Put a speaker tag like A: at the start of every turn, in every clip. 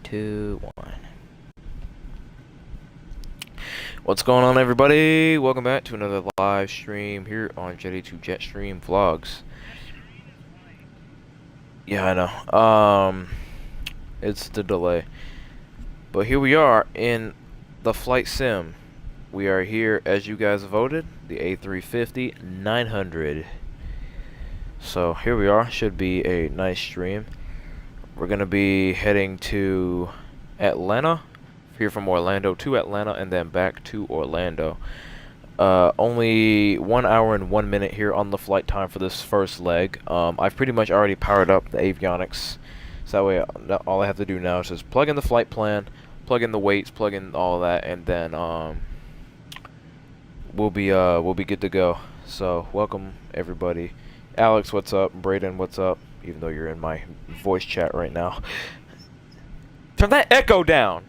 A: 2, 1. What's going on, everybody? Welcome back to another live stream here on Jet2 Jetstream Vlogs. Yeah, I know. It's the delay. But here we are in the flight sim. We are here as you guys voted, the A350-900. So here we are. Should be a nice stream. We're gonna be heading to Atlanta. Here from Orlando to Atlanta and then back to Orlando. Only 1 hour and 1 minute here on the flight time for this first leg. I've pretty much already powered up the avionics, so that way all I have to do now is just plug in the flight plan, plug in the weights, plug in all that, and then we'll be good to go. So welcome everybody. Alex, what's up? Braden, what's up? Even though you're in my voice chat right now. Turn that echo down.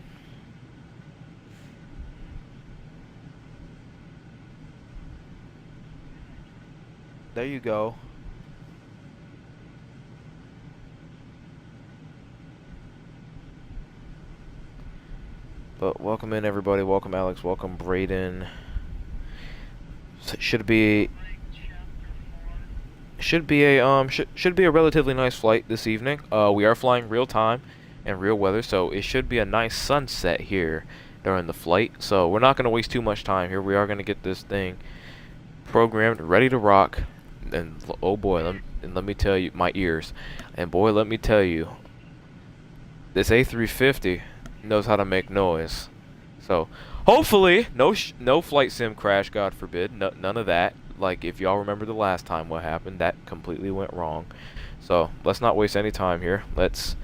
A: There you go. But welcome in everybody. Welcome Alex. Welcome Braden. Should be a relatively nice flight this evening. We are flying real time and real weather, so it should be a nice sunset here during the flight. So we're not going to waste too much time here. We are going to get this thing programmed, ready to rock. And oh boy, let me tell you, my ears, and boy, let me tell you, this A350 knows how to make noise. So hopefully no flight sim crash, God forbid, none of that. Like if y'all remember the last time what happened, that completely went wrong. So let's not waste any time here. Let's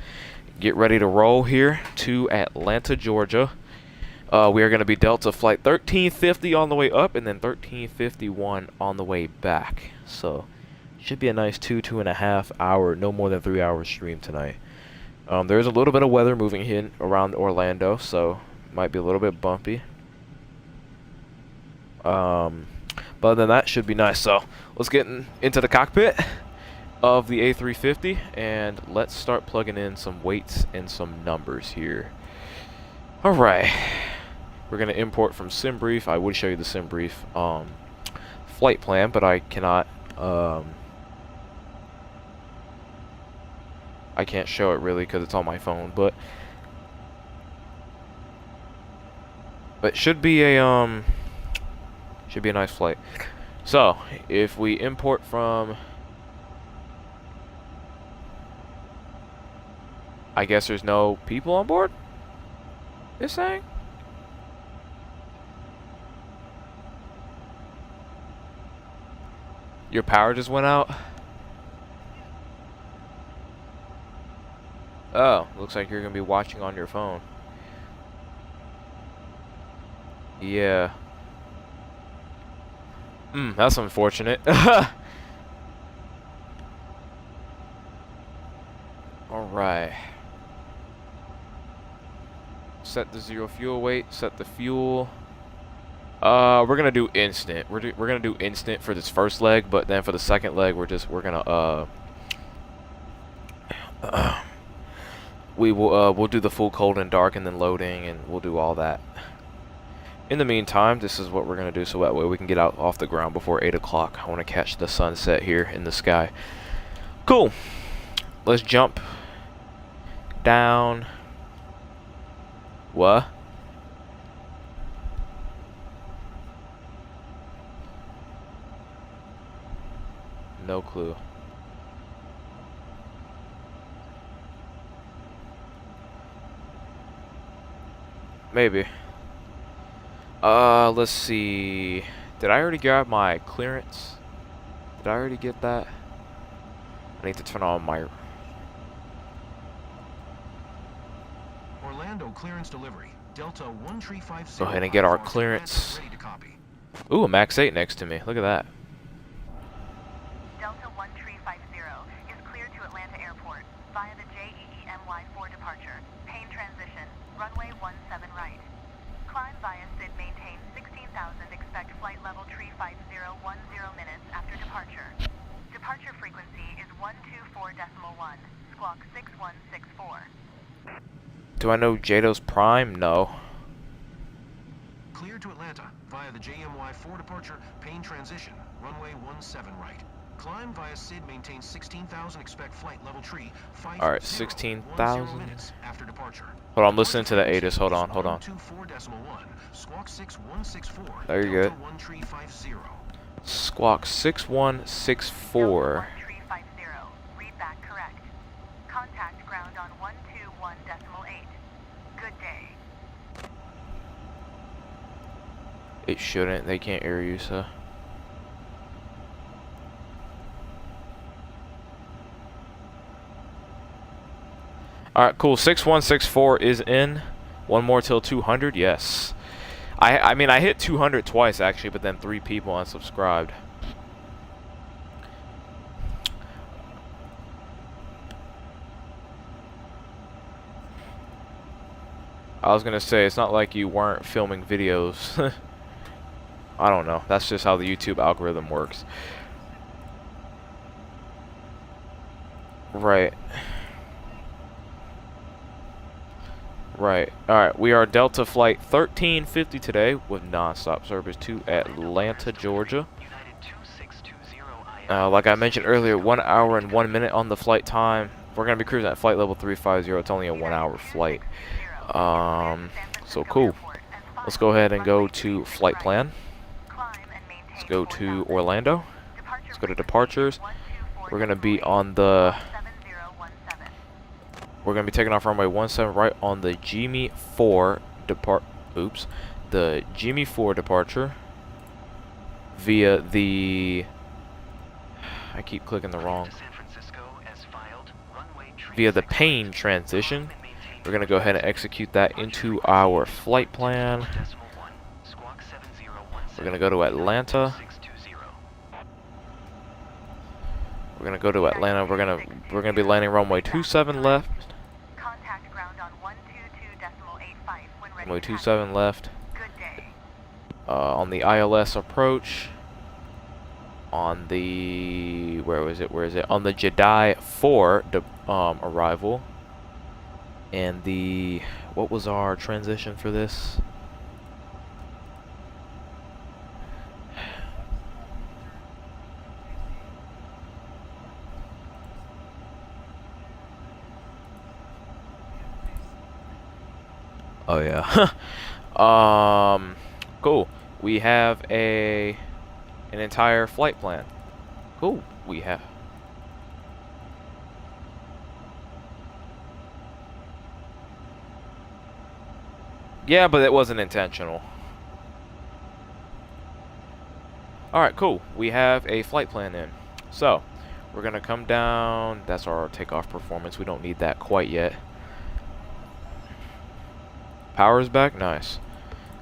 A: get ready to roll here to Atlanta, Georgia. We are going to be Delta flight 1350 on the way up and then 1351 on the way back. So should be a nice 2.5 hour, no more than 3 hour stream tonight. There's a little bit of weather moving in around Orlando, so might be a little bit bumpy. But other than that, should be nice. So let's get into the cockpit of the A350 and let's start plugging in some weights and some numbers here. All right. We're going to import from SimBrief. I would show you the SimBrief flight plan, but I cannot. I can't show it really because it's on my phone. But should be a nice flight. So if we import from, I guess there's no people on board. It's saying. Your power just went out? Oh, looks like you're going to be watching on your phone. Yeah. That's unfortunate. Alright. Set the zero fuel weight, set the fuel. We're gonna do instant. We're gonna do instant for this first leg, but then for the second leg, we're gonna we'll do the full cold and dark and then loading, and we'll do all that. In the meantime, this is what we're gonna do, so that way we can get out off the ground before 8 o'clock. I want to catch the sunset here in the sky. Cool. Let's jump down. What? No clue. Maybe. Let's see. Did I already grab my clearance? Did I already get that? I need to turn on my
B: Orlando clearance delivery. Delta 1350.
A: Go ahead and get our clearance. Ooh, a Max 8 next to me. Look at that.
C: Delta 1350 is cleared to Atlanta Airport via the JEEMY4 departure. Pain transition. Runway 17 right. Climb via SID maintain 16,000. Expect flight level 350 10 minutes after departure. Departure frequency is 124.1. Squawk 6164.
A: Do I know Jado's Prime? No.
B: Clear to Atlanta via the JMY4 departure, Payne transition, runway 17 right. Climb via SID, maintain 16,000, expect flight level tree, 50
A: Alright,
B: 10
A: 16,000.
B: minutes after departure.
A: Hold on, I'm listening to the ATIS. Hold on, hold on.
B: 124.1, squawk 6164,
A: There you go.
B: Delta 1350.
A: Squawk 6164.
C: 1350. Read back correct. Contact ground on 121.8. Good day.
A: It shouldn't. They can't hear you, so. Alright, cool. 6164 is in. One more till 200. Yes. I mean, I hit 200 twice, actually, but then 3 people unsubscribed. I was going to say, it's not like you weren't filming videos. I don't know. That's just how the YouTube algorithm works. Right. Right. Alright, we are Delta Flight 1350 today with non-stop service to Atlanta, Georgia. Like I mentioned earlier, 1 hour and 1 minute on the flight time. We're going to be cruising at flight level 350. It's only a 1 hour flight. So cool. Let's go ahead and go to flight plan. Let's go to Orlando. Let's go to departures. We're going to be on the... We're going to be taking off runway 17 right on the Jimmy 4 the Jimmy 4 departure via the... I keep clicking the wrong. Via the Payne transition. We're going to go ahead and execute that into our flight plan. We're going to go to Atlanta. We're going to go to Atlanta. We're going to be landing runway 27 left.
C: Contact ground on 122.85 when ready.
A: Runway 27 left.
C: Good day.
A: On the ILS approach. On the... Where is it? On the Jedi 4 arrival. And the... What was our transition for this? Oh yeah. Cool. We have an entire flight plan. Cool. We have. Yeah, but it wasn't intentional. Alright, cool. We have a flight plan in. So, we're going to come down. That's our takeoff performance. We don't need that quite yet. Power's back? Nice.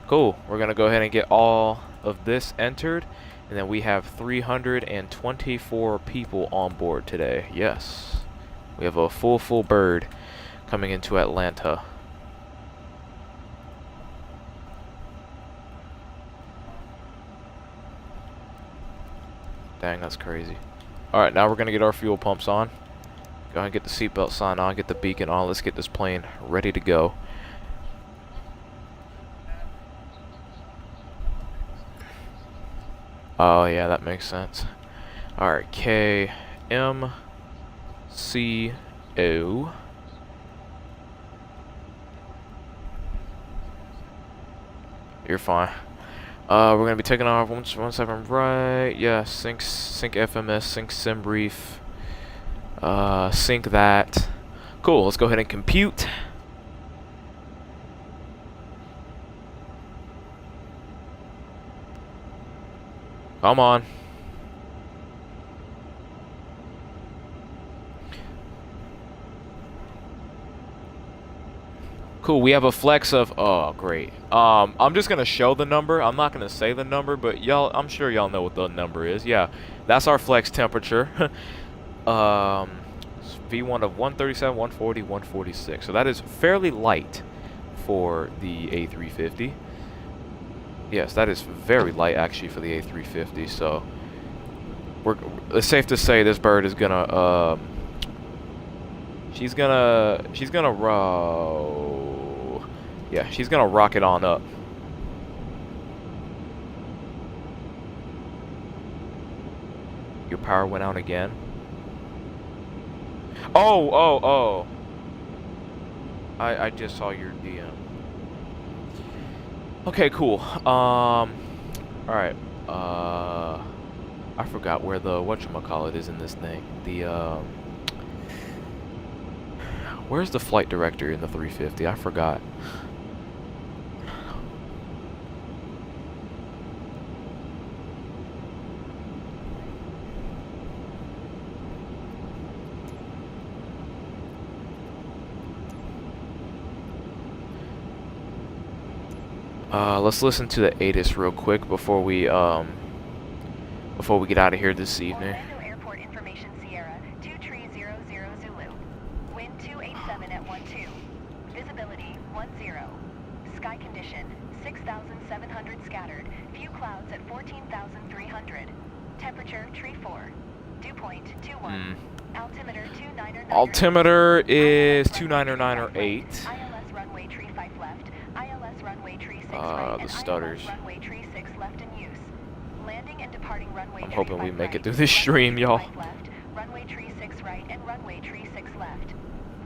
A: Cool. We're going to go ahead and get all of this entered. And then we have 324 people on board today. Yes. We have a full bird coming into Atlanta. Dang, that's crazy. Alright, now we're going to get our fuel pumps on. Go ahead and get the seatbelt sign on, get the beacon on. Let's get this plane ready to go. Oh, yeah, that makes sense. Alright, K, M, C, O. You're fine. We're going to be taking off 17 right. Yeah, sync FMS, sync sim brief. Sync that. Cool, let's go ahead and compute. Come on. Cool, we have a flex of, oh great. I'm just gonna show the number. I'm not gonna say the number, but y'all, I'm sure y'all know what the number is. Yeah, that's our flex temperature. V1 of 137, 140, 146. So that is fairly light for the A350. Yes, that is very light actually for the A350. So it's safe to say this bird is gonna she's gonna roll. Yeah, she's gonna rocket on up. Your power went out again. Oh. I just saw your DM. Okay, cool. Alright. I forgot where the whatchamacallit is in this thing. Where's the flight director in the 350? I forgot. Let's listen to the ATIS real quick before we get out of here this evening.
C: Orlando Airport Information Sierra 2300 Zulu. Wind 287 at 12. Visibility 10. Sky condition 6,700 scattered. Few clouds at 14,300. Temperature tree 4. Dew point 21. Altimeter 299.
A: Altimeter is 299.8.
C: ILS runway tree 5 left. ILS runway tree 6 right.
A: The stutters.
C: ILS runway tree 6 left in use. Landing and departing runway.
A: I'm hoping we make it through this stream, y'all.
C: Runway tree 6 right and runway tree 6 left.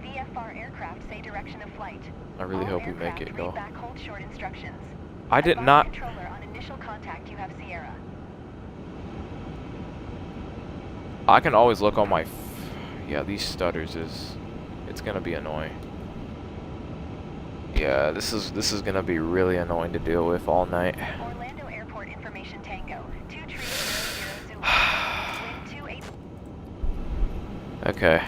C: VFR aircraft say direction of flight.
A: I really hope we make it, y'all.
C: Back hold short instructions.
A: I did not.
C: Controller on initial contact. You have Sierra.
A: I can always look on my. Yeah, these stutters it's gonna be annoying. Yeah, this is gonna be really annoying to deal with all night.
C: Orlando Airport Information Tango 2300 Zulu. Wind 28.
A: Okay.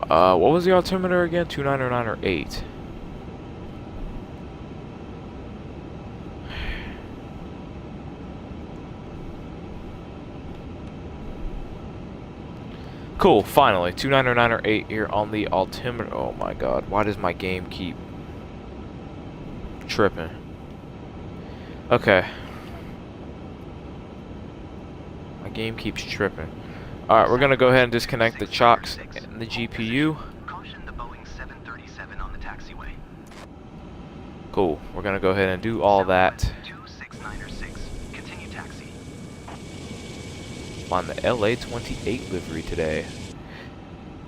A: What was the altimeter again? 299 or 8? Cool, finally. 299 or 8 here on the altimeter. Oh my god, why does my game keep tripping? Okay. My game keeps tripping. Alright, we're gonna go ahead and disconnect the chocks and the GPU.
B: Caution the Boeing 737 on the taxiway.
A: Cool, we're gonna go ahead and do all that.
B: 26906. Continue taxi.
A: On the LA-28 livery today.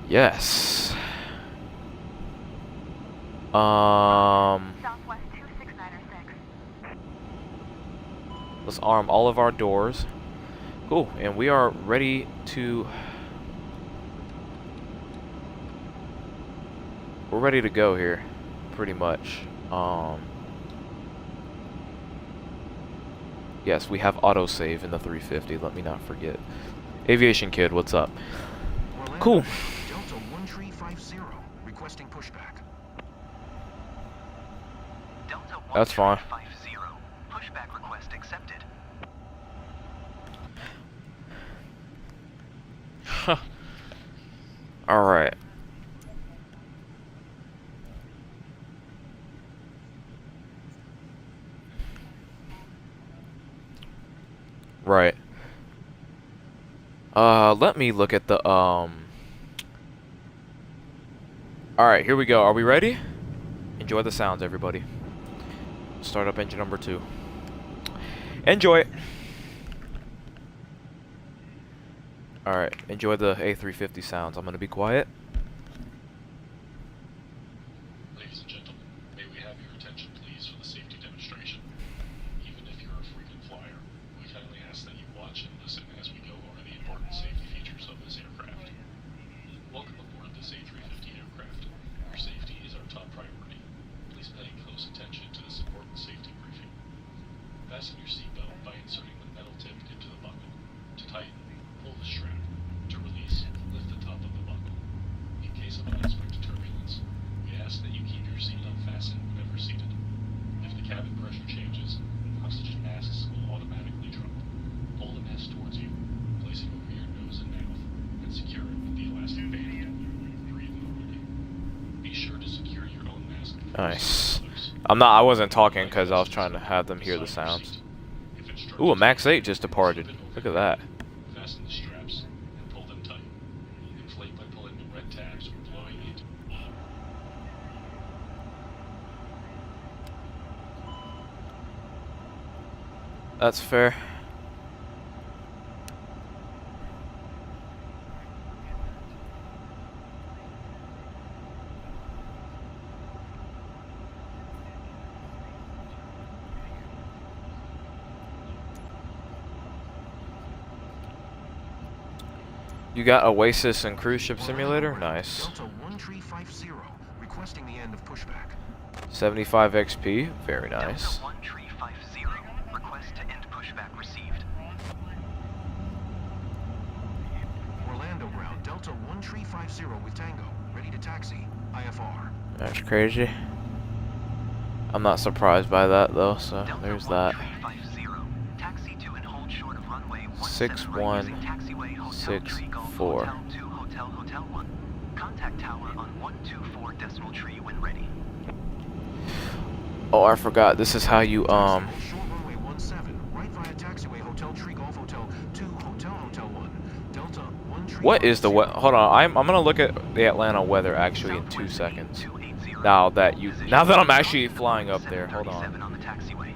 A: Yes.
C: Southwest 26906.
A: Let's arm all of our doors. Cool, and we are ready to. We're ready to go here, pretty much. Yes, we have autosave in the 350. Let me not forget. Aviation Kid, what's up?
B: Orlando,
A: Cool.
B: Delta 1350. Requesting pushback. Delta
A: That's fine.
B: 1350. Pushback request accepted.
A: All right. Right. Let me look at the Alright, here we go. Are we ready? Enjoy the sounds, everybody. Start up engine number 2. Enjoy it. Alright, enjoy the A350 sounds. I'm gonna be quiet.
D: Ladies and gentlemen, may we have your attention please for the safety demonstration. Even if you're a frequent flyer, we kindly ask that you watch and listen as we go over the important safety features of this aircraft. Welcome aboard this A350 aircraft. Your safety is our top priority. Please pay close attention to this important safety briefing. Fasten your seatbelt by inserting the metal tip into the buckle. To tighten, pull the strap. To release, lift the top of the buckle. In case of unexpected turbulence, we ask that you keep your seatbelt fastened whenever seated. If the cabin pressure changes, oxygen masks will automatically drop. Pull the mask towards you, place it over your nose and mouth, and secure it with the elastic band. Breathe normally. Be sure to secure your own mask before
A: Nice.
D: seating others.
A: I wasn't talking because I was trying to have them hear the sounds. Ooh, a Max 8 just departed. Look at that.
D: unfasten the straps and pull them tight. Inflate by pulling the red tabs or blowing into.
A: That's fair. You got Oasis and Cruise Ship Simulator? Nice.
B: Delta 1350, requesting the end of pushback.
A: 75 XP, very nice.
E: Delta 1350, request to end pushback received.
B: Orlando ground, Delta 1350 with Tango, ready to taxi, IFR.
A: That's crazy. I'm not surprised by that though, so
E: Delta
A: there's that.
E: 1350, taxi to and hold short of runway
A: 6
E: 17 right
A: 1
E: using taxiway Hotel
A: 6
E: Tree Golf
A: 4.
E: Hotel 2 Hotel 1. Contact tower on 124 decimal tree when ready.
A: Oh, I forgot. This is how you
B: Short runway 17, right via taxiway Hotel Tree Golf Hotel 2 Hotel 1. Delta 1350.
A: What is the weather? Hold on. I'm gonna look at the Atlanta weather actually in 2 seconds. Now that I'm actually flying up there. Hold on.
E: On the taxiway.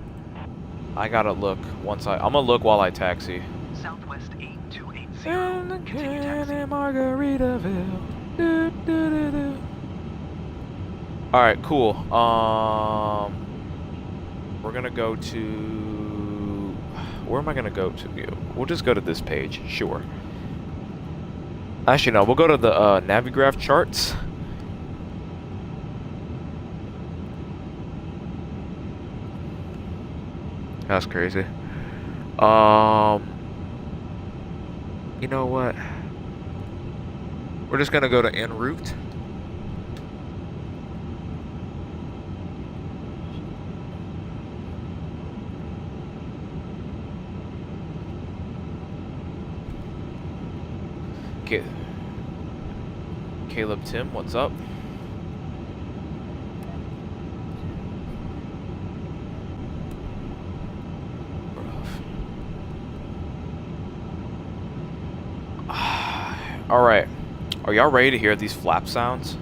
A: I gotta look once I'm gonna look while I taxi.
E: Southwest 8280.
A: And
E: Continue
A: again
E: taxi.
A: in Margaritaville. Do, do, do, do. All right, cool. We're gonna go to. Where am I gonna go to? We'll just go to this page. Sure. Actually, no. We'll go to the Navigraph charts. That's crazy. You know what? We're just gonna go to en route. Okay. Caleb Tim, what's up? Alright. Are y'all ready to hear these flap sounds?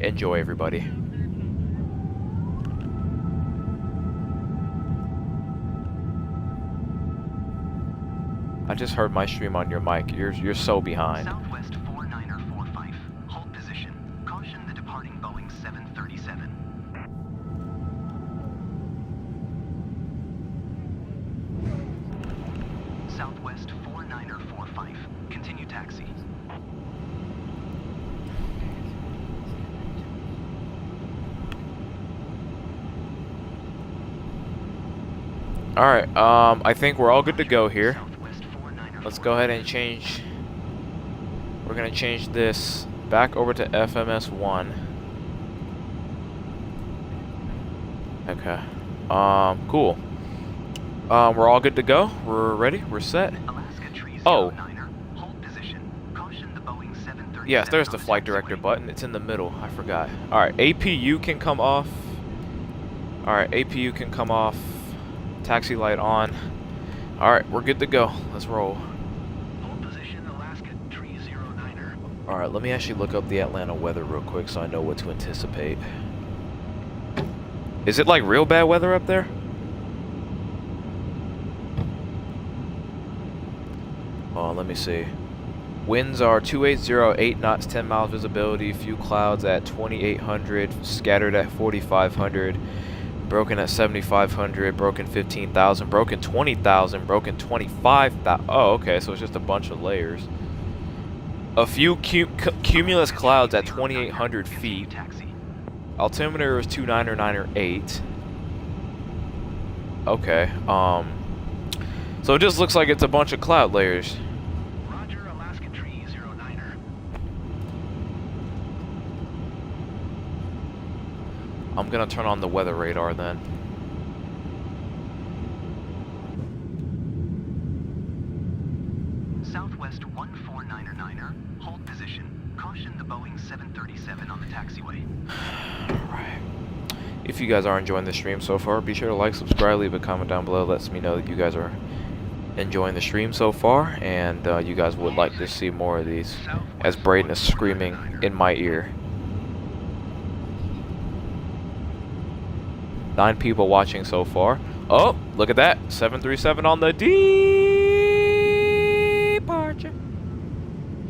A: Enjoy, everybody. I just heard my stream on your mic. You're so behind.
E: Southwest 4945. Hold position. Caution the departing Boeing 737. Southwest 4945. Continue taxi.
A: Alright, I think we're all good to go here.
E: Southwest 4945.
A: Let's go ahead and change. We're gonna change this back over to FMS1. Okay. Cool. We're all good to go. We're ready. We're set.
E: Alaska Tree
A: Oh.
E: 09er. Hold position. Caution the Boeing 737.
A: Yes, there's the
E: on
A: flight director
E: taxiway.
A: button. It's in the middle. I forgot. Alright, APU can come off. Alright, APU can come off. Taxi light on. Alright, we're good to go. Let's roll.
E: Hold position, Alaska Tree 09er.
A: Alright, let me actually look up the Atlanta weather real quick so I know what to anticipate. Is it like real bad weather up there? Oh, let me see. Winds are 280, 8 knots, 10 miles visibility, few clouds at 2800, scattered at 4500, broken at 7500, broken 15,000, broken 20,000, broken 25,000. Oh, okay, so it's just a bunch of layers. A few cumulus clouds at 2800 feet.
E: Taxi.
A: Altimeter is 29908. Okay, so it just looks like it's a bunch of cloud layers.
E: Roger, Alaska Tree 09er.
A: I'm gonna turn on the weather radar then.
E: Southwest 149er. Hold position. Caution the Boeing 737 on the taxiway.
A: Alright. If you guys are enjoying the stream so far, be sure to like, subscribe, leave a comment down below. Lets me know that you guys are enjoying the stream so far, and you guys would like to see more of these, as Braden is screaming in my ear. 9 people watching so far. Oh, look at that. 737 on the departure.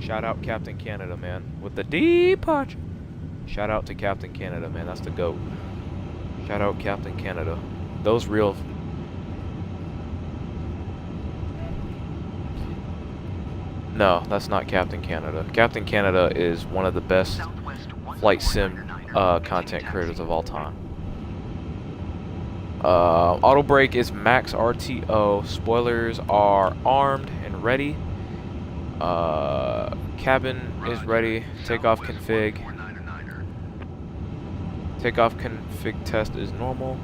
A: Shout out Captain Canada, man. With the departure. Shout out to Captain Canada, man. That's the GOAT. Shout out Captain Canada. Those real... No, that's not Captain Canada. Captain Canada is one of the best flight sim content creators of all time. Auto brake is max RTO. Spoilers are armed and ready. Cabin is ready. Takeoff config. Takeoff config test is normal.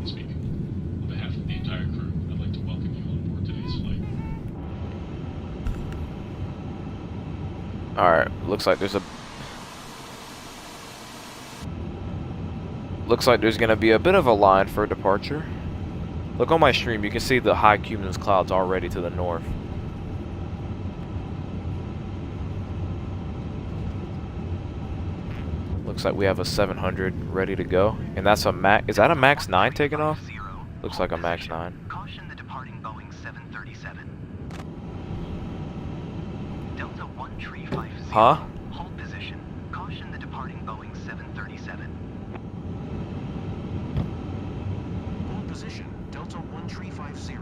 D: Speaking on behalf of the entire crew, I'd like to welcome you on board today's flight.
A: Alright, looks like there's gonna be a bit of a line for departure. Look on my stream, you can see the high cumulus clouds already to the north. Looks like we have a 700 ready to go, and that's a Max. Is that a Max 9 taking off? Looks like a Max 9.
E: Caution the departing Boeing 737. Delta 1350.
A: Huh?
E: Hold position. Caution the departing Boeing 737.
B: Hold position. Delta 1350.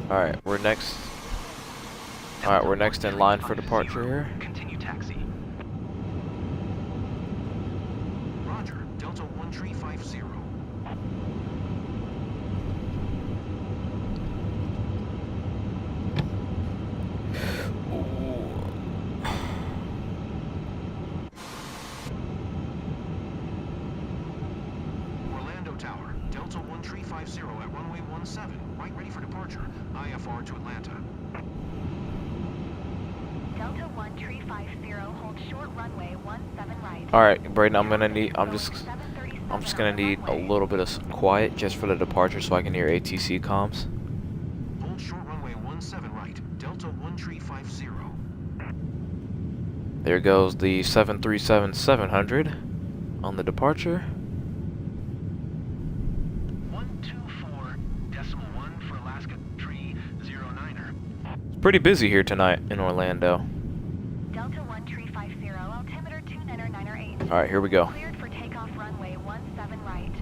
A: Alright, we're next. Alright, we're next in line for departure here.
E: Continue taxi.
B: Roger. Delta 1350. Orlando Tower. Delta 1350 at runway 17. Right ready for departure. IFR to Atlanta.
C: Delta 1350, hold short runway 17 right.
A: Alright, Braden, I'm just gonna need a little bit of quiet just for the departure so I can hear ATC comms.
B: Hold short runway 17 right. Delta 1350.
A: There goes the 737-700 on the departure.
E: 124.1 for Alaska 309er.
A: It's pretty busy here tonight in Orlando.
C: Delta 1350, altimeter 299er8.
A: Alright, here we go.
C: Cleared for takeoff runway 17 right.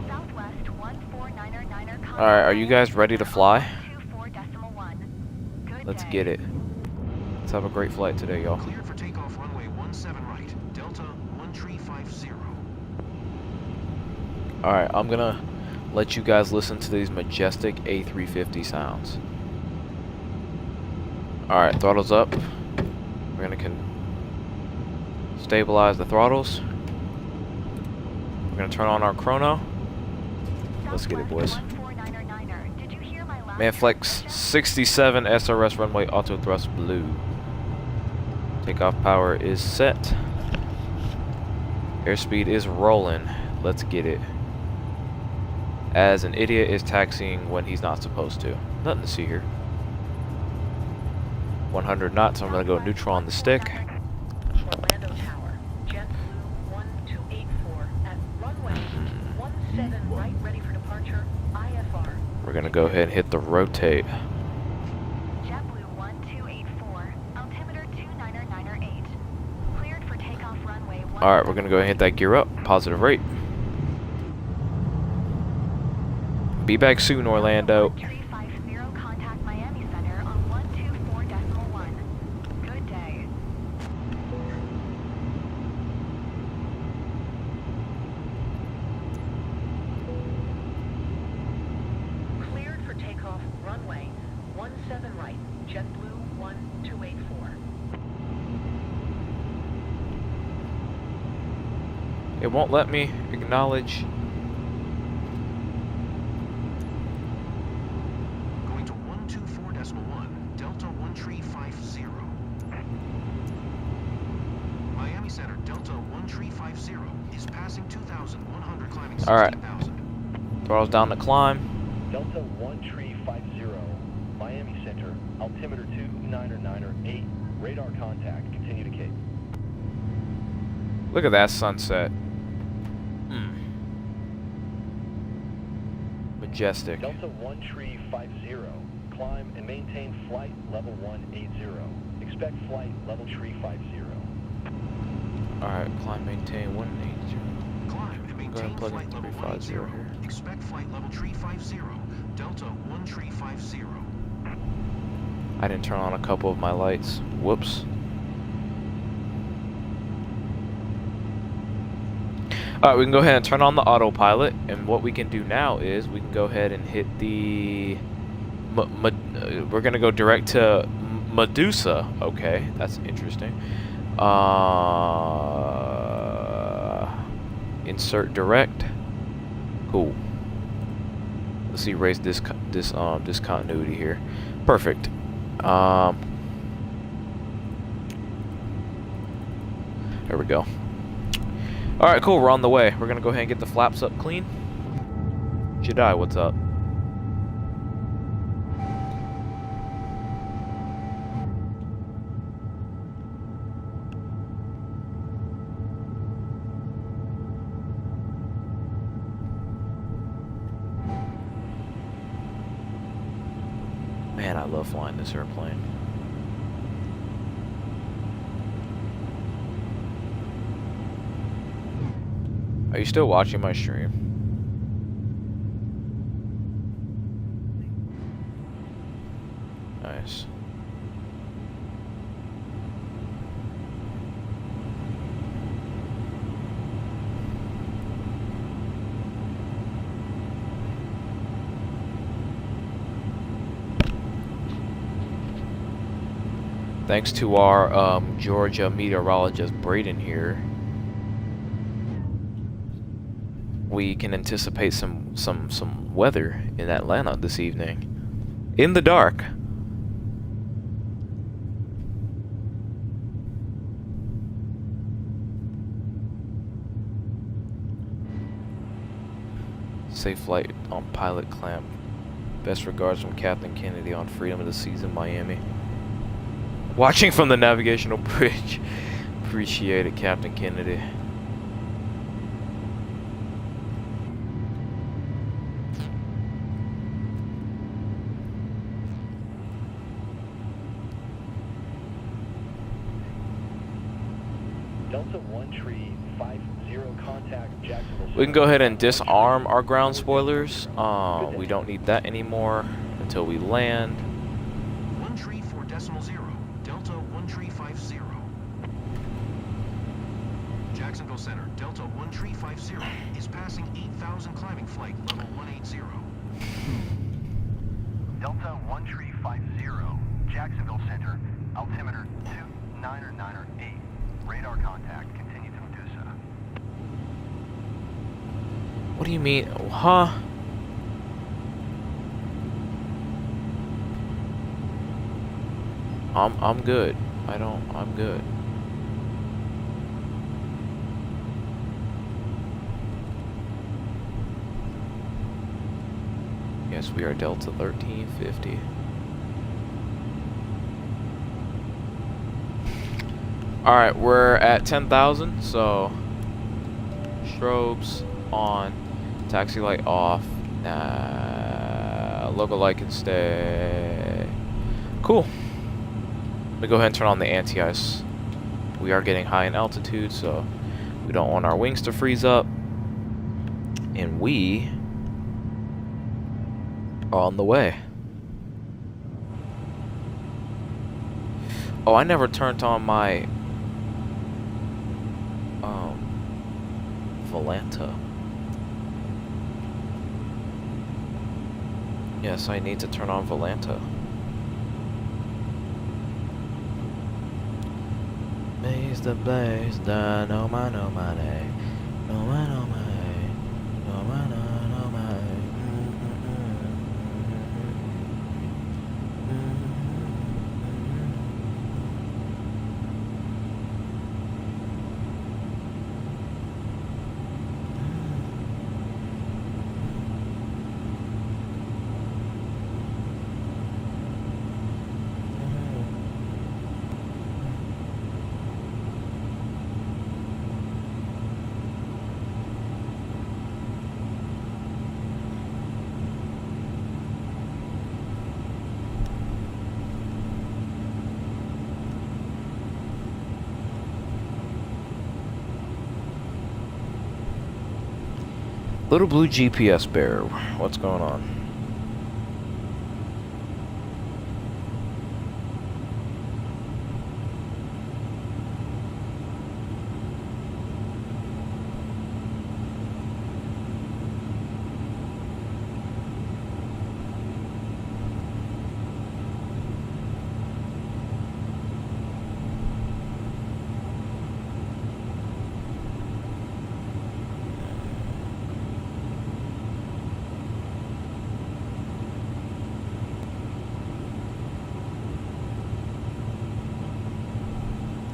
C: Southwest 149er9er.
A: Alright, are you guys ready to fly?
C: 24.1. Good
A: Let's
C: day.
A: get it. Let's have a great flight today, y'all.
B: Cleared for takeoff runway 17 right. Delta 1350.
A: Alright, I'm gonna let you guys listen to these majestic A350 sounds. Alright, throttles up. We're gonna stabilize the throttles. We're gonna turn on our chrono. Let's get it, boys. Manflex 67 SRS runway auto thrust blue. Takeoff power is set. Airspeed is rolling. Let's get it. As an idiot is taxiing when he's not supposed to. Nothing to see here. 100 knots. I'm gonna go neutral on the stick.
F: Orlando Tower, JetBlue 1284 at runway 17 right, ready for departure, IFR.
A: We're gonna go ahead and hit the rotate.
C: JetBlue 1284, altimeter 299er8. Cleared for takeoff runway 17.
A: Alright, we're gonna go ahead and hit that gear up. Positive rate. Be back soon, Orlando.
C: 1350, contact Miami Center on 124.1. Good day.
F: Cleared for takeoff, runway 17 right, JetBlue 1284.
A: It won't let me acknowledge.
B: Going to 124.1. Delta 1350. Miami Center, Delta 1350 is passing 2,100, climbing
A: All right.
B: 16,000.
A: Throttles down to climb.
G: Delta 1350, Miami Center, altimeter 299er8, radar contact, continue to Cape.
A: Look at that sunset. Majestic.
G: Delta 1350, climb and maintain flight level 180. Expect flight level 350.
A: Alright, climb, maintain 180.
B: Climb and
A: Go ahead
B: maintain
A: and plug in
B: flight level
A: 350
B: 180.
A: here.
B: Expect flight level 350, Delta 1350.
A: I didn't turn on a couple of my lights. Whoops. Alright, we can go ahead and turn on the autopilot, and what we can do now is we can go ahead and hit the... we're going to go direct to Medusa. Okay, that's interesting. Insert direct. Cool. Let's see, raise this discontinuity here. Perfect. There we go. Alright, cool, we're on the way. We're gonna go ahead and get the flaps up clean. Jedi, what's up? Man, I love flying this airplane. Are you still watching my stream? Nice. Thanks to our Georgia meteorologist Braden here, we can anticipate some weather in Atlanta this evening. In the dark. Safe flight on pilot clamp. Best regards from Captain Kennedy on Freedom of the Seas in Miami. Watching from the navigational bridge. Appreciate it, Captain Kennedy.
G: Delta 1350, contact Jacksonville.
A: We can go ahead and disarm our ground spoilers. We don't need that anymore until we land.
B: 134.0, Delta 1350. Jacksonville Center, Delta 1350 is passing 8,000, climbing flight level 180.
E: Delta 1350, Jacksonville Center, altimeter 299er8, radar contact, continue to Medusa.
A: What do you mean? Huh? I'm good. I'm good. Yes, we are Delta 1350. Alright, we're at 10,000, so strobes on, taxi light off, logo light can stay. Cool. Let me go ahead and turn on the anti-ice. We are getting high in altitude, so we don't want our wings to freeze up. And we are on the way. Oh, I never turned on my Volanta. Yes, I need to turn on Volanta. Blaze the blaze, da no my no my day. No my no my no my no my. Little blue GPS bear. What's going on?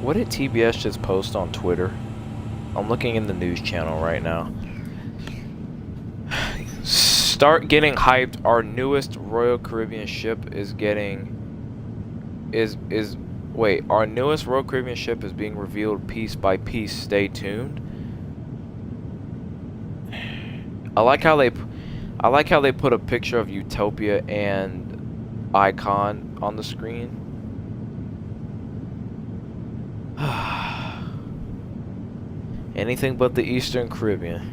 A: What did TBS just post on Twitter? I'm looking in the news channel right now. Start getting hyped. Our newest Royal Caribbean ship is getting wait, our newest Royal Caribbean ship is being revealed piece by piece. Stay tuned. I like how they put a picture of Utopia and Icon on the screen. Anything but the Eastern Caribbean.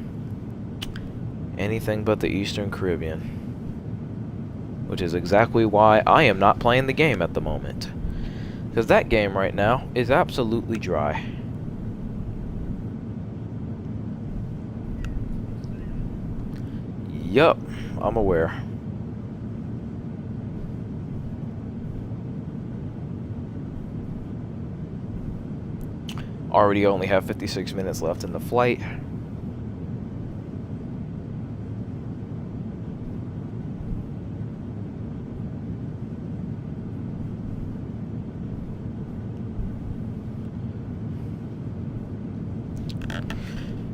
A: Anything but the Eastern Caribbean. Which is exactly why I am not playing the game at the moment. Because that game right now is absolutely dry. Yup, I'm aware. Already only have 56 minutes left in the flight.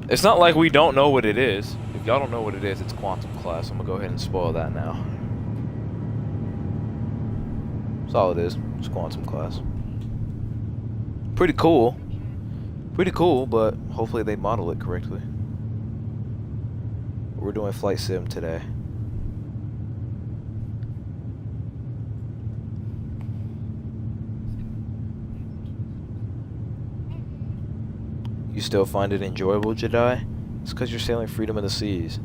A: It's not like we don't know what it is. If y'all don't know what it is, it's quantum class. I'm gonna go ahead and spoil that now. That's all it is. It's quantum class. Pretty cool. Pretty cool, but hopefully they model it correctly. We're doing flight sim today. You still find it enjoyable, Jedi? It's because you're sailing Freedom of the Seas.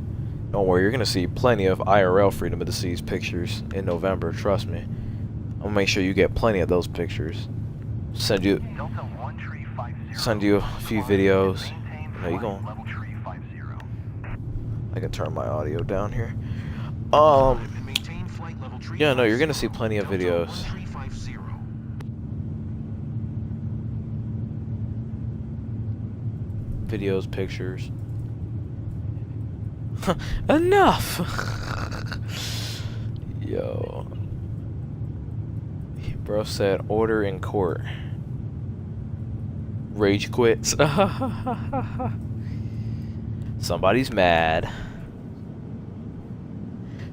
A: Don't worry, you're going to see plenty of IRL Freedom of the Seas pictures in November, trust me. I'm going to make sure you get plenty of those pictures. Send you a few videos. No, you going? I can turn my audio down here. Yeah, no, you're gonna see plenty of videos. Videos, pictures. Enough. Yo. Bro said order in court. Rage quits. Somebody's mad.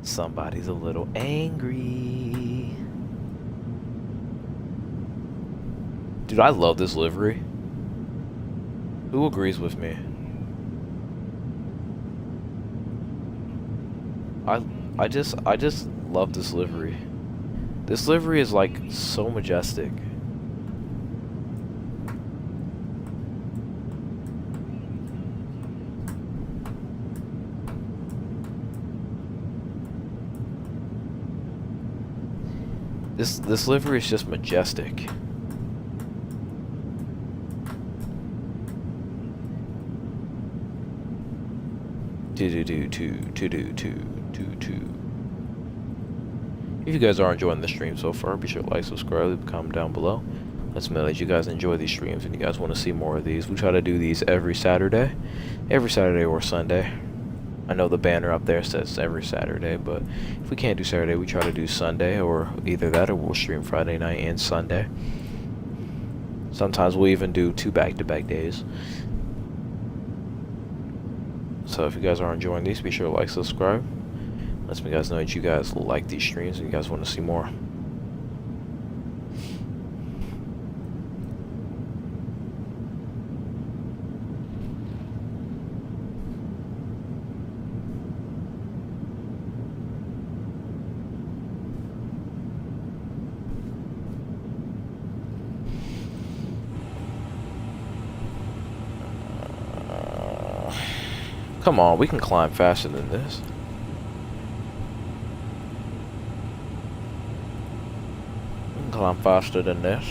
A: Somebody's a little angry. Dude, I love this livery. Who agrees with me? I just love this livery. This livery is like so majestic. This livery is just majestic. If you guys are enjoying the stream so far, be sure to like, subscribe, leave a comment down below. Let's know that you guys enjoy these streams and you guys want to see more of these. We try to do these every Saturday or Sunday. I know the banner up there says every Saturday, but if we can't do Saturday, we try to do Sunday, or either that or we'll stream Friday night and Sunday. Sometimes we'll even do 2 back-to-back days. So if you guys are enjoying these, be sure to like, subscribe. Let me guys know that you guys like these streams and you guys want to see more. Come on, we can climb faster than this. We can climb faster than this.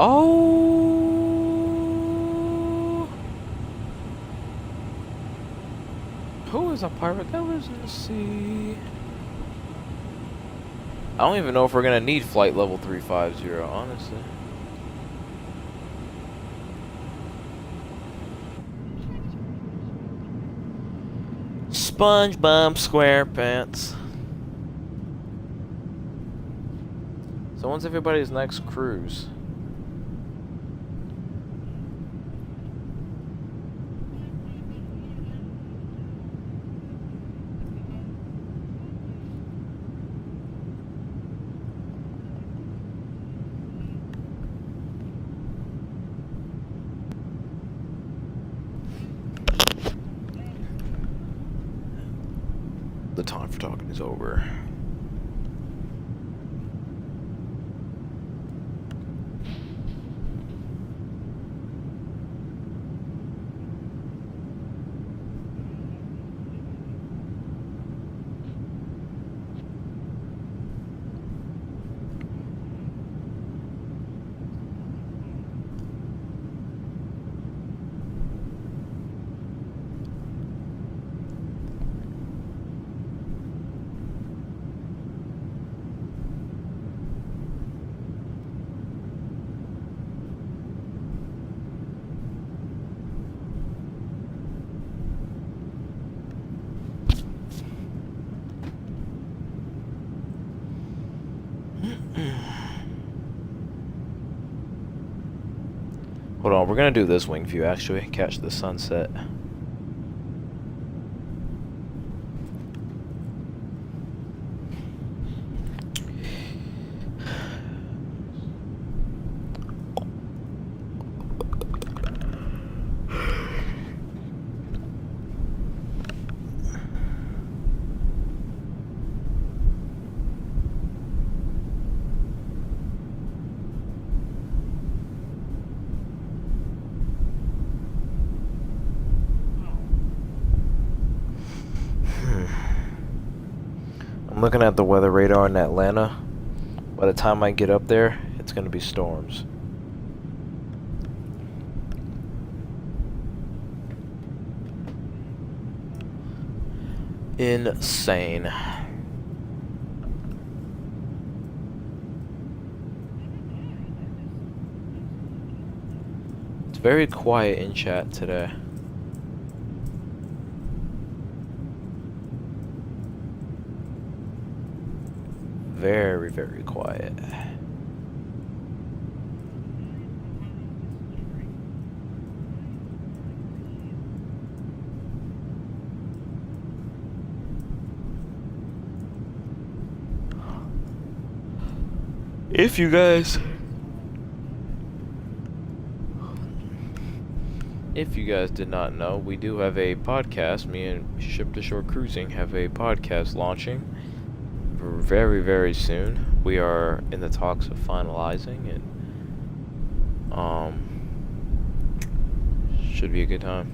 A: Oh! Who is a pirate that lives in the sea? I don't even know if we're gonna need flight level 350, honestly. SpongeBob SquarePants. So when's everybody's next cruise? The time for talking is over. Hold on, we're gonna do this wing view actually, catch the sunset. I'm looking at the weather radar in Atlanta. By the time I get up there, it's gonna be storms. Insane. It's very quiet in chat today. Very, very quiet. If you guys did not know, we do have a podcast. Me and Ship to Shore Cruising have a podcast launching very, very soon. We are in the talks of finalizing, and should be a good time.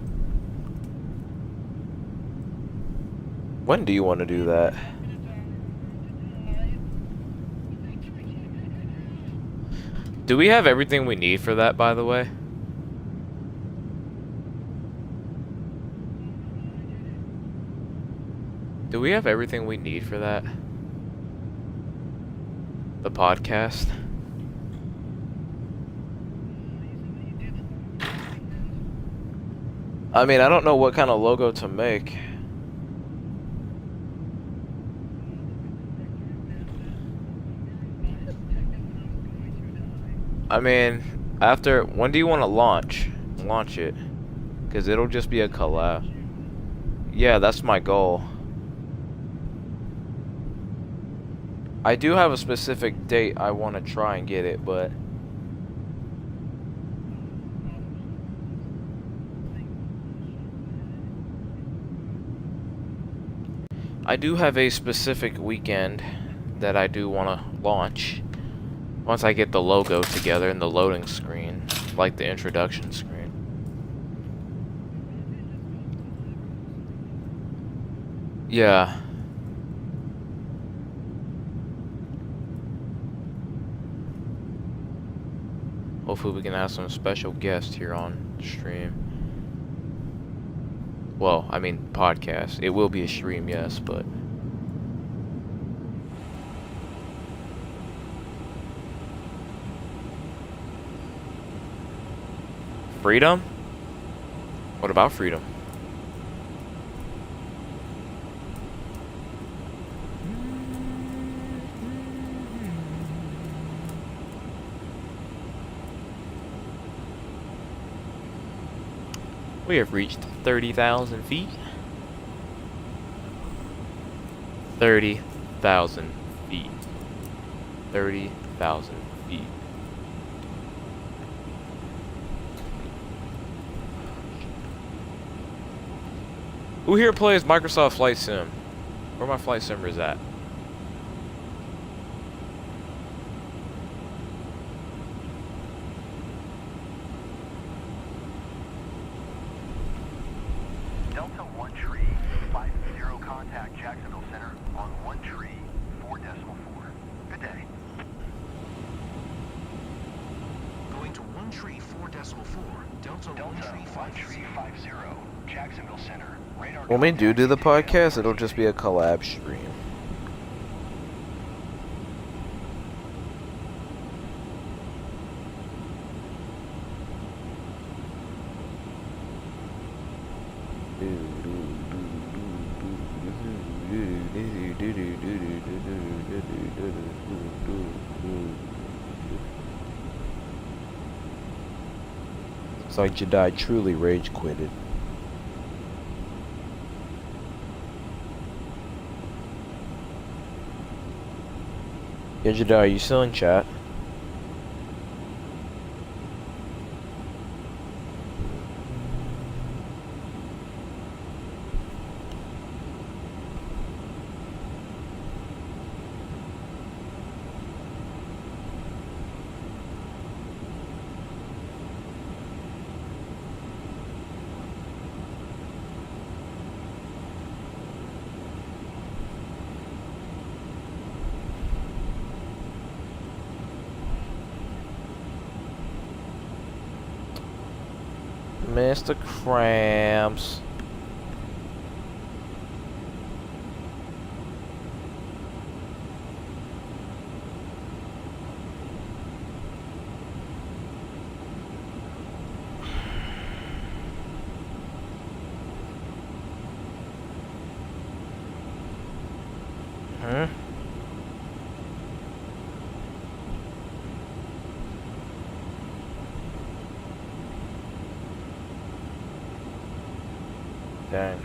A: When do you want to do that? Do we have everything we need for that, by the way? Do we have everything we need for that? The podcast? I mean, I don't know what kind of logo to make. I mean, when do you want to launch it? Because it'll just be a collab. Yeah, that's my goal. I do have a specific date I want to try and get it, but I do have a specific weekend that I do want to launch. Once I get the logo together and the loading screen, like the introduction screen. Yeah. Hopefully we can have some special guests here on stream. Well, I mean podcast. It will be a stream, yes, but freedom? What about freedom? We have reached 30,000 feet. 30,000 feet. 30,000 feet. Who here plays Microsoft Flight Sim? Where my flight simmers at?
E: Delta 1 tree, 50 contact Jacksonville Center on 1 tree, 4.4. Good day.
B: Going to 1 tree 4.4. Delta 1 tree 50.
E: Jacksonville Center. Radar
A: When we do the
E: contact
A: podcast, it'll just be a collab stream. It's like Jedi truly rage quitted. Yeah, Jedi, are you still in chat? Mr. Cramps. Huh? Dang.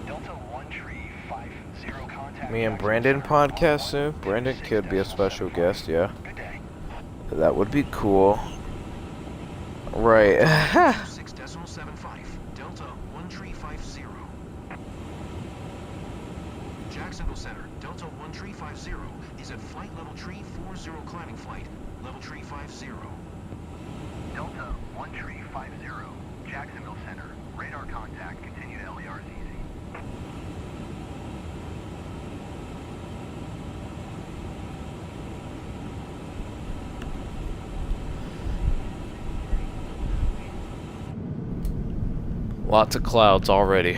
E: Delta 1 tree 50 contact.
A: Me and Brandon podcast soon. Brandon could be a special guest, yeah.
E: Good day.
A: That would be cool. Right.
B: 6.75. Delta 1 tree 50. Jacksonville Center. Delta 1 tree 50 is at flight level tree 40 climbing flight. Level tree 50.
E: Delta 1 tree 50. Jacksonville Center. Radar contact. Continue to LERCZ.
A: Lots of clouds already.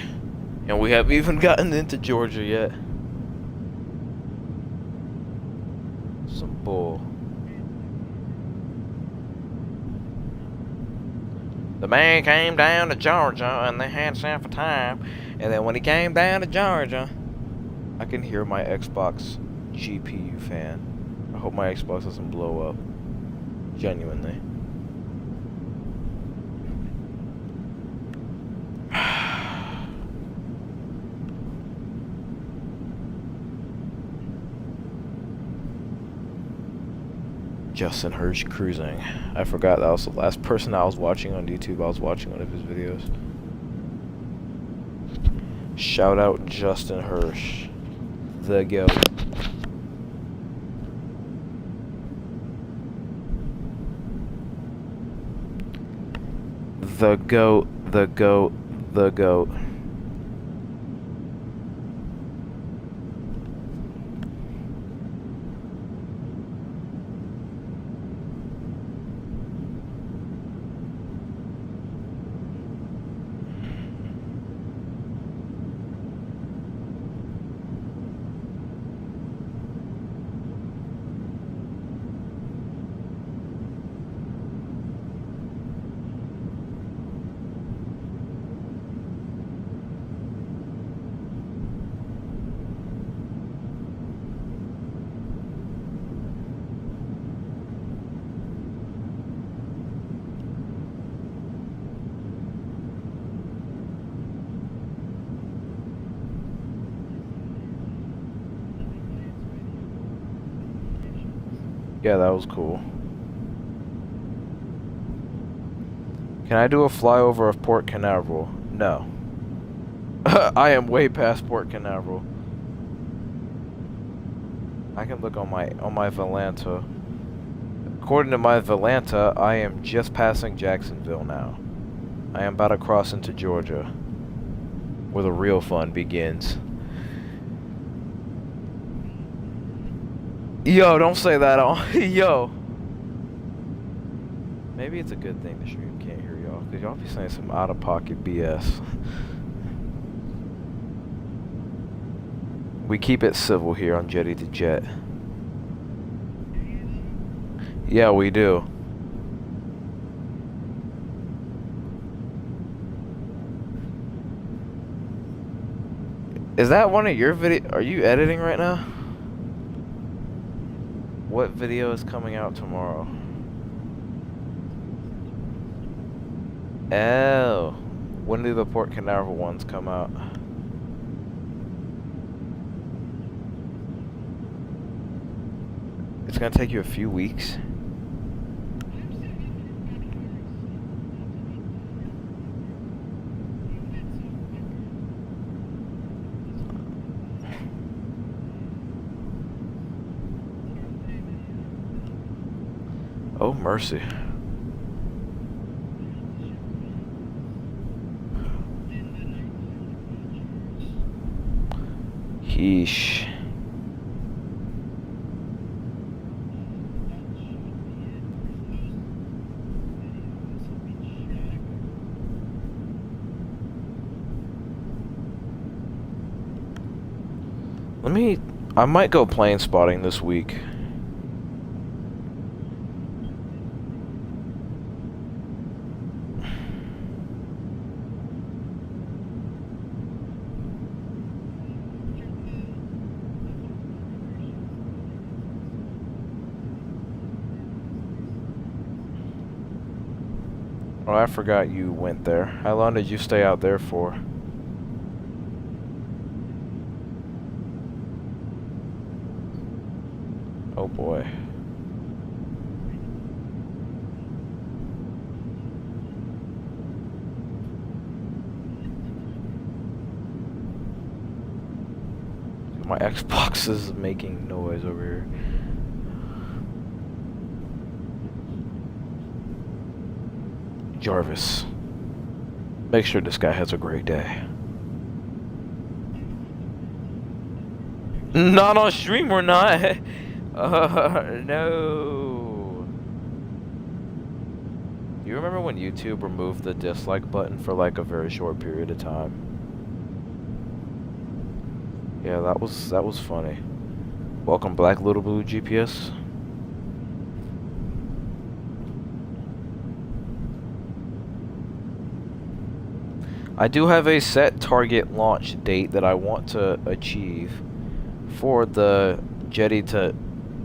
A: And we haven't even gotten into Georgia yet. Some bull. The man came down to Georgia and they had himself a time. And then when he came down to Georgia, I can hear my Xbox GPU fan. I hope my Xbox doesn't blow up. Genuinely. Justin Hirsch cruising. I forgot that was the last person I was watching on YouTube. I was watching one of his videos. Shout out Justin Hirsch, the GOAT. The GOAT, the GOAT, the GOAT. Yeah, that was cool. Can I do a flyover of Port Canaveral? No. I am way past Port Canaveral. I can look on my Volanta. According to my Volanta, I am just passing Jacksonville now. I am about to cross into Georgia, where the real fun begins. Yo, don't say that on. Yo. Maybe it's a good thing the stream can't hear y'all, because y'all be saying some out-of-pocket BS. We keep it civil here on Jetty to Jet. Yeah, we do. Is that one of your video? Are you editing right now? What video is coming out tomorrow? Oh. When do the Port Canaveral ones come out? It's gonna take you a few weeks. Oh, mercy. Yeesh. I might go plane spotting this week. Oh, I forgot you went there. How long did you stay out there for? Oh boy. My Xbox is making noise over here. Jarvis. Make sure this guy has a great day. Not on stream, we're not. No. Do you remember when YouTube removed the dislike button for like a very short period of time? Yeah, that was funny. Welcome, Black Little Blue GPS. I do have a set target launch date that I want to achieve for the Jetty to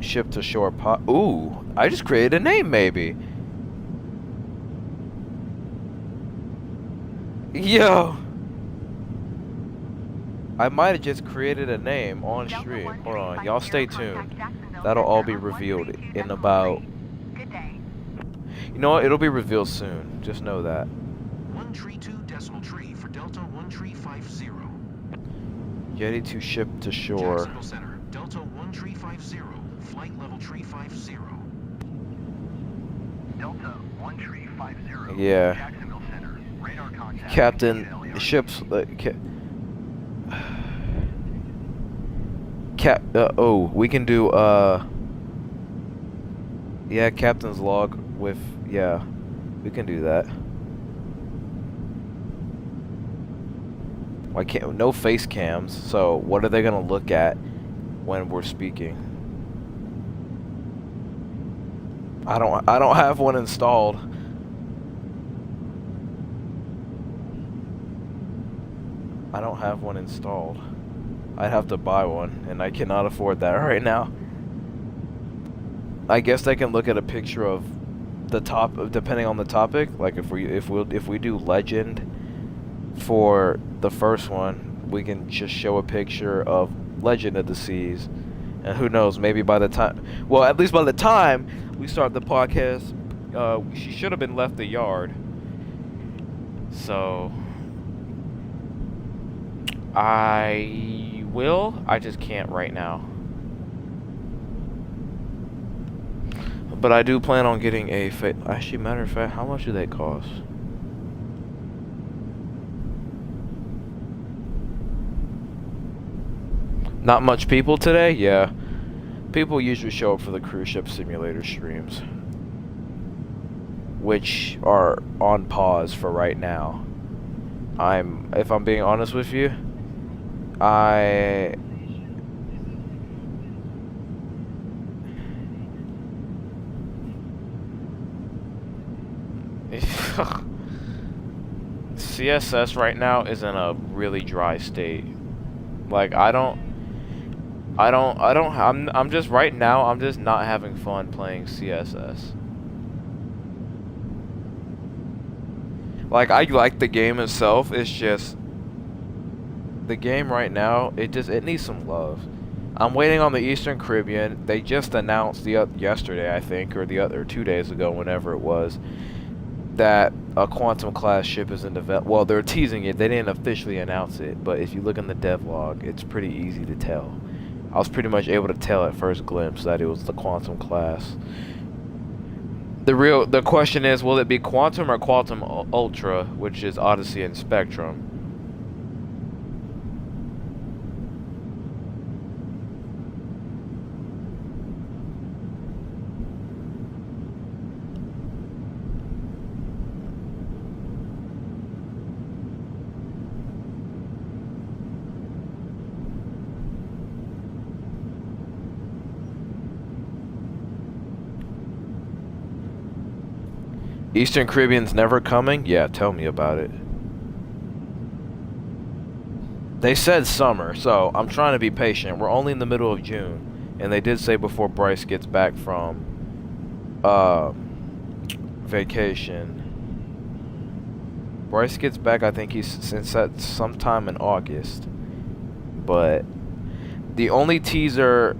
A: ship to shore pod. Ooh, I just created a name maybe. Yo. I might have just created a name on stream. Hold on, y'all stay tuned. That'll all be revealed in about You know what? It'll be revealed soon. Just know that.
B: 132.3 for Delta 1350.
A: Ready to ship to shore.
B: Jacksonville Center, Delta 1350, flight level tree 50.
E: Delta 1350.
A: Yeah.
E: Jacksonville Center. Radar contact.
A: Captain,
E: LER.
A: ships. Oh, we can do. Yeah, captain's log with. Yeah, we can do that. Why can't no face cams? So what are they gonna look at when we're speaking? I don't have one installed. I don't have one installed. I'd have to buy one, and I cannot afford that right now. I guess they can look at a picture of the top, depending on the topic. Like if we do legend for the first one, we can just show a picture of Legend of the Seas, and who knows, maybe by the time, well, at least by the time we start the podcast, she should have been left the yard. So I just can't right now. But I do plan on getting a actually, matter of fact, how much do they cost? Not much people today? Yeah. People usually show up for the cruise ship simulator streams, which are on pause for right now. If I'm being honest with you, CSS right now is in a really dry state. Like I'm just right now, I'm just not having fun playing CSS. Like, I like the game itself, it's just the game right now, it needs some love. I'm waiting on the Eastern Caribbean. They just announced yesterday, I think, or 2 days ago, whenever it was, that a Quantum class ship is in development. Well, they're teasing it. They didn't officially announce it, but if you look in the devlog, it's pretty easy to tell. I was pretty much able to tell at first glimpse that it was the Quantum class. The question is, will it be Quantum or Quantum Ultra, which is Odyssey and Spectrum? Eastern Caribbean's never coming? Yeah, tell me about it. They said summer, so I'm trying to be patient. We're only in the middle of June, and they did say before Bryce gets back from vacation. Bryce gets back, I think he's set sometime in August. But the only teaser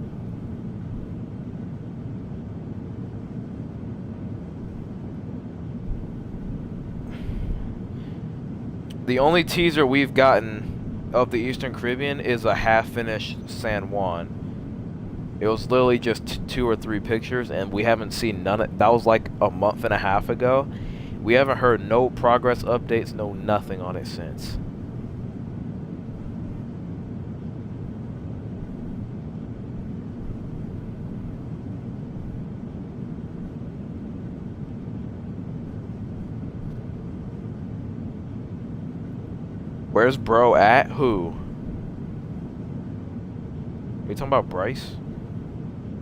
A: we've gotten of the Eastern Caribbean is a half-finished San Juan. It was literally just 2 or 3 pictures, and we haven't seen none of that. Was like a month and a half ago. We haven't heard no progress updates, no nothing on it since. Where's bro at? Who? Are you talking about Bryce?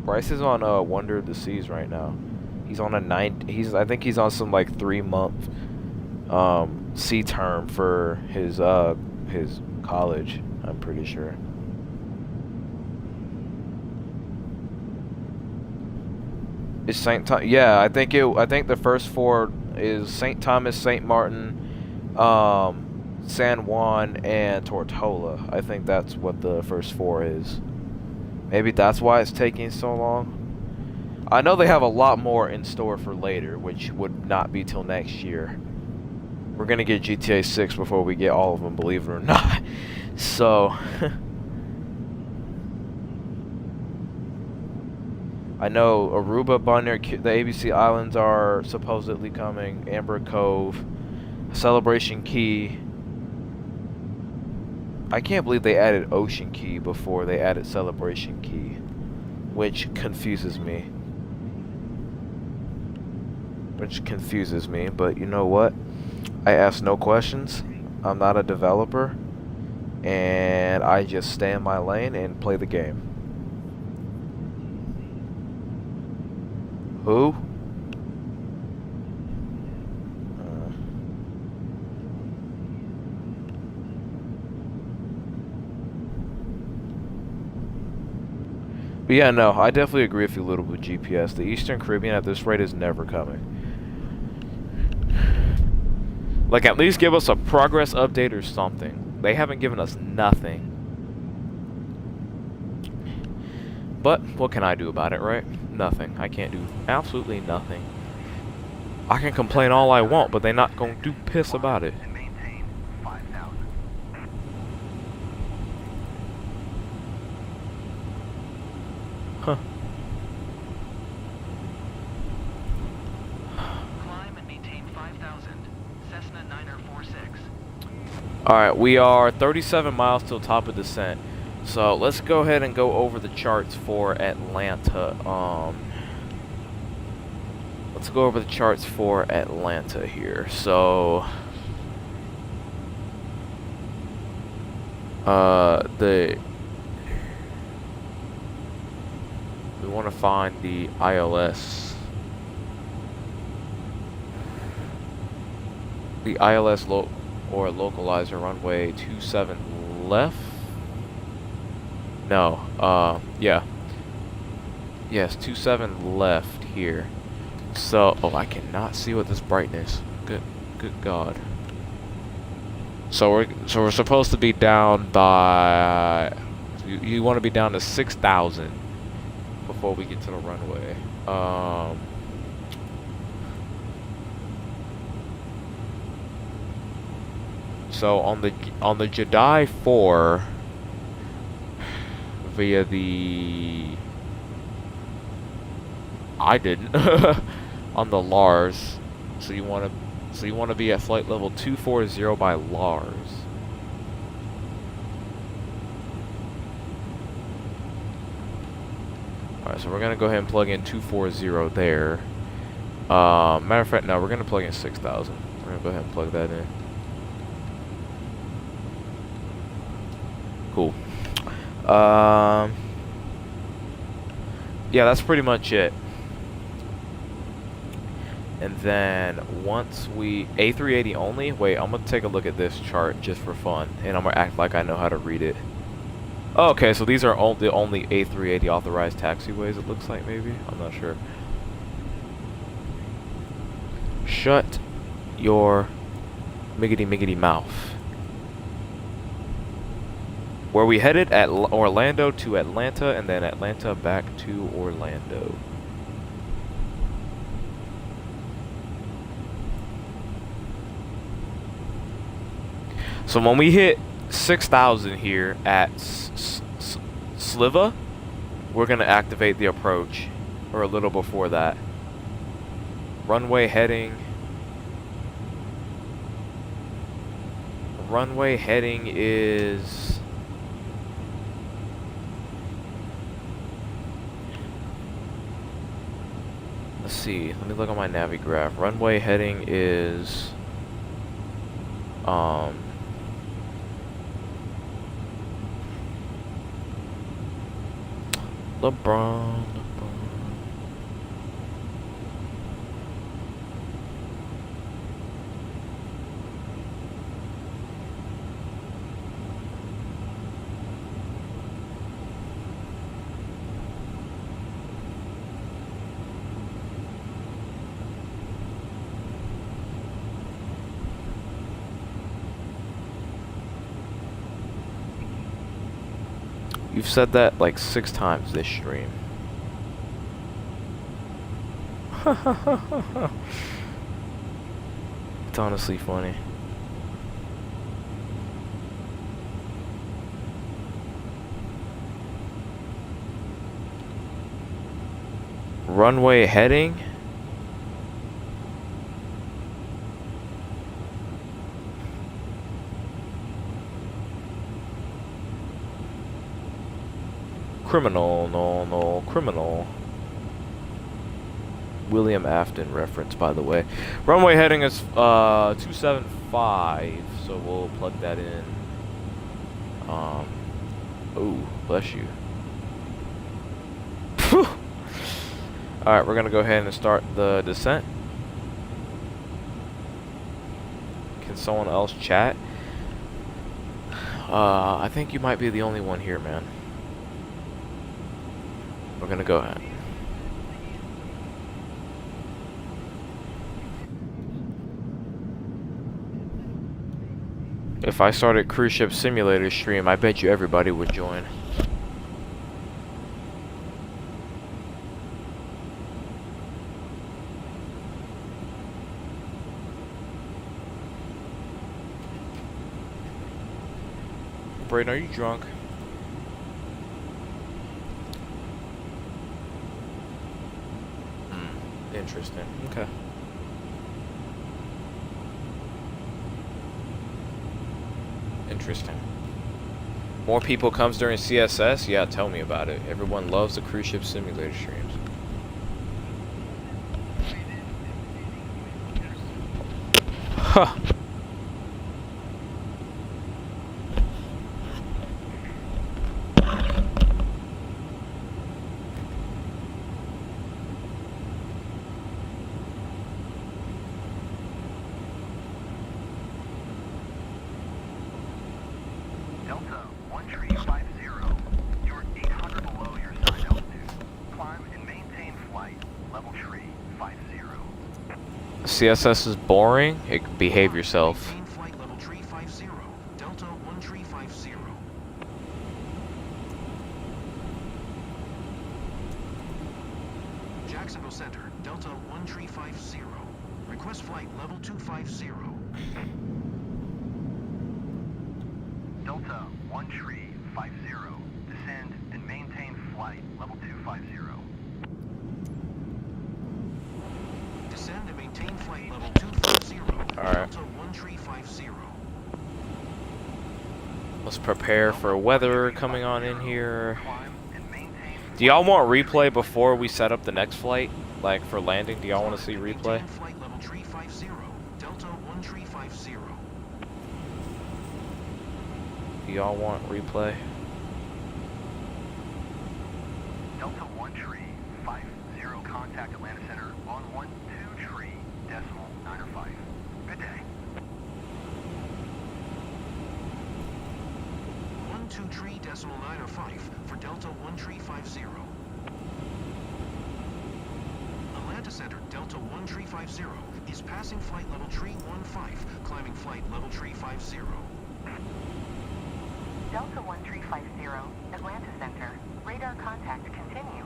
A: Bryce is on Wonder of the Seas right now. He's on I think he's on some like 3-month sea term for his college, I'm pretty sure. Is St. Thomas? Yeah, I think the first 4 is St. Thomas, St. Martin, San Juan, and Tortola. I think that's what the first 4 is. Maybe that's why it's taking so long. I know they have a lot more in store for later, which would not be till next year. We're gonna get GTA 6 before we get all of them, believe it or not. So, I know Aruba, Bonaire, the ABC Islands are supposedly coming. Amber Cove, Celebration Key. I can't believe they added Ocean Key before they added Celebration Key, which confuses me. But you know what? I ask no questions. I'm not a developer, and I just stay in my lane and play the game. Who? But yeah, no, I definitely agree with you a little with GPS. The Eastern Caribbean at this rate is never coming. Like, at least give us a progress update or something. They haven't given us nothing. But what can I do about it, right? Nothing. I can't do absolutely nothing. I can complain all I want, but they're not gonna do piss about it.
E: And maintain 5,000.
A: Huh.
F: Climb and maintain 5,000. Cessna 946.
A: Alright, we are 37 miles till top of descent. So let's go ahead and go over the charts for Atlanta. Let's go over the charts for Atlanta here. So we want to find the ILS. The ILS or localizer runway 27 left. No, yeah. Yes, 27 left here. So, oh, I cannot see what this brightness. Good God. So we're supposed to be down by. You want to be down to 6,000 before we get to the runway. So on the Jedi 4 via the I didn't on the Lars. So you want to be at flight level 240 by Lars. Alright, so we're gonna go ahead and plug in 240 there. Matter of fact, no, we're gonna plug in 6,000. We're gonna go ahead and plug that in. Cool. Yeah, that's pretty much it. And then once we A380 only. Wait, I'm gonna take a look at this chart just for fun, and I'm gonna act like I know how to read it. Oh, okay, so these are the only A380 authorized taxiways. It looks like, maybe. I'm not sure. Shut your miggity mouth. Where we headed at Orlando to Atlanta, and then Atlanta back to Orlando. So when we hit 6,000 here at Sliva, we're gonna activate the approach, or a little before that. Runway heading is. Let's see. Let me look on my Navi graph. Runway heading is LeBron. You've said that like 6 times this stream. It's honestly funny. Runway heading. Criminal, no, criminal. William Afton reference, by the way. Runway heading is 275, so we'll plug that in. Oh, bless you. Alright, we're gonna go ahead and start the descent. Can someone else chat? I think you might be the only one here, man. We're gonna go ahead. If I started cruise ship simulator stream, I bet you everybody would join. Brayden, are you drunk? Interesting. Okay. Interesting. More people comes during CSS? Yeah, tell me about it. Everyone loves the cruise ship simulator streams. Huh.
E: Delta 1350. You're 800 below your assigned altitude. Climb and maintain flight. Level tree 50.
A: CSS is boring. Behave yourself.
B: Maintain flight level tree 50. Delta 1350. Jacksonville Center, Delta 1350. Request flight level 250.
E: Delta 1350. Descend and maintain flight level 250.
B: Descend and maintain flight level 250.
A: Alright.
B: Delta 1350.
A: Let's prepare for weather coming on in here.
E: Climb and maintain
A: Do y'all want replay before we set up the next flight? Like for landing, do y'all want to see replay?
B: Maintain flight level 350. Delta 1350.
A: Do y'all want replay?
E: Delta 1350. Contact Atlanta Center on 12.905. Good day.
B: 123.905 for Delta 1350. Atlanta Center, Delta 1350 is passing flight level 315, climbing flight level 350.
C: Delta 1350, Atlanta Center. Radar contact continue.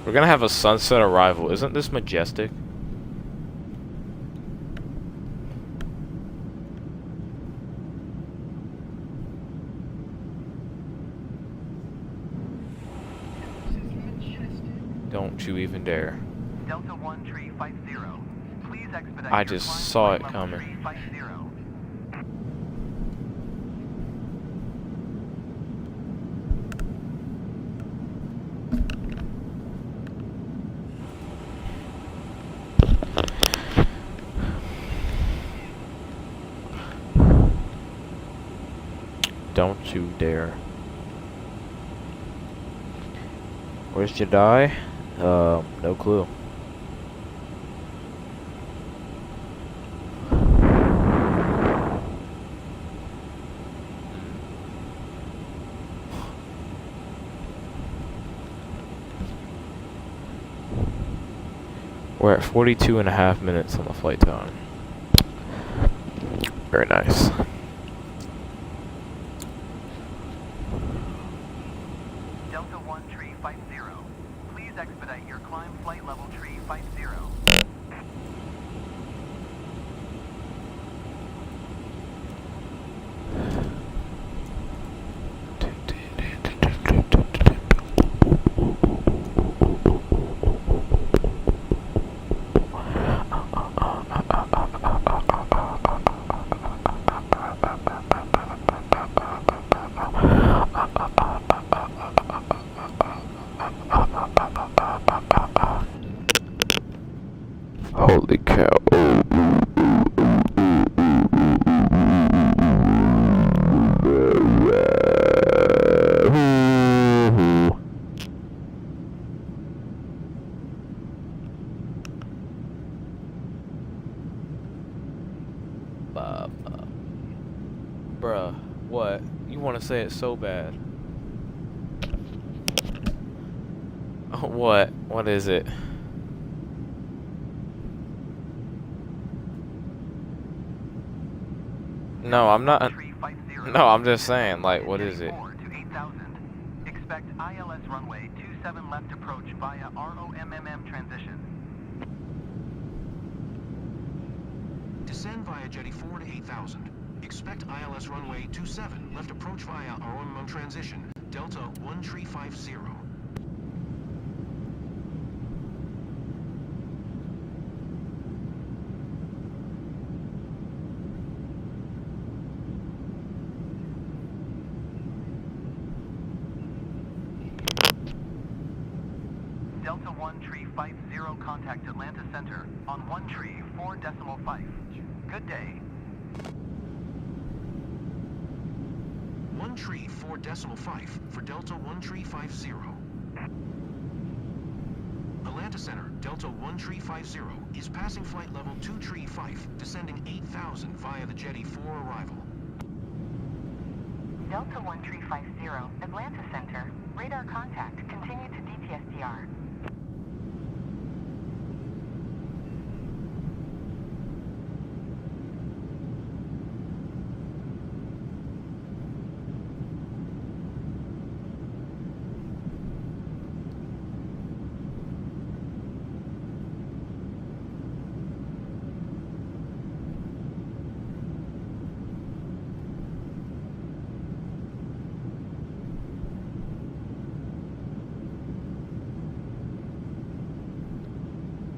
A: We're gonna have a sunset arrival. Isn't this majestic? Don't you even dare.
E: Delta 1350. Please expedite
A: I
E: your
A: just
E: climb to
A: saw
E: flight
A: it
E: level
A: coming.
E: 350.
A: Don't you dare. Where's Jedi? No clue. We're at 42.5 minutes on the flight time. Very nice.
E: Delta 1350. Please expedite your climb flight level tree 50.
A: Holy cow. Bruh, what? You want to say it so bad. What? What is it? No, I'm not. No, I'm just saying, like, what is it?
E: Expect ILS runway 27 left approach via ROMMM transition.
B: Descend via Jetty 4 to 8,000. Expect ILS runway 27 left approach via ROMMM transition. Delta 1350.
E: Delta 1350, contact Atlanta Center on 4.5. Good day.
B: 4.5 for Delta 1350. Atlanta Center, Delta 1350 is passing flight level 235, descending 8,000 via the Jetty 4 arrival.
C: Delta 1350, Atlanta Center. Radar contact. Continue to DTSDR.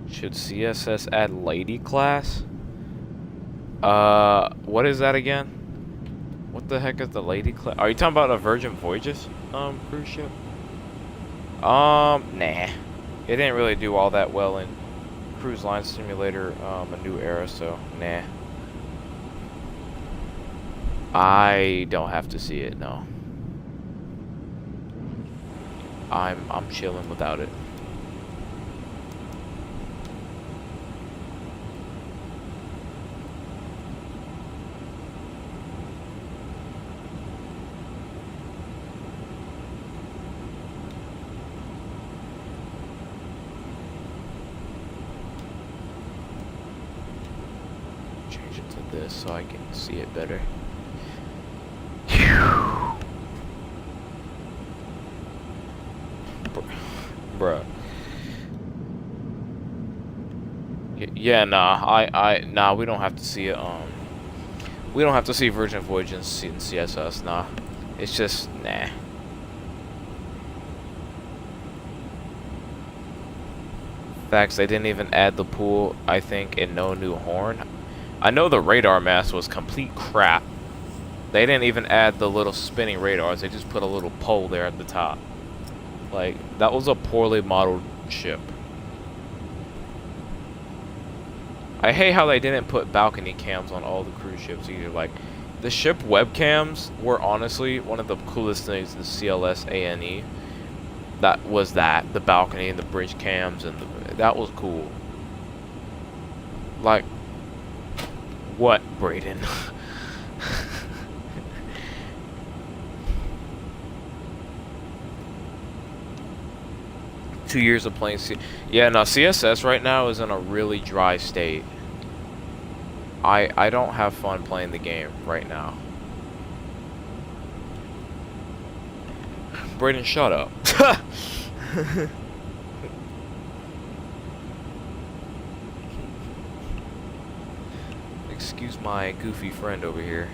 A: Should CSS add lady class? What is that again? What the heck is the lady class? Are you talking about a Virgin Voyages cruise ship? Nah. It didn't really do all that well in Cruise Line Simulator, A New Era, so nah. I don't have to see it, no. I'm chilling without it. Change it to this so I can see it better. Bruh. Yeah, nah, we don't have to see it, we don't have to see Virgin Voyages in CSS, nah. It's just, nah. Facts, they didn't even add the pool, I think, and no new horn. I know the radar mast was complete crap. They didn't even add the little spinning radars, they just put a little pole there at the top. Like, that was a poorly modeled ship. I hate how they didn't put balcony cams on all the cruise ships either. Like, the ship webcams were honestly one of the coolest things in CLS ANE. that was the balcony and the bridge cams and that was cool. Like, what, Brayden? 2 years of playing yeah, no, CSS right now is in a really dry state. I don't have fun playing the game right now. Brayden, shut up. Excuse my goofy friend over here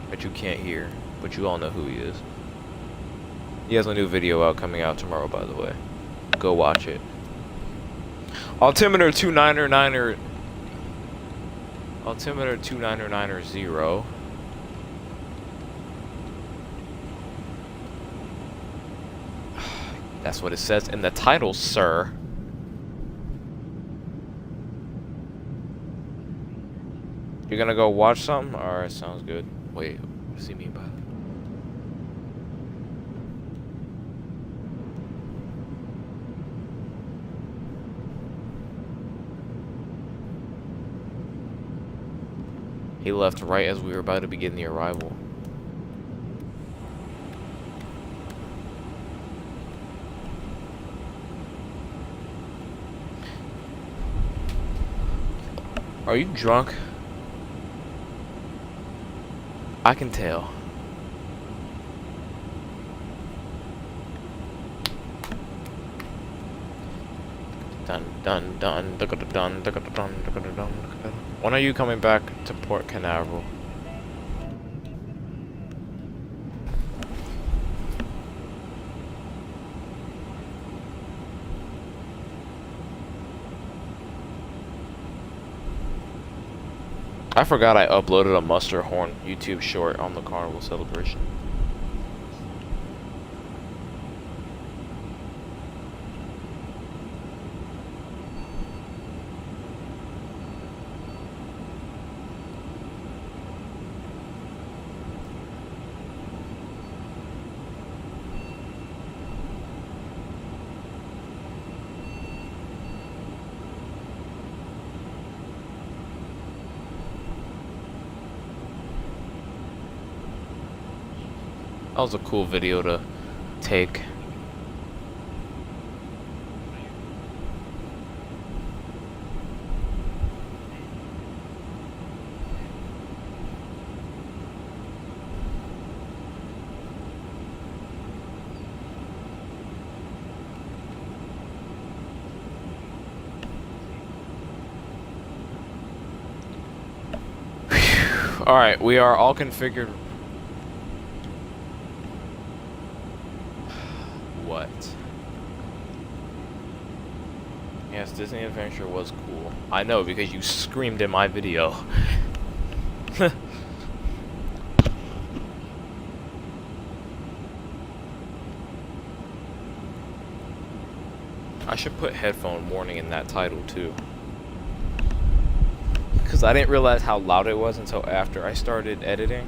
A: that you can't hear, but you all know who he is. He has a new video out coming out tomorrow, by the way. Go watch it. Altimeter 299er. Altimeter 299er 0. That's what it says in the title, sir. You're gonna go watch something? Alright, sounds good. Wait, what does he mean by that? He left right as we were about to begin the arrival. Are you drunk? I can tell. Dun dun dun dun dun dun dun dun dun dun. When are you coming back to Port Canaveral? I forgot I uploaded a Mustard Horn YouTube short on the Carnival celebration. That was a cool video to take. Alright, we are all configured. What? Yes, Disney Adventure was cool. I know, because you screamed in my video. I should put headphone warning in that title too. Because I didn't realize how loud it was until after I started editing.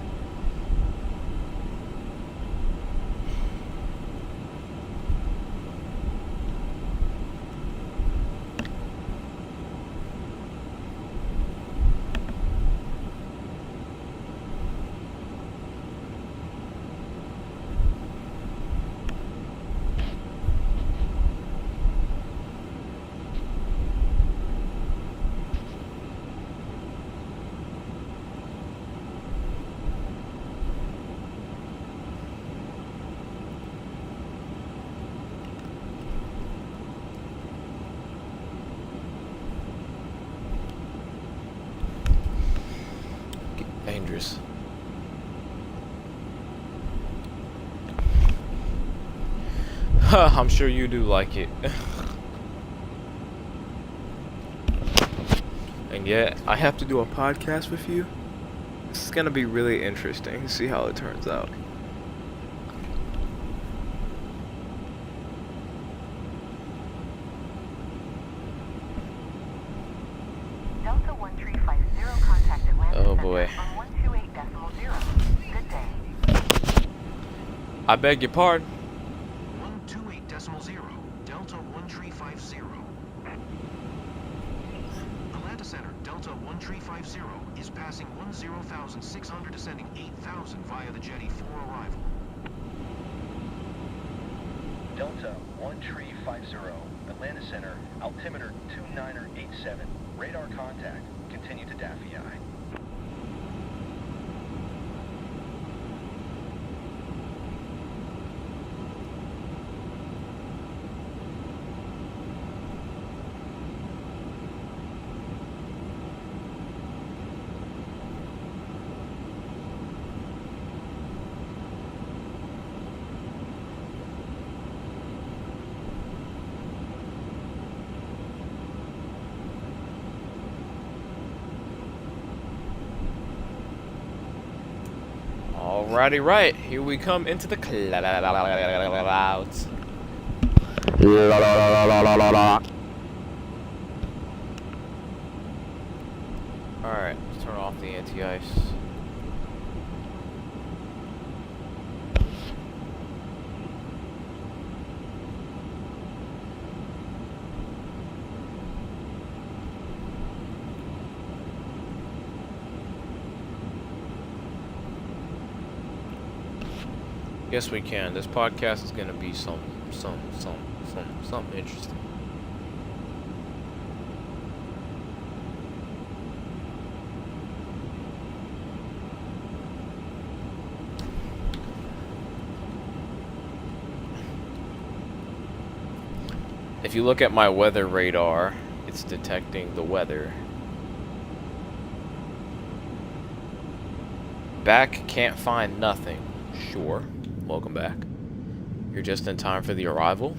A: Dangerous. I'm sure you do like it. And yet, I have to do a podcast with you. This is gonna be really interesting to see how it turns out.
C: Delta 1350 contact Atlanta
A: Oh boy.
C: on 128.0. Good day.
A: I beg your pardon.
B: 128.0. 1350 is passing 10,600, descending 8,000 via the jetty for arrival.
G: Delta 1350, Atlanta Center, altimeter 2987. Radar contact. Continue to Daffy Eye.
A: Alrighty, right. Here we come into the clouds. Alright, let's turn off the anti-ice. Yes, we can. This podcast is gonna be something interesting. If you look at my weather radar, it's detecting the weather. Back, can't find nothing. Sure. Welcome back. You're just in time for the arrival.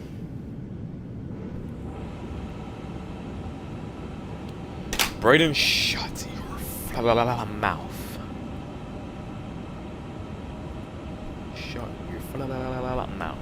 A: Brayden, shut your mouth. Shut your mouth.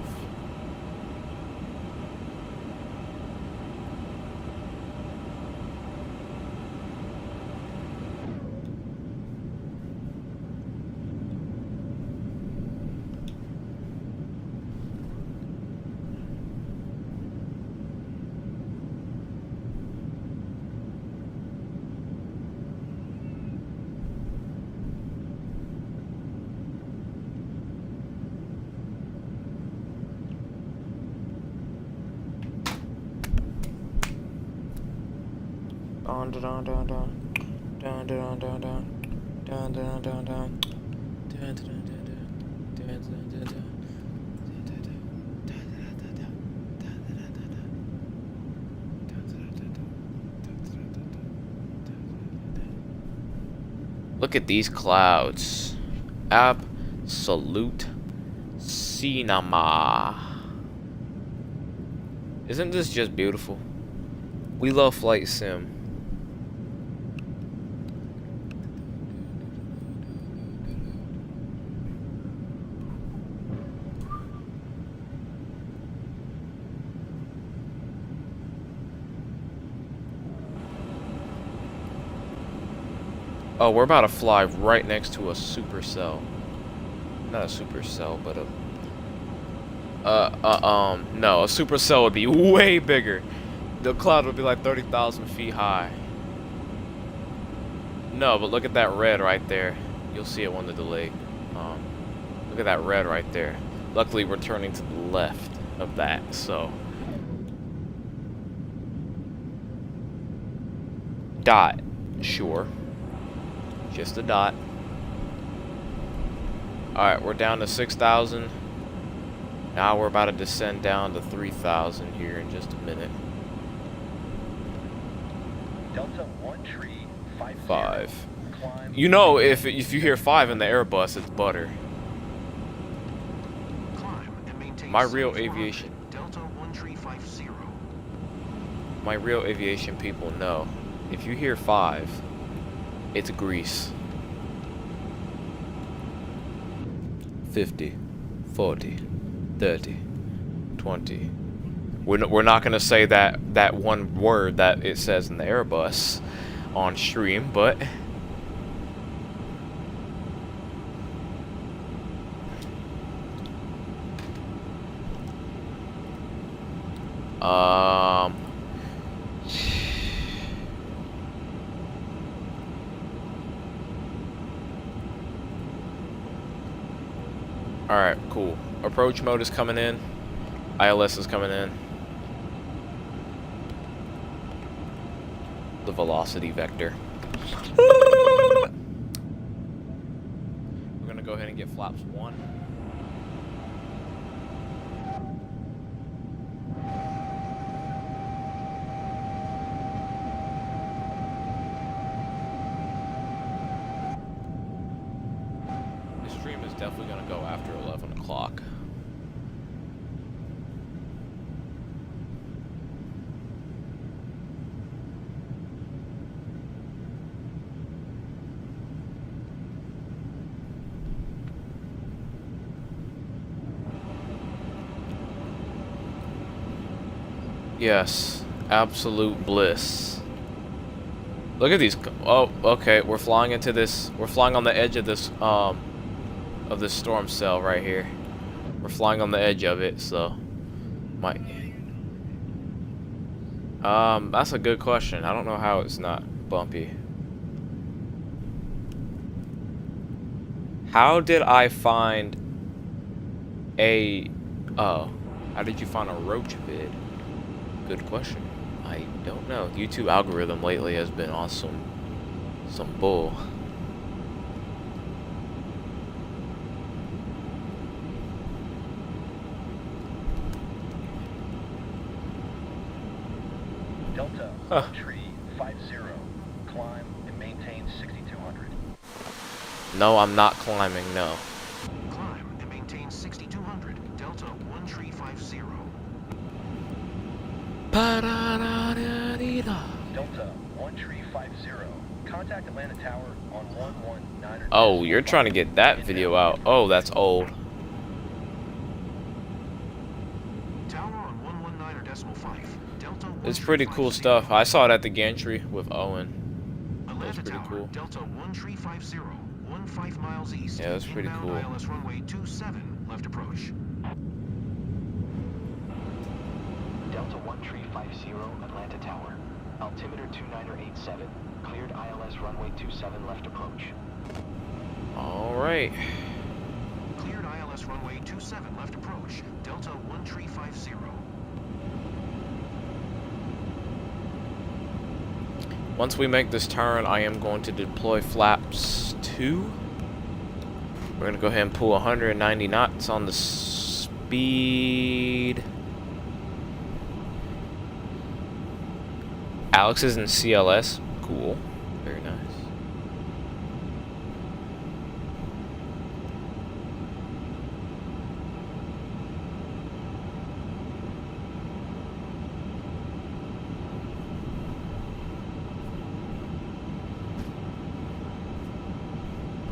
A: Look at these clouds. Absolute cinema. Isn't this just beautiful? We love flight sim. Oh, we're about to fly right next to a supercell. Not a supercell, but a... no, a supercell would be way bigger. The cloud would be like 30,000 feet high. No, but look at that red right there. You'll see it when the delay. Look at that red right there. Luckily, we're turning to the left of that, so... Dot. Sure. Just a dot. Alright, we're down to 6,000. Now we're about to descend down to 3,000 here in just a minute.
G: Delta 1350.
A: 5.
G: Climb.
A: You know, if you hear 5 in the Airbus, it's butter.
B: Climb and maintain
A: My real
B: 7400,
A: aviation.
B: Delta 1350.
A: My real aviation people know. If you hear 5, it's grease. 50, 40, 30, 20. We're not gonna say that one word that it says in the Airbus on stream, but Alright, cool. Approach mode is coming in. ILS is coming in. The velocity vector. We're gonna go ahead and get flaps 1. This stream is definitely gonna go after 11 o'clock. Yes, absolute bliss. Look at these. Oh, okay. We're flying into this. We're flying on the edge of this storm cell right here. We're flying on the edge of it, so might. That's a good question. I don't know how it's not bumpy. How did I find a? Oh, how did you find a roach vid? Good question. I don't know. YouTube algorithm lately has been on some bull.
G: Delta,
A: Huh.
G: tree 50, climb and maintain 6200.
A: No, I'm not climbing. No.
B: Climb and maintain 6200. Delta 1350.
G: Delta, 1350. Contact Atlanta Tower on 119.
A: Oh, you're trying to get that video out. Oh, that's old.
B: Tower on 119.5. Delta.
A: It's pretty cool stuff. I saw it at the gantry with Owen. That was
B: Atlanta
A: pretty
B: Tower,
A: cool.
B: Delta 1350. 15 miles east.
A: Yeah, that's pretty
B: Inbound
A: cool.
B: ILS runway 27, left approach.
G: Delta 1350, Atlanta Tower. Altimeter 2987. Cleared ILS runway 27 left approach.
A: All right.
B: Cleared ILS runway 27, left approach. Delta 1350.
A: Once we make this turn, I am going to deploy flaps 2. We're going to go ahead and pull 190 knots on the speed. Alex is in CLS. Cool. Very nice.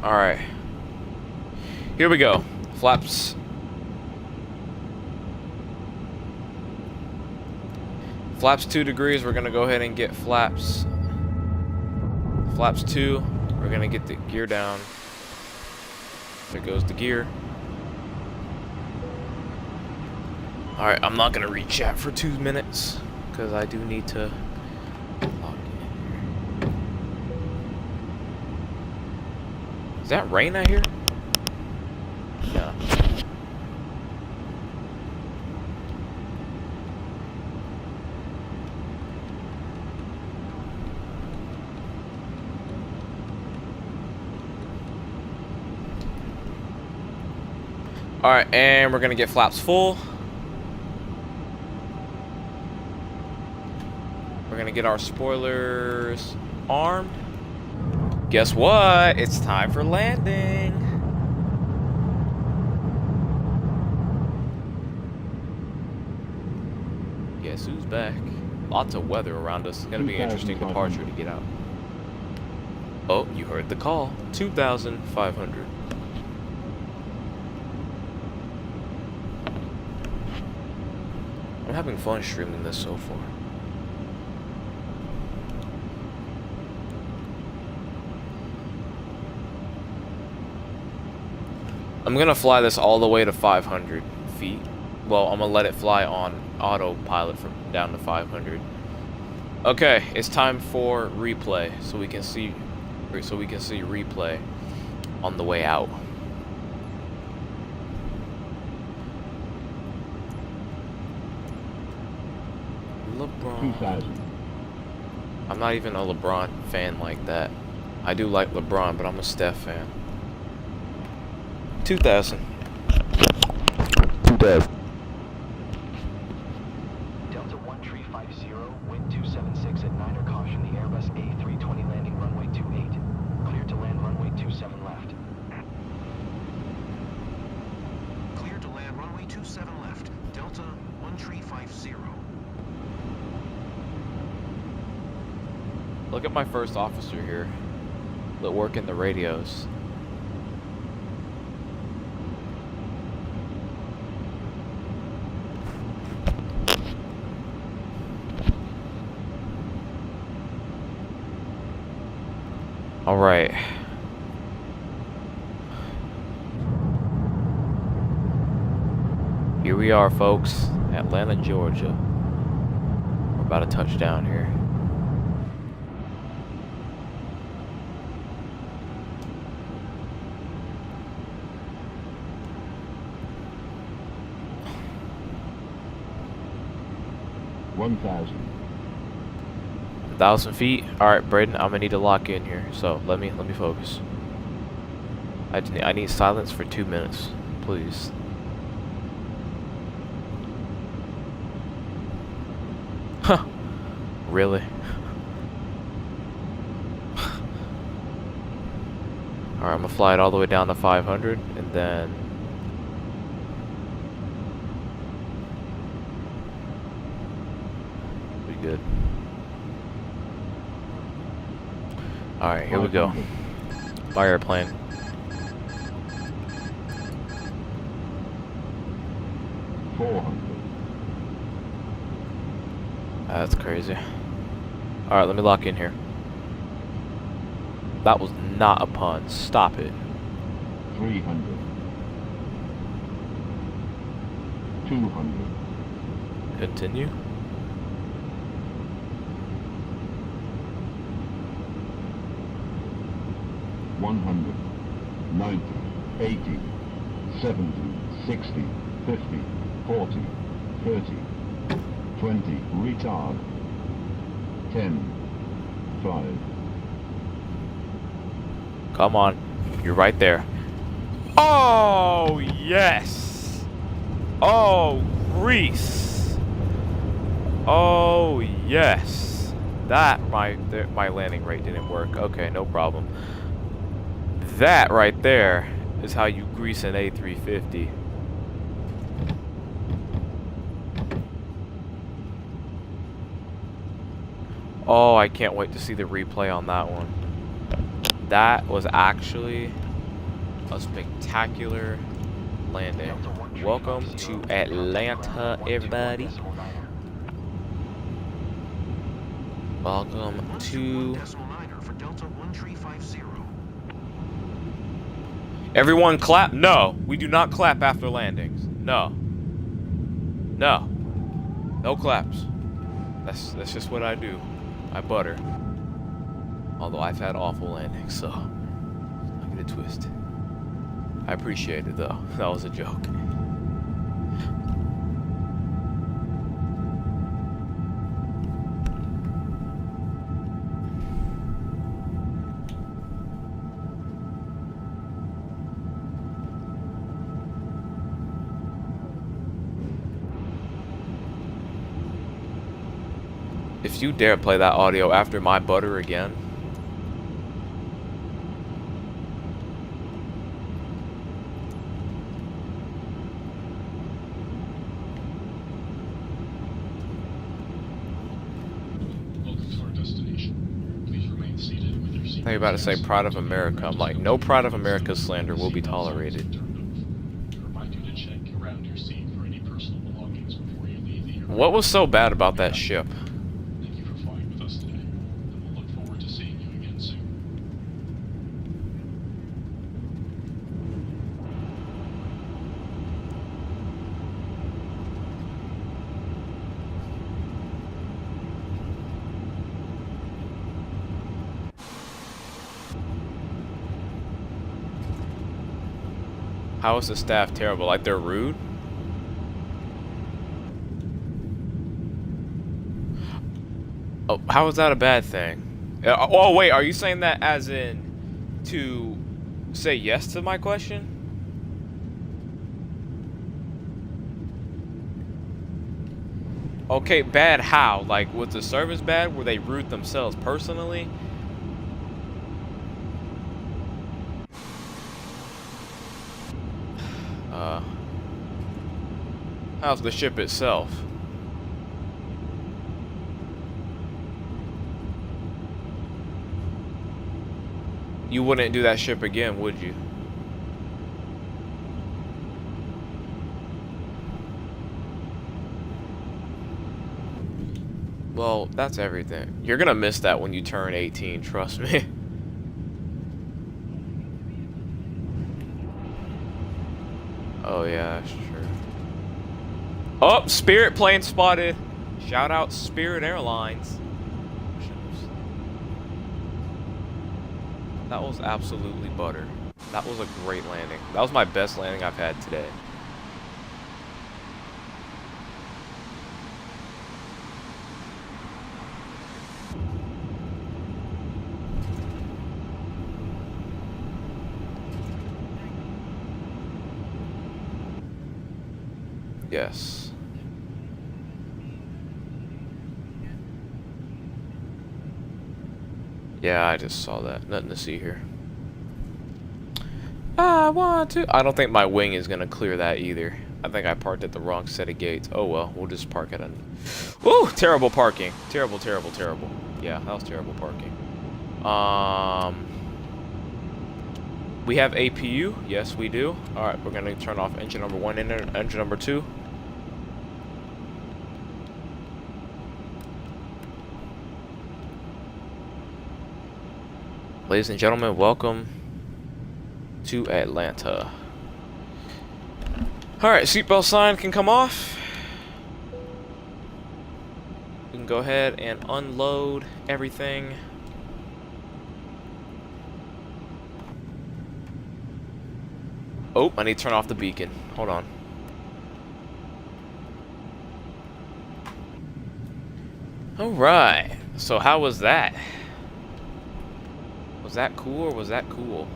A: All right. Here we go. Flaps. Flaps 2 degrees. We're going to go ahead and get flaps. Flaps 2. We're going to get the gear down. There goes the gear. All right. I'm not going to read chat for 2 minutes because I do need to log in here. Is that rain out here? No. Alright, and we're gonna get flaps full. We're gonna get our spoilers armed. Guess what? It's time for landing. Guess who's back? Lots of weather around us. It's gonna be an interesting departure to get out. Oh, you heard the call. 2,500. I'm having fun streaming this so far. I'm gonna fly this all the way to 500 feet. Well, I'm gonna let it fly on autopilot from down to 500. Okay, it's time for replay, so we can see replay on the way out. LeBron.
G: 2,000.
A: I'm not even a LeBron fan like that. I do like LeBron, but I'm a Steph fan. 2,000.
G: 2,000.
E: Delta 1350, wind 276 at 9er, caution the Airbus A320 landing runway 28. Clear to land runway 27 left.
B: Clear to land runway 27 left. Delta 1350.
A: Look at my first officer here. That work in the radios. All right. Here we are, folks. Atlanta, Georgia. We're about to touch down here.
G: One 1,000.
A: 1,000 feet. All right, Braden. I'm gonna need to lock in here. So let me focus. I need silence for 2 minutes, please. Huh? Really? All right, I'm gonna fly it all the way down to 500, and then. Be good. Alright, here we go. Fly airplane. That's crazy. Alright, let me lock in here. That was not a pun. Stop it.
G: 300. 200.
A: Continue.
G: 100, 90, 80, 70, 60, 50, 40, 30, 20, retard, 10, 5.
A: Come on. You're right there. Oh, yes. Oh, Reese. Oh, yes. That, my landing rate didn't work. Okay, no problem. That right there is how you grease an A350. Oh, I can't wait to see the replay on that one. That was actually a spectacular landing. Welcome to Atlanta, everybody. Welcome to...
B: for Delta 1350.
A: Everyone clap? No, we do not clap after landings. No. No. No claps. That's just what I do. I butter. Although I've had awful landings, so don't get it twisted. I appreciate it though. That was a joke. If you dare play that audio after my butter again.
D: Welcome to our destination. Please remain seated with your seat.
A: They're about to say Pride of America. I'm like, no Pride of America slander will be tolerated.
D: Remind you to check around your seat for any personal belongings before you leave the airport.
A: What was so bad about that ship?
D: Thank you for flying with us today, and we'll look forward to seeing you again soon.
A: How is the staff terrible? Like they're rude? Oh, how is that a bad thing? Oh, wait, are you saying that as in to say yes to my question? Okay, bad how? Like, was the service bad? Were they rude themselves personally? How's the ship itself? You wouldn't do that ship again, would you? Well, that's everything. You're gonna miss that when you turn 18, trust me. Oh yeah, that's true. Oh, Spirit plane spotted. Shout out Spirit Airlines. That was absolutely butter. That was a great landing. That was my best landing I've had today. Yes. Yeah, I just saw that. Nothing to see here. I want to. I don't think my wing is gonna clear that either. I think I parked at the wrong set of gates. Oh well, we'll just park at a. Woo! Terrible parking. Terrible, terrible, terrible. Yeah, that was terrible parking. We have APU. Yes, we do. All right, we're gonna turn off engine number 1 and engine number 2. Ladies and gentlemen, welcome to Atlanta. Alright, seatbelt sign can come off. We can go ahead and unload everything. Oh, I need to turn off the beacon. Hold on. Alright, so how was that? Was that cool or was that cool?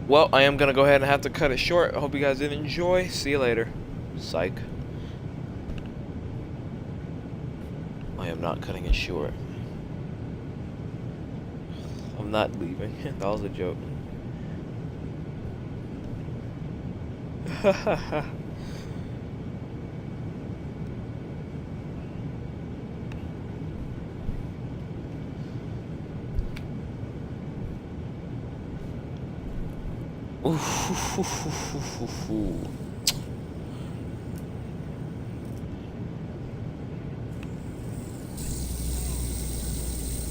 A: Well, I am gonna go ahead and have to cut it short. I hope you guys did enjoy. See you later. Psych. I am not cutting it short. I'm not leaving. That was a joke.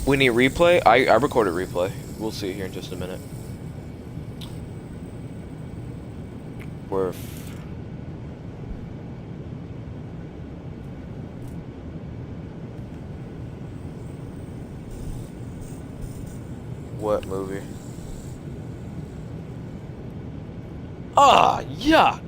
A: We need replay? I recorded replay. We'll see here in just a minute. We're what movie? Ah, yuck!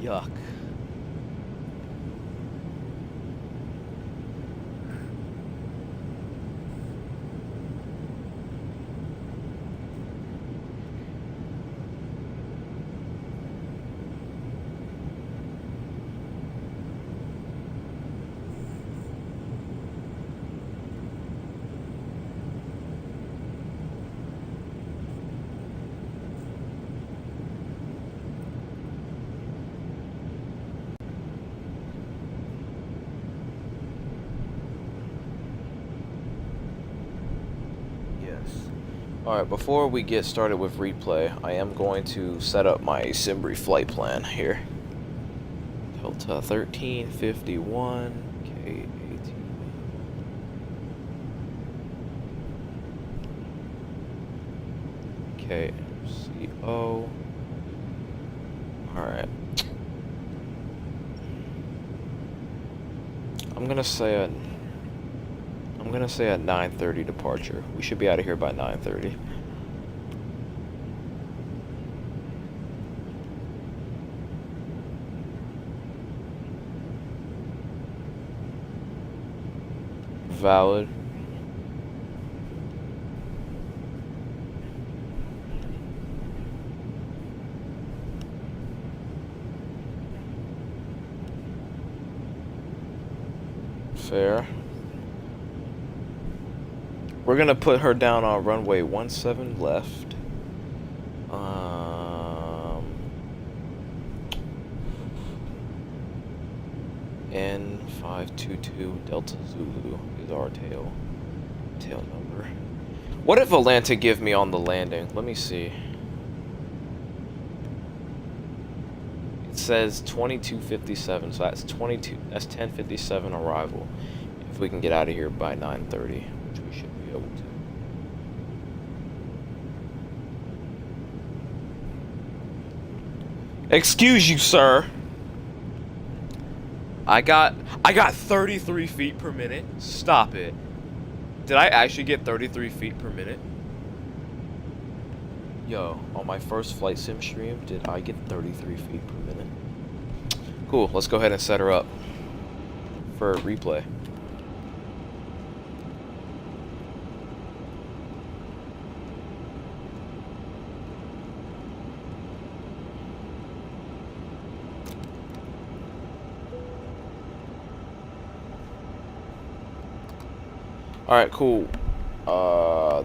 A: Yuck. Alright, before we get started with replay, I am going to set up my Simbri flight plan here. Delta 1351, K18. KMCO. Alright. I'm gonna say I'm gonna say at 9:30 departure. We should be out of here by 9:30. Valid. Fair. We're gonna put her down on runway 17 left. N522 Delta Zulu is our tail number. What did Volanta give me on the landing? Let me see. It says 22:57, so that's 10:57 arrival. If we can get out of here by 9:30, which we should be able to. Excuse you, sir. I got 33 feet per minute. Stop it. Did I actually get 33 feet per minute? Yo, on my first flight sim stream, did I get 33 feet per minute? Cool, let's go ahead and set her up for a replay. Alright, cool.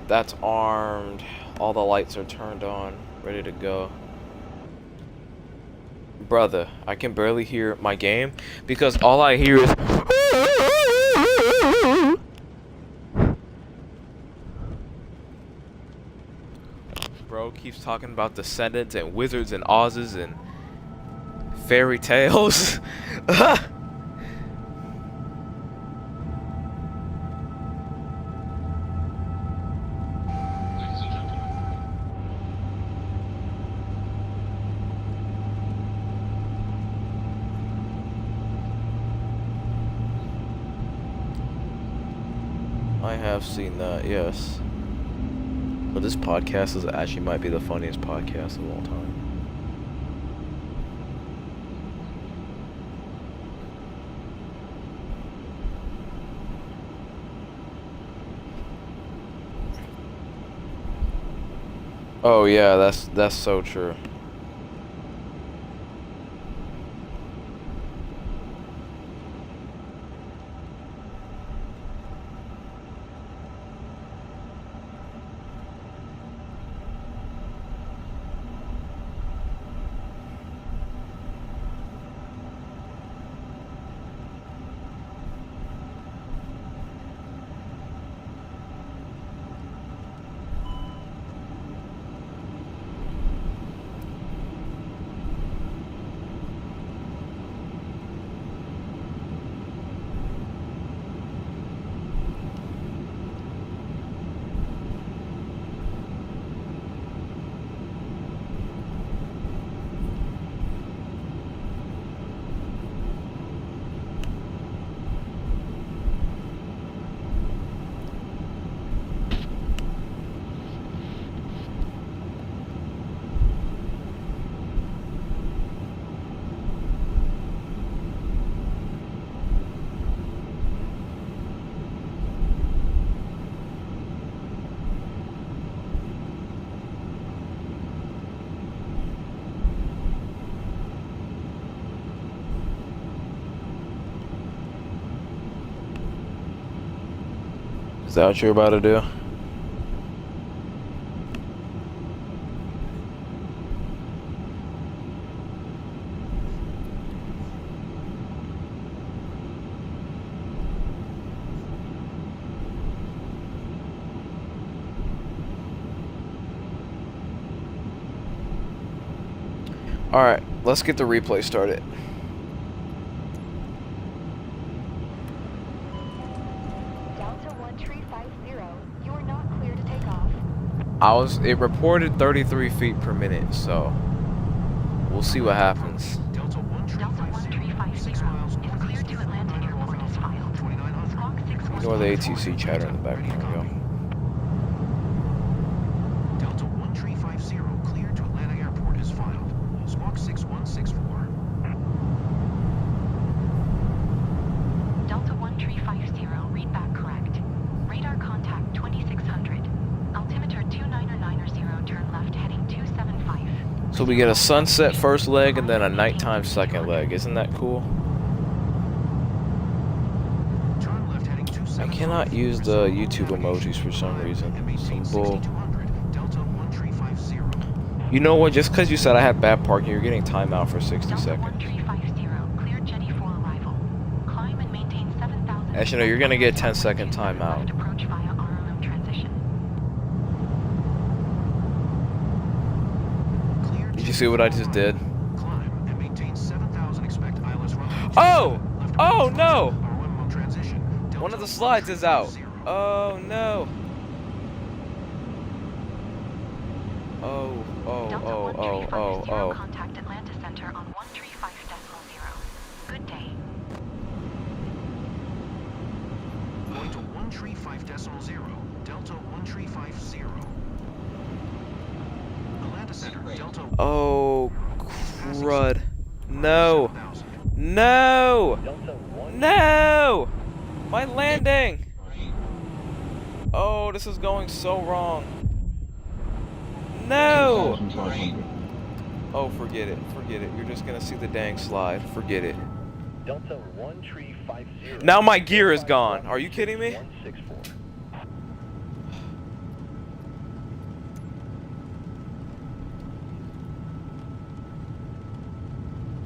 A: That's armed. All the lights are turned on. Ready to go. Brother, I can barely hear my game because all I hear is... Bro keeps talking about descendants and wizards and Oz's and fairy tales. I have seen that, yes. But this podcast is actually might be the funniest podcast of all time. Oh yeah, that's so true. Is that what you're about to do? Alright, let's get the replay started. It reported 33 feet per minute, so we'll see what happens.
B: Delta 1350, 6 miles northeast.
C: Cleared to Atlanta Airport as filed. Squawk 617.
A: We Ignore the ATC chatter in the background, yo.
B: Delta 1350 cleared to Atlanta Airport is filed. Squawk 6164.
C: Delta 1350, read back correct. Radar contact 2600. Altimeter 29090, turn left heading 275.
A: So we get a sunset first leg and then a nighttime second leg. Isn't that cool?
B: Turn left heading
A: I
B: 275.
A: cannot use the YouTube emojis for some reason. Some bull.
B: Delta 1350.
A: You know what? Just because you said I had bad parking, you're getting timeout for 60
C: Delta
A: seconds.
C: 1350, clear jetty for arrival. Climb and maintain 7,000.
A: Actually, no, you're gonna get 10-second timeout.
C: Left approach via ROM transition.
A: Did you see what I just did?
B: Climb and maintain 7,000. Expect ILS runway
A: Oh!
B: 27. Left
A: Oh
B: approach
A: no!
B: ROM transition.
A: One of
B: Delta
A: the slides is out.
B: 1350.
A: Oh no! Oh, oh,
C: Delta
A: oh, oh,
C: 1350,
A: oh, oh.
C: contact Atlanta Center on 135.0. Good day.
B: Going to 135.0. Delta 1350. Atlanta Center. Delta
A: Oh, crud. No!
B: 7,000.
A: No!
G: Delta 1.
A: No! My landing! Oh, this is going so wrong. No! Oh, forget it. Forget it. You're just gonna see the dang slide. Forget it.
G: Delta 1350.
A: Now my gear is gone. Are you kidding me?
G: 164.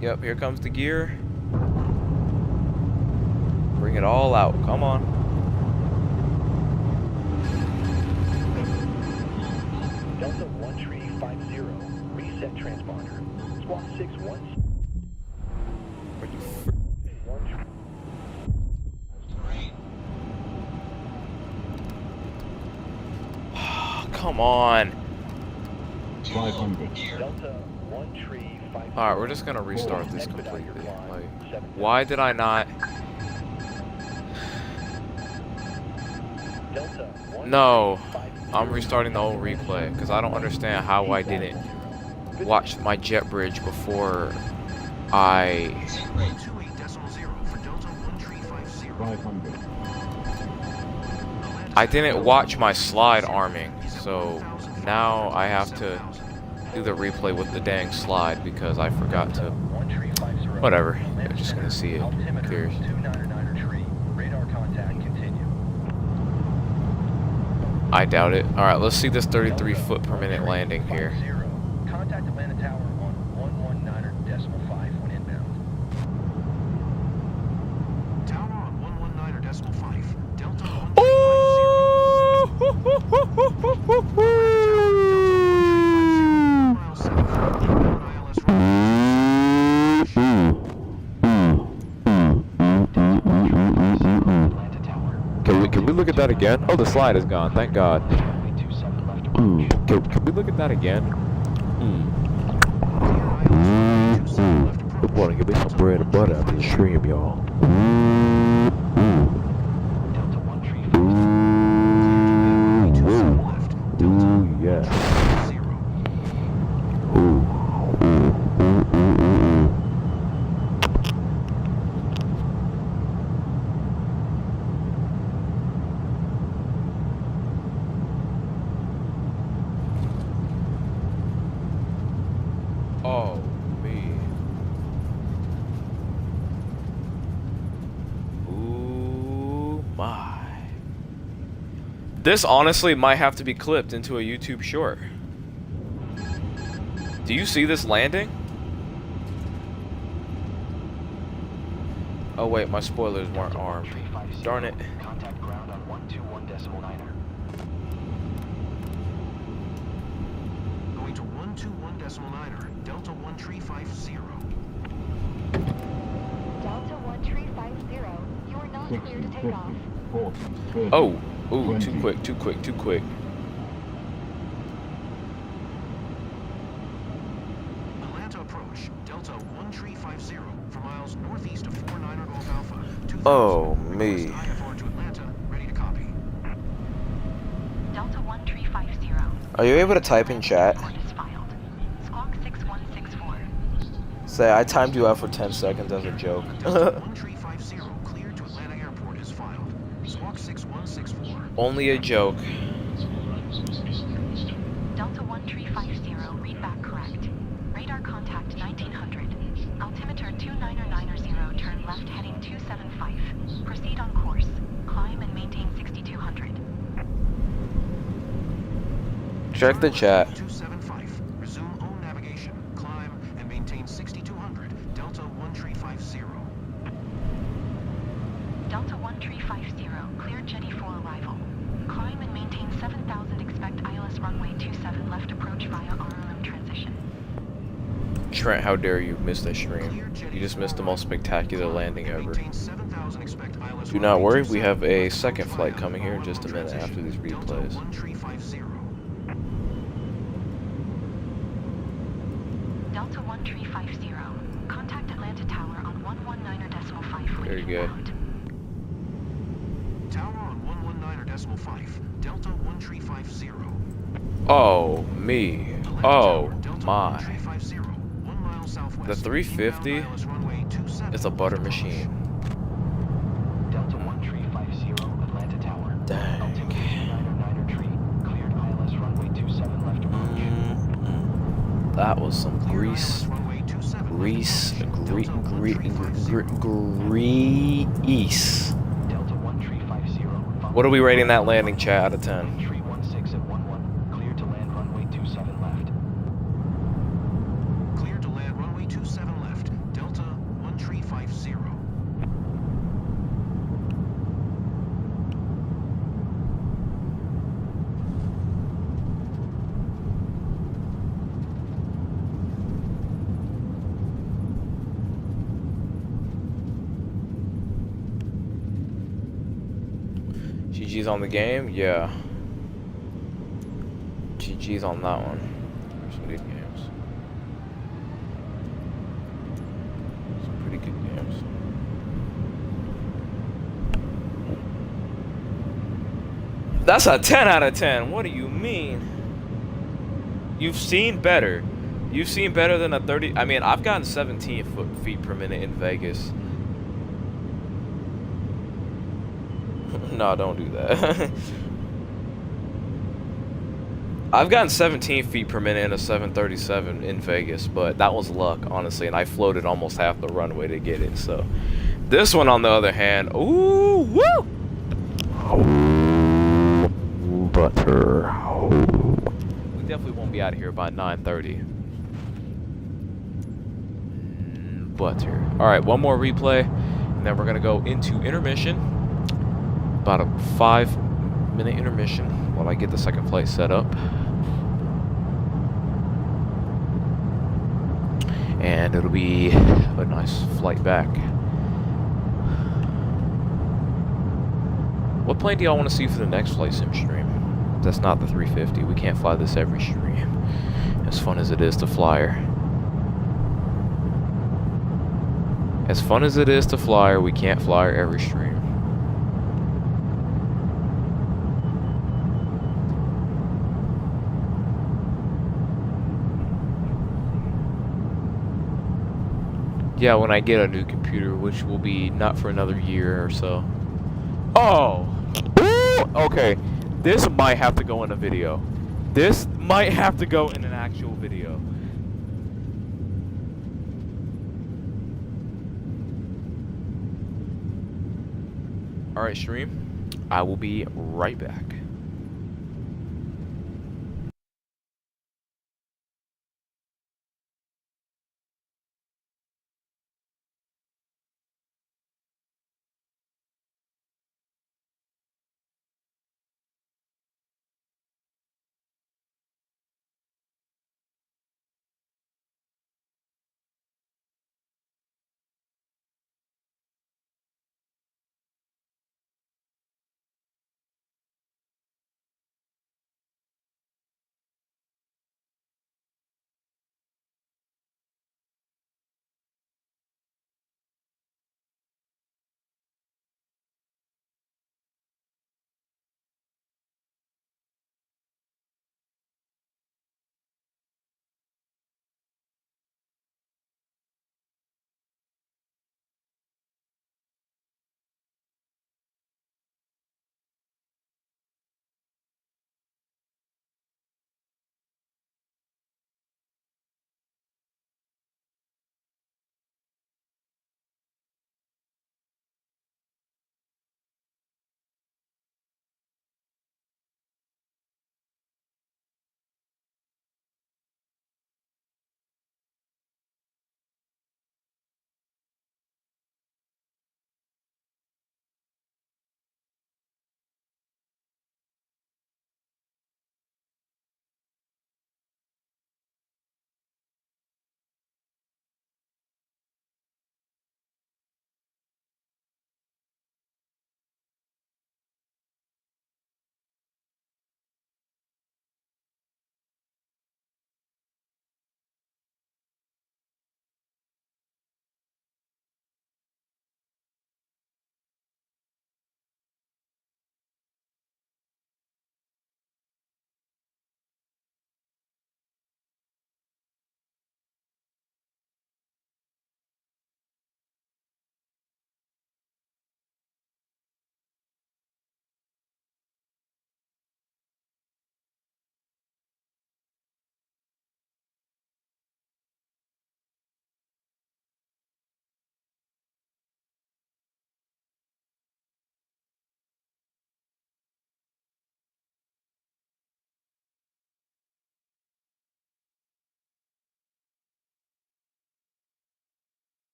A: Yep, here comes the gear. Bring it all out. Come on.
G: Delta 1350. Reset transponder. Squawk 61.
A: Are you fr- Come on.
H: 500.
G: Delta 1350.
A: Alright, we're just gonna restart this
G: Expedite your
A: completely.
G: climb.
A: Like,
G: 7,000.
A: why did I not?
G: Delta
A: No.
G: 1350.
A: I'm restarting the whole replay because I don't understand how I didn't watch my jet bridge before I.
B: 28.0 for Delta 1350.
H: 500.
A: I didn't watch my slide arming, so now I have to do the replay with the dang slide because I forgot to.
G: 1350.
A: Whatever. You're just gonna see it.
G: Altimeter
A: Curious.
G: 29090 tree. Radar contact continue.
A: I doubt it. Alright, let's see this 33 foot per minute landing here.
G: 1350. Contact Atlanta Tower on 119.5 when inbound.
B: Tower on 119.5. Delta 1350.
A: Oh!
B: Miles south. Inbound ILS runway.
G: Atlanta Tower.
A: Can we look at that again? Oh, the slide is gone. Thank God.
G: Runway 27 left approach.
A: Can we look at that again?
B: Clear ILS runway 27 left approach.
A: Good morning. Give me some bread and butter after the stream, y'all.
G: Delta 1350.
B: Clear to runway 27 left. Delta
A: Ooh, yeah.
B: 1350.
A: Ooh. Oh, me. Ooh, my. This honestly might have to be clipped into a YouTube short. Do you see this landing? Oh wait, my spoilers weren't armed. Darn it.
G: Contact ground on 121.9er.
B: Going to 121.9er. Delta 1350.
C: Delta 1350, you are not
H: 60,
C: clear to take
H: 50,
C: off.
H: 40, 30.
A: Oh, ooh,
H: 20.
A: too quick, too quick, too quick.
B: Atlanta approach. Delta 1350 for miles northeast of 49er Golf Alpha. 2000.
A: Oh,
B: Request
A: me.
B: IFR to Atlanta.
A: Are you able to type in chat?
C: Squawk 6164.
A: Say, I timed you out for 10 seconds as a joke.
B: Delta 1350, cleared to Atlanta Airport is filed. Squawk 6164.
A: Only a joke.
C: Delta 1350, read back correct. Radar contact 1900. Altimeter 2990, turn left heading 275. Proceed on course. Climb and maintain 6200.
A: Check the chat.
B: 275. Resume own navigation. Climb and maintain 6200. Delta 1350.
C: Delta 1350, cleared jetty for arrival. Climb and maintain 7000, expect ILS runway 27 left approach via ROM transition.
A: Trent, how dare you miss that stream? You just missed the most spectacular landing ever. Do not worry, we have a second flight coming here in just a minute after these replays.
C: Delta 1350, contact Atlanta Tower on 119.5.
A: Very good.
B: Tower on 119.5. Delta 1350.
A: Oh, me. Oh, my.
B: 1350, 1 mile southwest.
A: The 350
B: ILS runway 27
A: is a butter machine.
E: Delta 1350, Atlanta Tower.
A: Dang.
E: Altimeter 2990 tree. Cleared ILS runway 27 left approach.
A: That was some grease.
B: ILS runway 27
A: Grease.
B: Delta 1350.
A: Grease.
E: Delta 1350.
A: What are we rating that landing, chat, out of 10?
E: 316 at 11. Cleared to land runway 27 left.
B: Clear to land runway 27 left. Delta 1350.
A: GG's on the game? Yeah. GG's on that one. Some good games. Some pretty good games. That's a 10 out of 10. What do you mean? You've seen better. You've seen better than a 30. I mean, I've gotten 17 feet per minute in Vegas. No, don't do that. I've gotten 17 feet per minute in a 737 in Vegas, but that was luck, honestly, and I floated almost half the runway to get it. So, this one, on the other hand, ooh, woo! Butter. We definitely won't be out of here by 9:30. Butter. All right, one more replay, and then we're gonna go into intermission. About a 5-minute intermission while I get the second flight set up. And it'll be a nice flight back. What plane do y'all want to see for the next flight sim stream? That's not the 350. We can't fly this every stream. As fun as it is to fly her. As fun as it is to fly her, we can't fly her every stream. Yeah, when I get a new computer, which will be not for another year or so. Oh! Ooh! Okay, this might have to go in a video. This might have to go in an actual video. Alright, stream. I will be right back.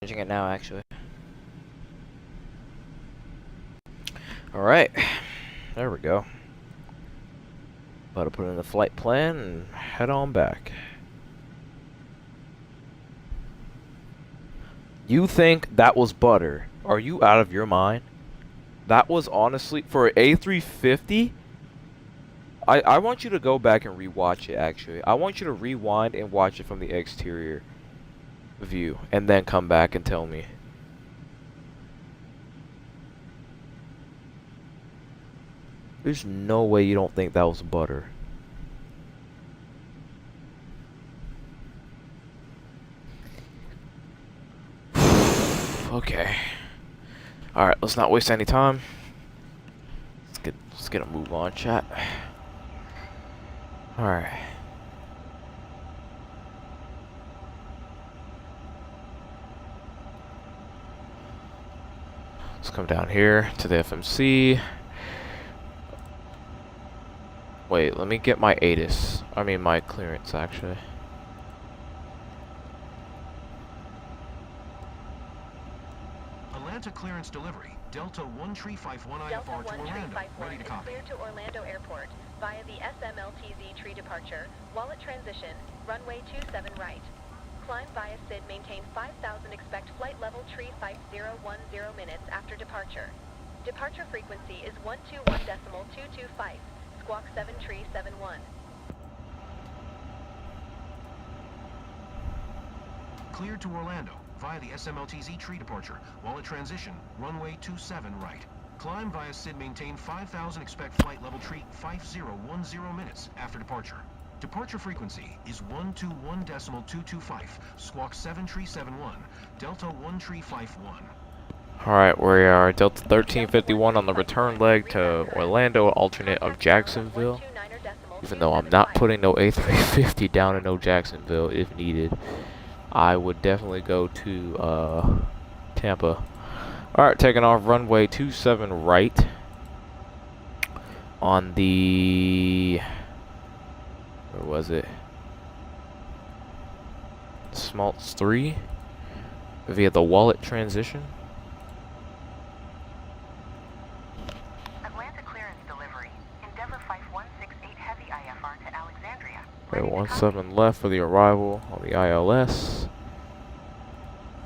A: changing it now, actually. Alright. There we go. About to put in the flight plan and head on back. You think that was butter? Are you out of your mind? That was honestly, for an A350, I want you to go back and rewatch it, actually. I want you to rewind and watch it from the exterior view, and then come back and tell me. There's no way you don't think that was butter. Okay. Alright, let's not waste any time. Let's get a move on, chat. Alright. Let's come down here to the FMC. Wait, let me get my ATIS. I mean my clearance, actually.
B: Atlanta clearance delivery. Delta 1351
C: Delta
B: IFR to Orlando.
C: 1351
B: Ready to
C: is
B: copy.
C: cleared to Orlando Airport via the SMLTZ tree departure, wallet transition, runway 27 right. Climb via SID, maintain 5000, expect flight level tree 5010 minutes after departure. Departure frequency is 121.225, squawk 7 tree 71.
B: Cleared to Orlando via the SMLTZ tree departure. Wallet transition, runway 27 right. Climb via SID, maintain 5000, expect flight level tree 5010 minutes after departure. Departure frequency is 121.225, squawk 7 tree 71, Delta 1 tree 51.
A: Alright, we are Delta 1351 on the return leg to Orlando, alternate of Jacksonville. Even though I'm not putting no A350 down in no Jacksonville if needed. I would definitely go to Tampa. Alright, taking off runway 27 right on the, where was it? Smaltz 3 via the wallet transition.
C: Atlanta clearance delivery. Endeavor 5168 Heavy IFR to Alexandria.
A: Okay, 17 left for the arrival on the ILS.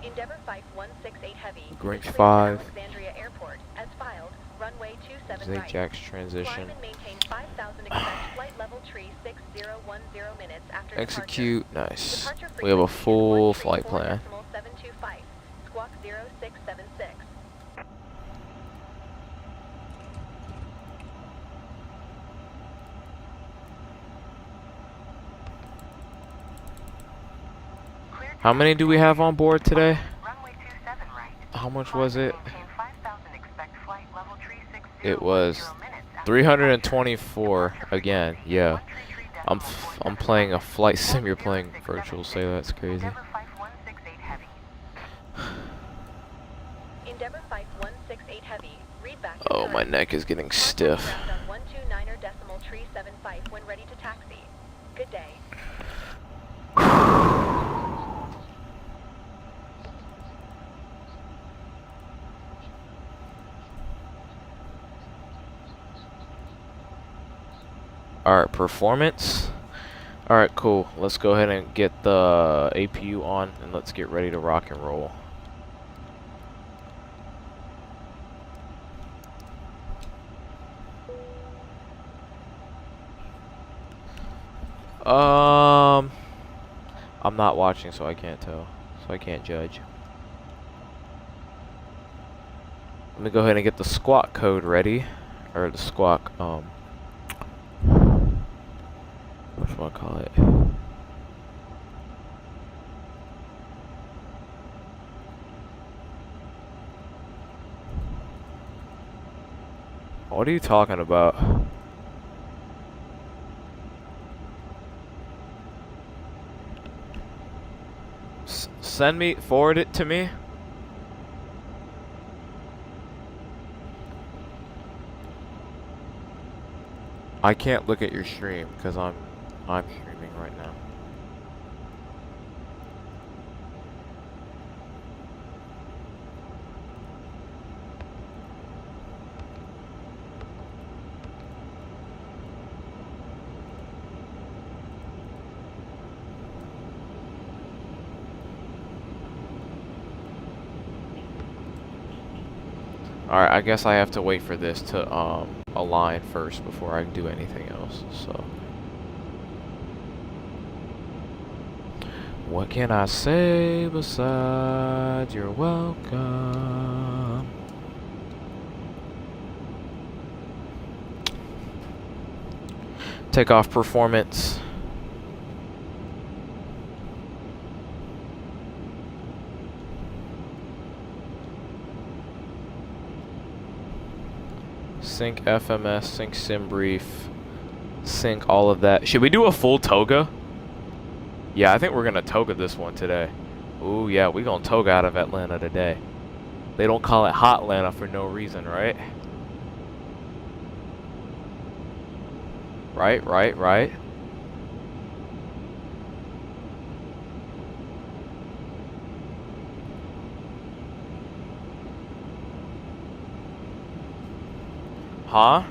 C: Endeavor 5168 Heavy.
A: Grinch
C: is cleared to
A: 5.
C: Alexandria Airport as filed. Runway 27 right.
A: Zajax transition.
C: Climb and maintain 5000, expect flight level tree 6010 minutes after
A: Execute.
C: departure.
A: Nice.
C: Departure
A: We have a
C: frequency is
A: full flight plan.
C: 134.725, squawk 0676. Cleared to
A: How many do we have on board today?
C: runway 27 right.
A: How much was it?
C: Maintain 5000, expect flight level tree 6010
A: It was
C: minutes after
A: 324 again. Yeah.
C: I'm
A: I'm playing a flight sim. You're playing virtual. Say that's crazy.
C: Endeavor 5168 Heavy. Endeavor 5168 Heavy. Read back to
A: Oh, my
C: current.
A: neck is getting
C: Contact
A: stiff.
C: ground on 129er decimal tree 75 when ready to taxi. Good day.
A: Alright, performance. Alright, cool. Let's go ahead and get the APU on and let's get ready to rock and roll. I'm not watching, so I can't tell. So I can't judge. Let me go ahead and get the squawk code ready. Or the squawk, what do I call it? What are you talking about? Forward it to me. I can't look at your stream because I'm streaming right now. Alright, I guess I have to wait for this to align first before I do anything else. So what can I say besides you're welcome? Takeoff performance. Sync FMS, sync sim brief, sync all of that. Should we do a full toga? Yeah, I think we're gonna toga this one today. Ooh, yeah, we gonna toga out of Atlanta today. They don't call it Hot Atlanta for no reason, right? Right. Huh?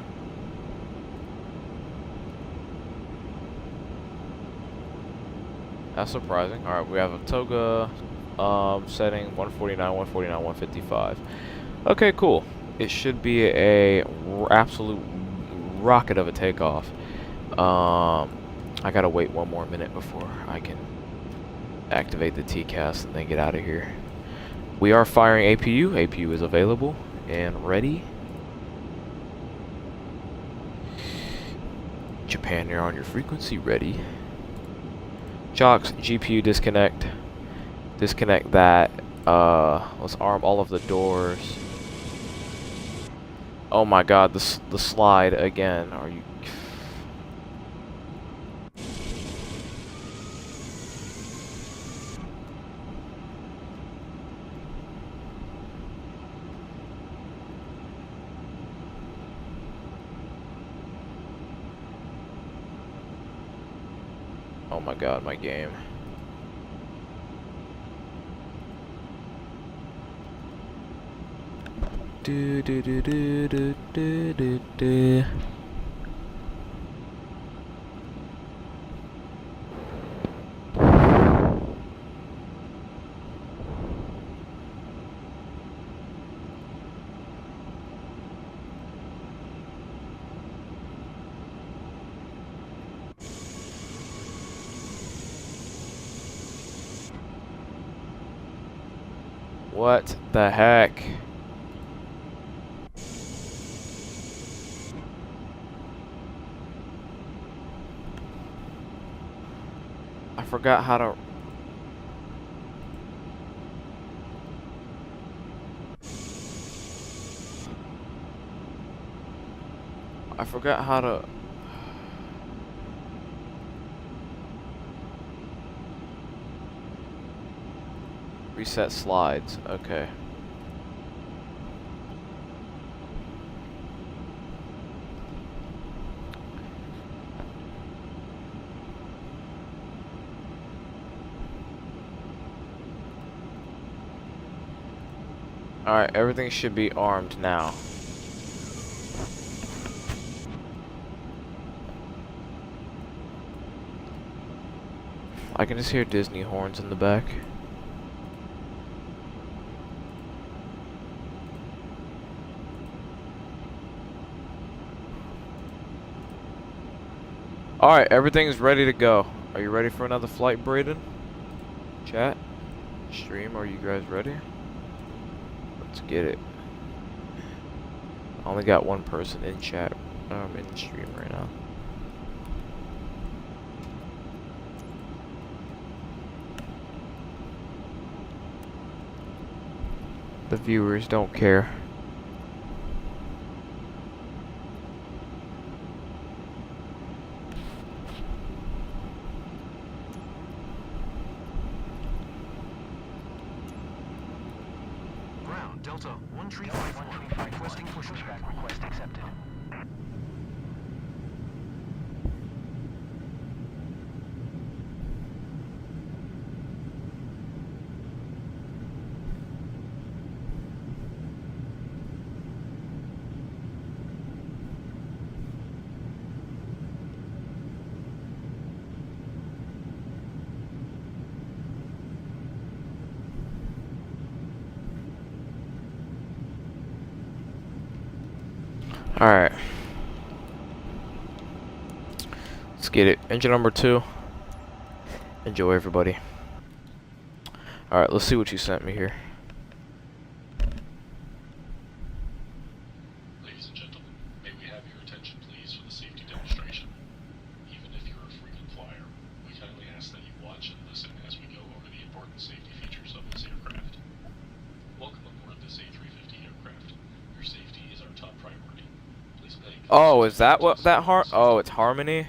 A: That's surprising. Alright, we have a toga setting 149, 149, 155. Okay, cool. It should be a absolute rocket of a takeoff. I gotta wait one more minute before I can activate the TCAS and then get out of here. We are firing APU. APU is available and ready. Japan, you're on your frequency, ready. Jocks, GPU disconnect. Disconnect that. Let's arm all of the doors. Oh my god, the slide again. Are you... Oh my god, my game. Do do do do do do do do. What the heck? I forgot how to... I forgot how to... Reset slides. Okay. Alright, everything should be armed now. I can just hear Disney horns in the back. Alright, everything's ready to go. Are you ready for another flight, Braden? Chat? Stream, are you guys ready? Let's get it. I only got one person in chat, in the stream right now. The viewers don't care.
B: Ground, Delta 1354, requesting pushback.
E: Request accepted.
A: Alright. Let's get it. Engine number 2. Enjoy, everybody. Alright, let's see what you sent me here.
D: Ladies and gentlemen, may we have your attention please for the safety demonstration. Even if you're a frequent flyer, we kindly ask that you watch and listen as we go over the important safety features of this aircraft. Welcome aboard this A350 aircraft. Your safety is our top priority. Please pay
A: Oh, is that what that Oh, it's Harmony?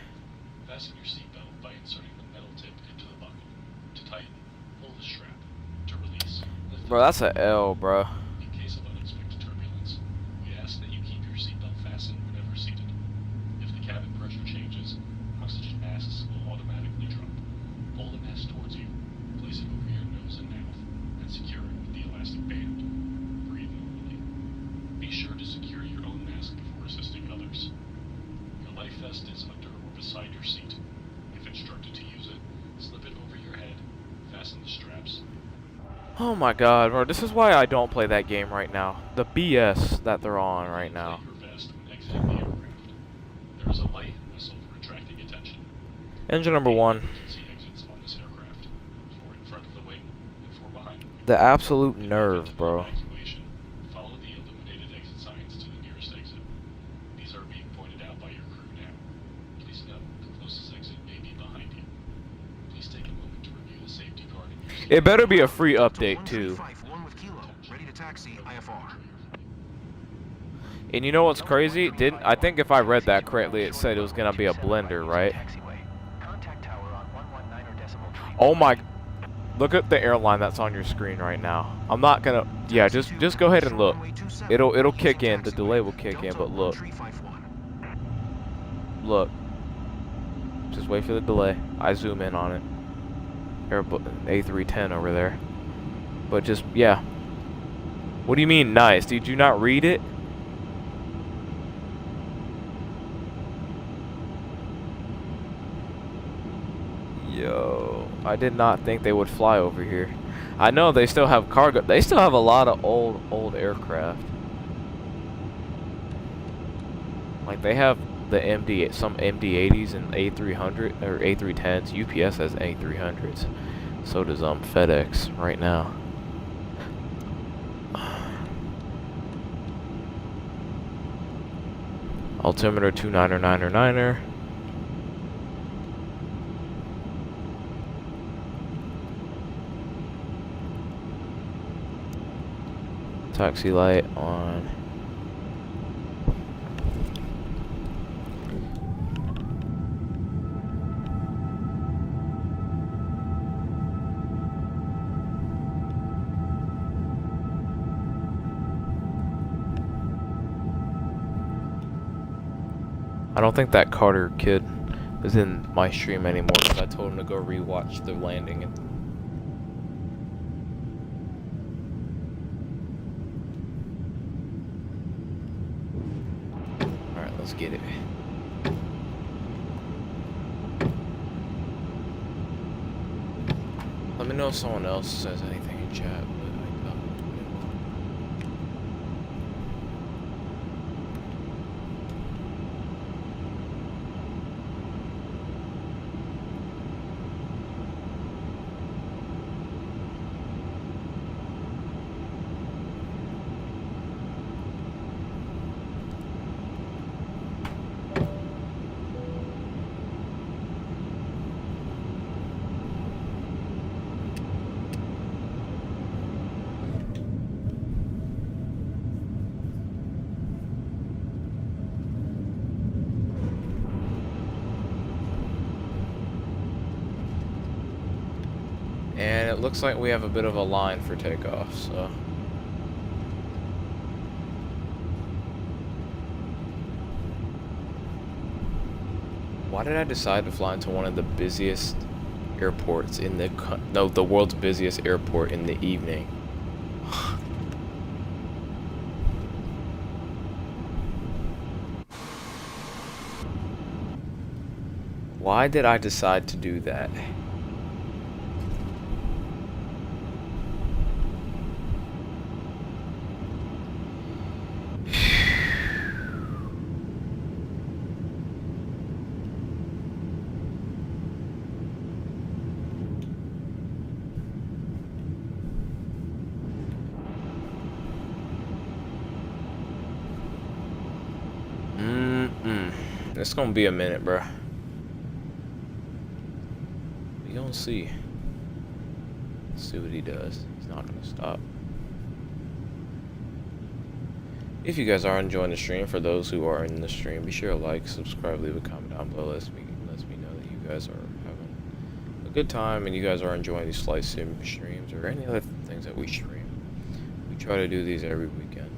D: Fasten your seatbelt by inserting the metal tip into the buckle. To tighten, pull the strap. To release, lift
A: Bro, that's a L, bro.
D: In case of unexpected turbulence, we ask that you keep your seatbelt fastened whenever seated. If the cabin pressure changes, oxygen masks will automatically drop. Pull the mask towards you, place it over your nose and mouth, and secure it with the elastic band. Breathe normally. Be sure to secure your own mask before assisting others. Your life vest is under or beside your seat. If instructed to use it, slip it over your head, fasten the straps.
A: Oh my god, bro. This is why I don't play that game right now. The BS that they're on right now.
D: Inflate your vest when exiting the aircraft. There is a light and whistle for attracting attention.
A: Engine number 1.
D: Emergency exits on this aircraft. 4 in front of the wing and 4 behind the wing.
A: The absolute
D: If you
A: nerve,
D: get to the
A: bro.
D: evacuation, follow the illuminated exit signs to the nearest exit. These are being pointed out by your crew now. Please note, the closest exit may be behind you. Please take a moment to review the safety card in your seat.
A: It better be a free update, too.
B: 1 with Kilo, ready to taxi IFR.
A: And you know what's crazy? I think if I read that correctly, it said it was gonna be a blender, right?
E: Contact tower on 119.3.
A: Oh my! Look at the airline that's on your screen right now. I'm not gonna. Yeah, just go ahead and look. It'll kick in. The delay will kick in, but look. Look. Just wait for the delay. I zoom in on it. A310 over there. But just yeah. What do you mean nice? Did you not read it? Yo, I did not think they would fly over here. I know they still have cargo. They still have a lot of old aircraft. Like they have the some MD-80s and A300 or A310s. UPS has A300s. So does FedEx right now. Altimeter 29er. Taxi light on. I don't think that Carter kid is in my stream anymore because I told him to go rewatch the landing. And alright, let's get it. Let me know if someone else says anything in chat. And it looks like we have a bit of a line for takeoff, so. Why did I decide to fly into one of the busiest airports in the world's busiest airport in the evening? Why did I decide to do that? It's gonna be a minute, bruh. We gonna see. Let's see what he does. He's not gonna stop. If you guys are enjoying the stream, for those who are in the stream, be sure to like, subscribe, leave a comment down below. Lets me know that you guys are having a good time and you guys are enjoying these flight sim streams or any other things that we stream. We try to do these every weekend.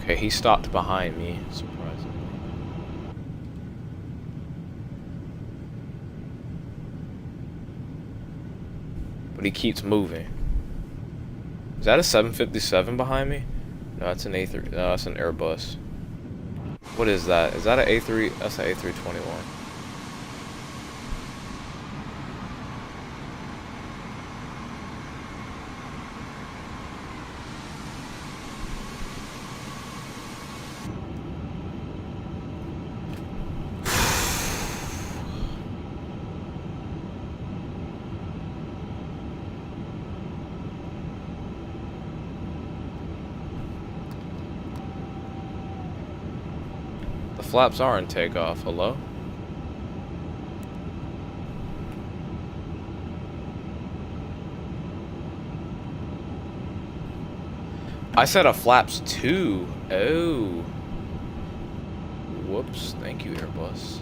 A: Okay, he stopped behind me, surprisingly. But he keeps moving. Is that a 757 behind me? No, that's an A3. No, that's an Airbus. What is that? Is that an A3? That's an A321. The flaps are in takeoff. Hello? I said a flaps 2. Oh. Whoops. Thank you, Airbus.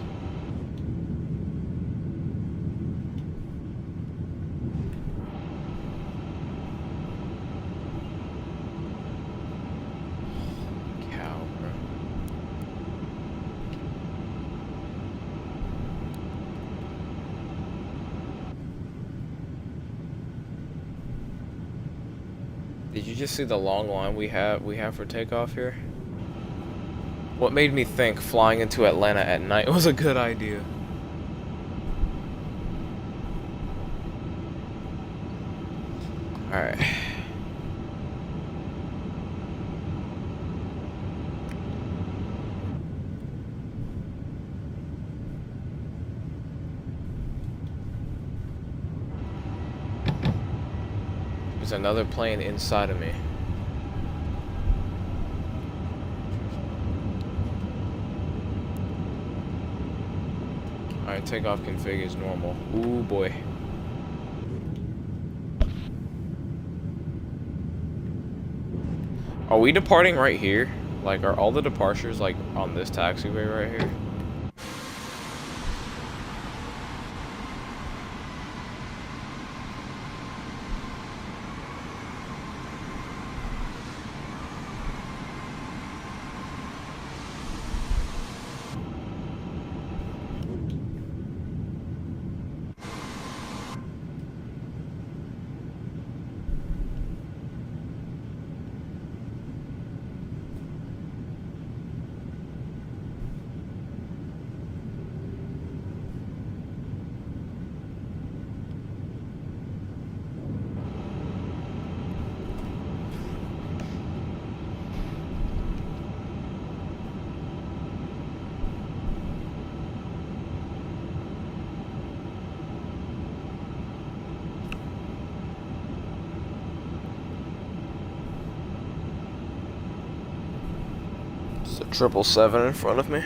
A: Cow, bro. Did you just see the long line we have for takeoff here? What made me think flying into Atlanta at night was a good idea? Alright. There's another plane inside of me. Alright, takeoff config is normal. Ooh boy. Are we departing right here? Like, are all the departures like on this taxiway right here? It's a 777 in front of me.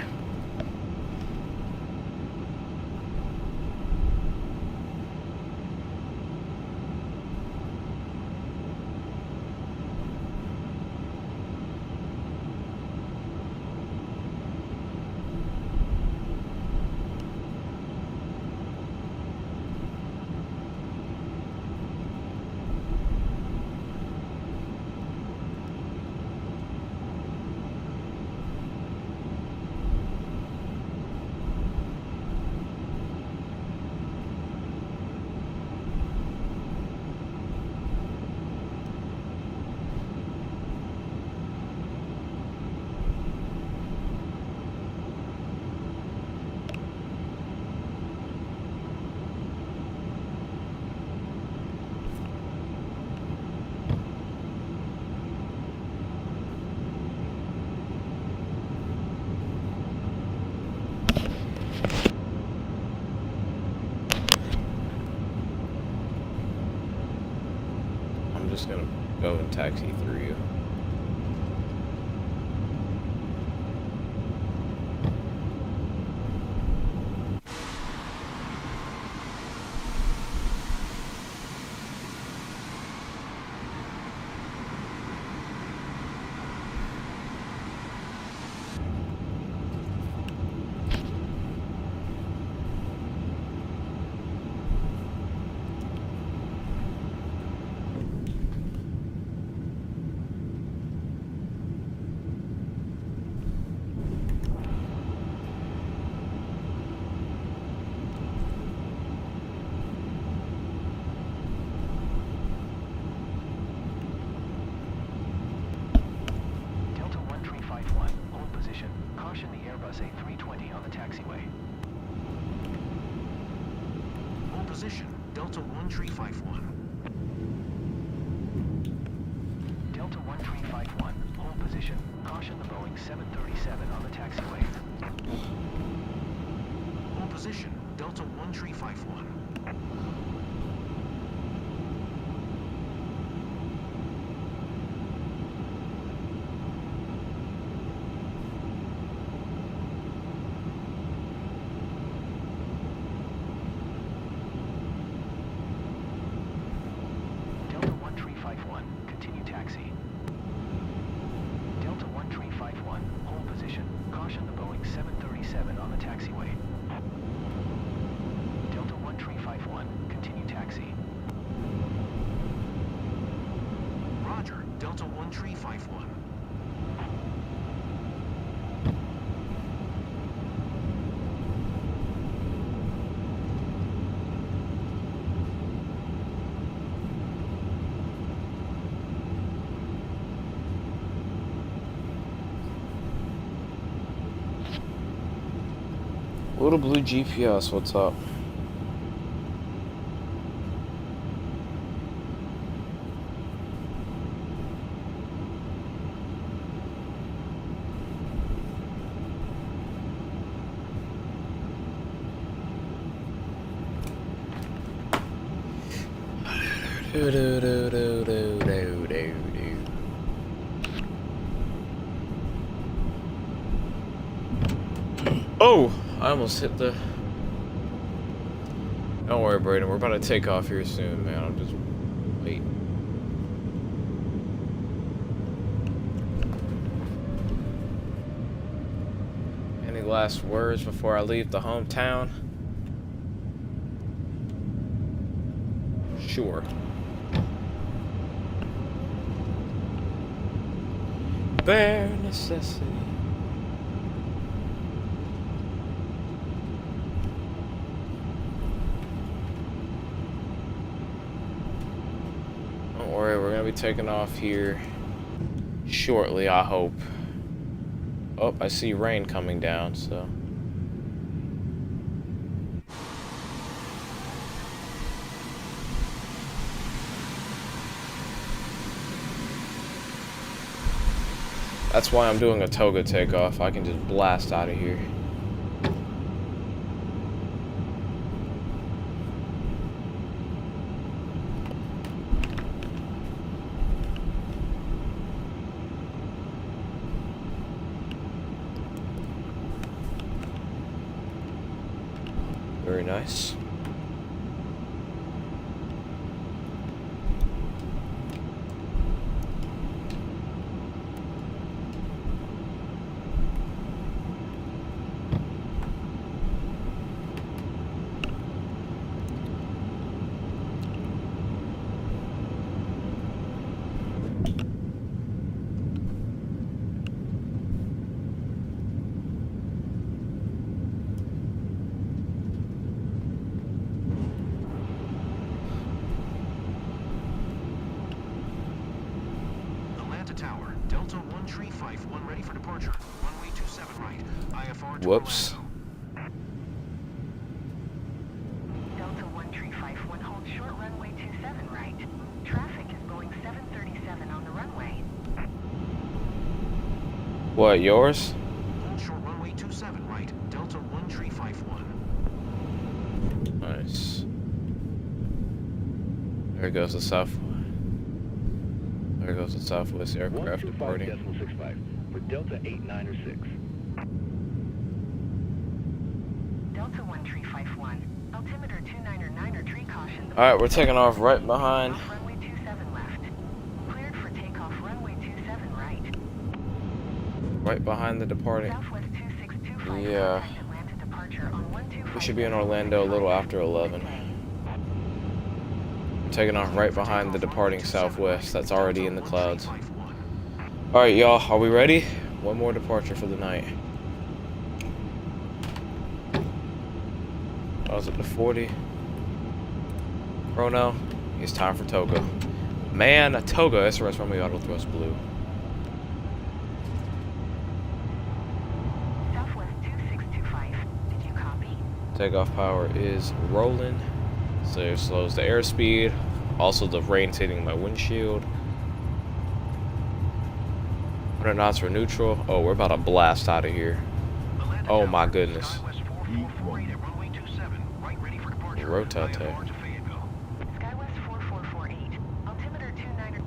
A: I'm just gonna go and taxi through you.
B: position, Delta 1351.
E: Delta 1351, hold position. Caution the Boeing 737 on the taxiway.
B: Hold position, Delta 1351.
E: Delta 1351, continue taxi. Delta 1351, hold position. Caution the Boeing 737 on the taxiway. Delta 1351, continue taxi.
B: Roger, Delta 1351.
A: Little blue GPS, what's up? Oh, I almost hit the... Don't worry, Brayden. We're about to take off here soon, man. I'm just waiting. Any last words before I leave the hometown? Sure. Bare necessity. Don't worry, we're gonna be taking off here shortly, I hope. Oh, I see rain coming down, so. That's why I'm doing a toga takeoff. I can just blast out of here. Very nice.
B: Tower, Delta 1351 ready for departure. Runway 27 right. IFR to
A: Whoops.
B: Orlando.
C: Delta 1351, hold short runway 27 right. Traffic is going 737 on the runway.
A: What, yours?
B: Hold short runway 27 right. Delta 1351.
A: Nice. There goes the south. There goes the Southwest aircraft departing.
G: 125.65 for Delta 8906.
C: Delta 1351, altimeter 29er tree caution.
A: Alright, we're taking off right behind.
C: Off runway 27 left. Cleared for takeoff runway 27 right.
A: Right behind the departing.
C: Southwest 2625.
A: Yeah.
C: Atlanta departure on 125.
A: We should be in Orlando a little after 11. I'm taking off right behind the departing Southwest. That's already in the clouds. Alright, y'all. Are we ready? One more departure for the night. I was at the 40. Chrono. It's time for Toga. Man, a Toga. SRS runway auto thrust blue.
C: Southwest 2625. Did you copy?
A: Takeoff power is rolling. So it slows the airspeed. Also, the rain's hitting my windshield. 100 knots for neutral. Oh, we're about to blast out of here.
B: Atlanta
A: Oh
B: Tower,
A: my goodness.
B: SkyWest 4448 at runway 27, right ready for departure.
A: Rotate.
B: Via Lamar to Fayetteville.
C: SkyWest 4448, altimeter 29.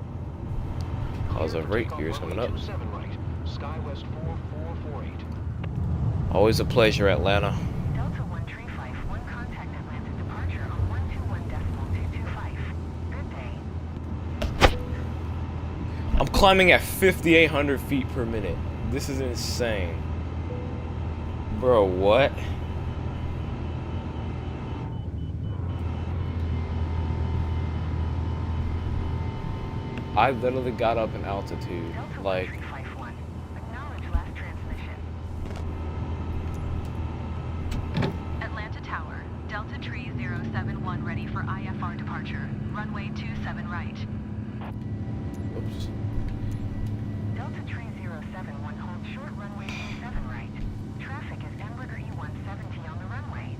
A: How's the
B: Clear for
A: rate
B: takeoff,
A: gears coming
B: runway
A: up?
B: 27 right. SkyWest 4448.
A: Always a pleasure, Atlanta.
C: Delta 1351, contact Atlanta departure on 121.225. Good day.
A: I'm climbing at 5,800 feet per minute. This is insane. Bro, what? I literally got up in altitude.
C: Delta
A: Like,
C: 1351, acknowledge last transmission. Atlanta Tower, Delta Tree 071 ready for IFR departure. Runway 27 right.
A: oops.
C: Delta Tree 071, hold short runway 27 right. Traffic is Embraer E170 on the runway.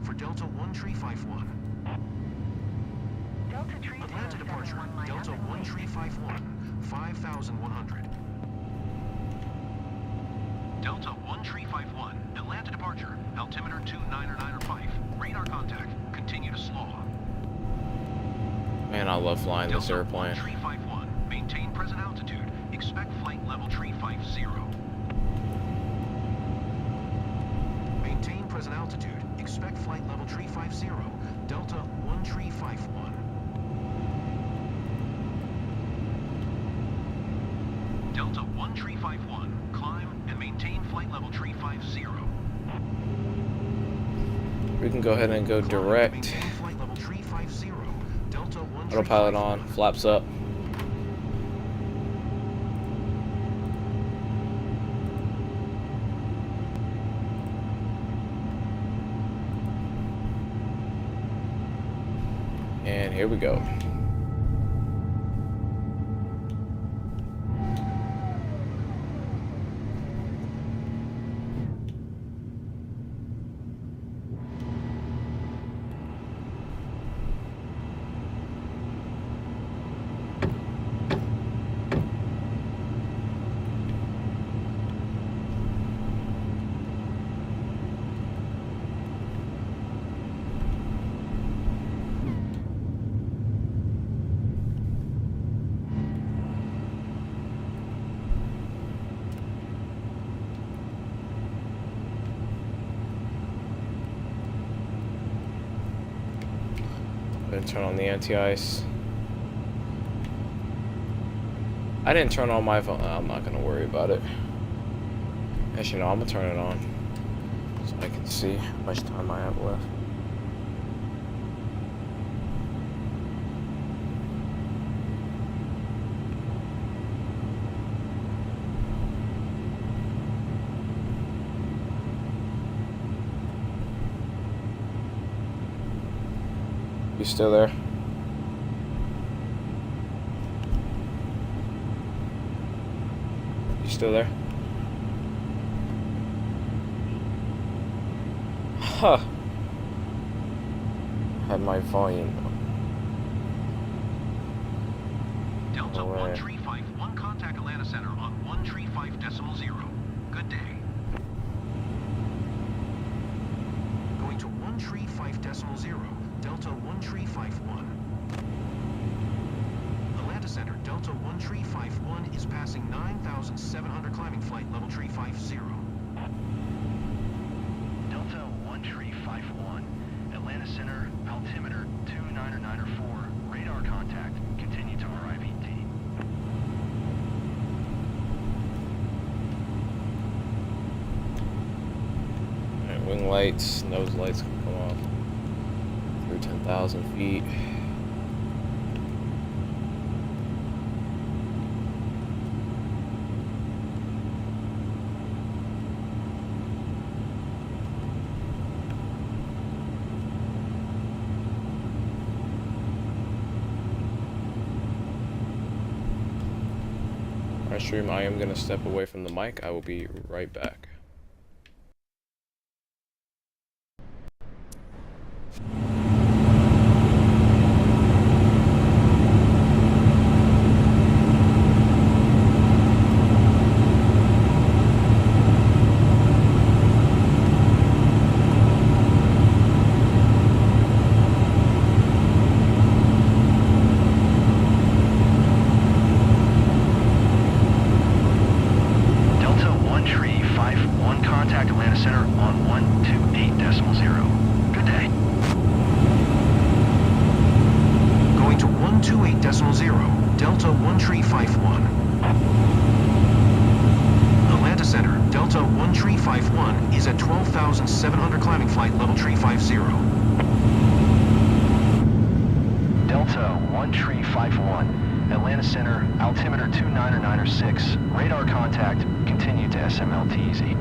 B: for Delta 1351.
C: Delta Tree
B: Atlanta departure,
C: 071 line
B: Delta
C: up and wait.
B: 1351, 5100. Delta 1351, Atlanta departure, altimeter 2995, radar contact, continue to slow.
A: Man, I love flying this
B: Delta
A: airplane.
B: 1351, maintain present altitude, expect flight level 350. Maintain present altitude, expect flight level 350, Delta 1351. Delta 1351, climb and maintain flight level 350.
A: We can go ahead and go
B: Climb and
A: direct.
B: maintain flight level 350, Delta 1351.
A: Autopilot on, flaps up. And here we go. Gonna turn on the anti-ice. I didn't turn on my phone. I'm not gonna worry about it. Actually, no, I'm gonna turn it on so I can see how much time I have left. You still there? You still there? Huh. Had my volume.
B: Delta
A: No way.
B: 1351, contact Atlanta Center on 135.0. Good day. Going to 135.0, Delta 1351. Atlanta Center, Delta 1351 is passing 9,700 climbing flight level 350.
E: Delta 1351, Atlanta Center, altimeter 2994, radar contact, continue to RIVT.
A: Alright, wing lights, nose lights can come off. Through 10,000 feet. Alright, stream, I am gonna step away from the mic. I will be right back.
E: Delta 1 Tree 51, contact Atlanta Center on 128.0. Good day.
B: Going to 128.0, Delta 1 Tree 51. Atlanta Center, Delta 1 Tree 51 is at 12,700 climbing flight level tree 50.
E: Delta 1 Tree 51, Atlanta Center, altimeter 29906, radar contact, continue to SMLTZ.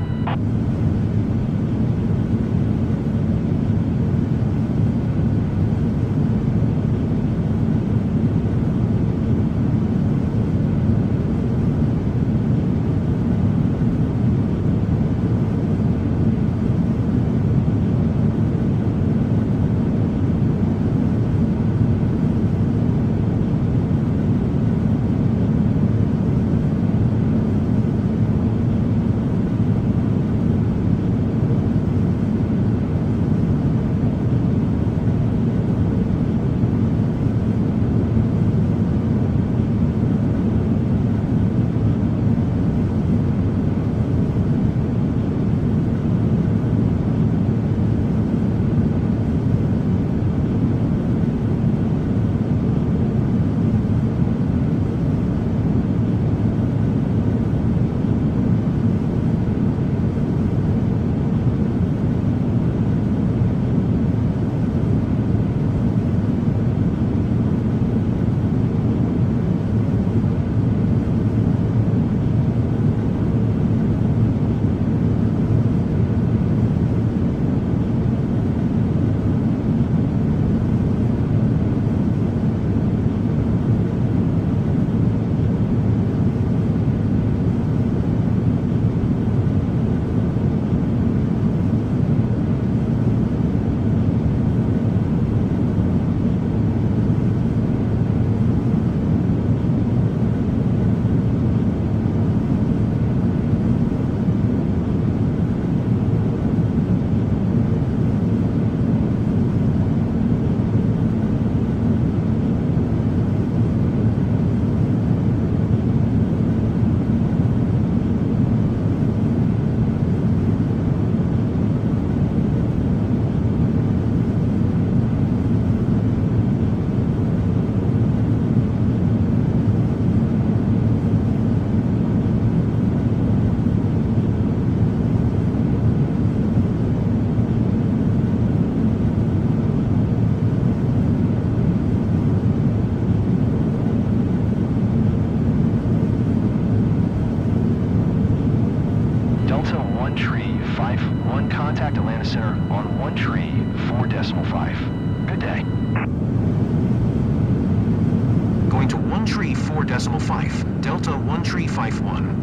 E: Delta 1 Tree 51, contact Atlanta Center on 1 Tree 4.5. Good day.
B: Going to 1 Tree 4.5, Delta 1 Tree 51.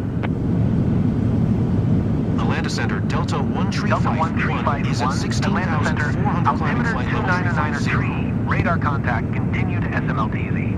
B: Atlanta Center, Delta 1 Tree
E: Delta 1 Tree
B: 51 is at
E: 51, Atlanta Center,
B: 16,400 climbing
E: altimeter
B: flight level tree 50.
E: 299 radar contact, continue to SMLTZ.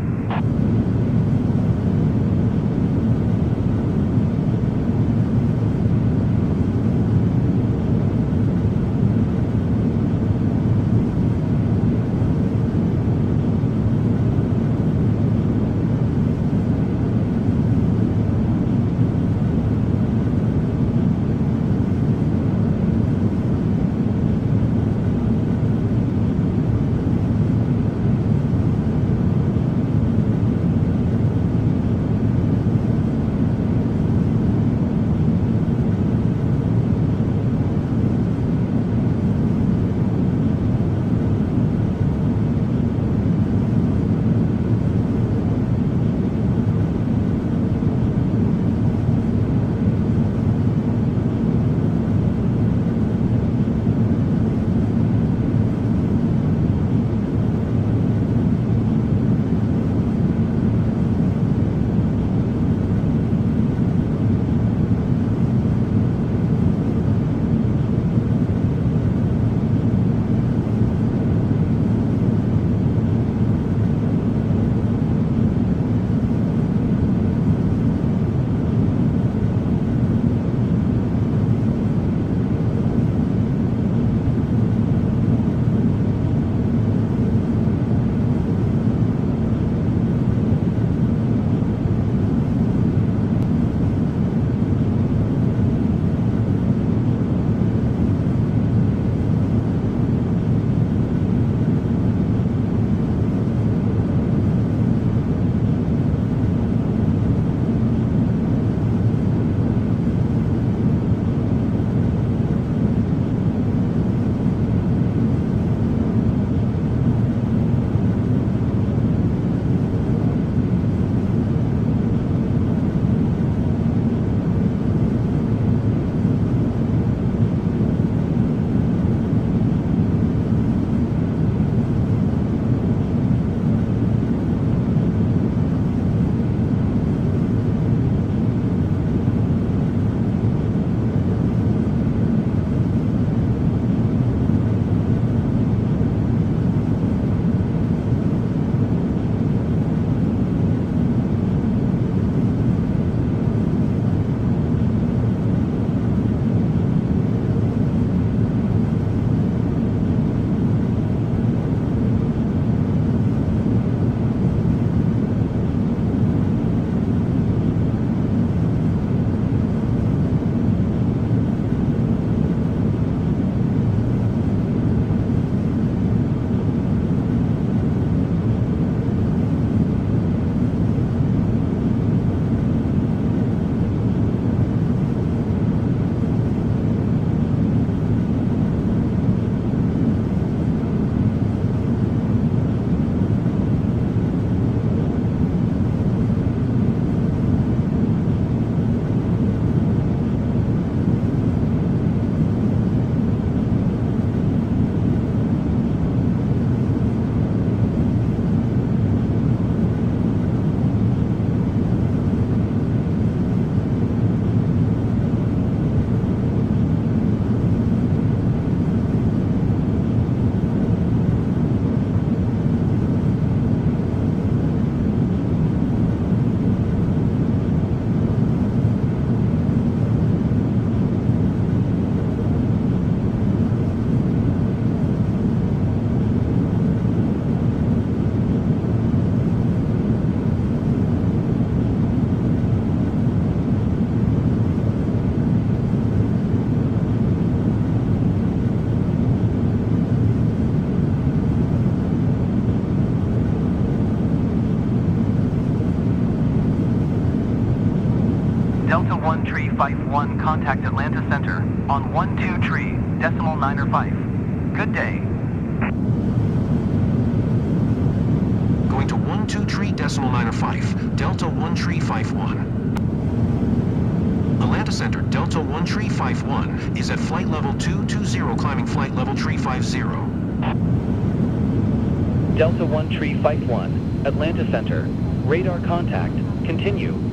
E: Delta 1 Tree 51, contact Atlanta Center on 12 Tree, decimal 9 or 5. Good day.
B: Going to 12 Tree decimal 9 or 5, Delta 1 Tree 51. Atlanta Center, Delta 1 Tree 51 is at flight level 220, climbing flight level tree 50.
G: Delta 1 Tree 51, Atlanta Center. Radar contact. Continue.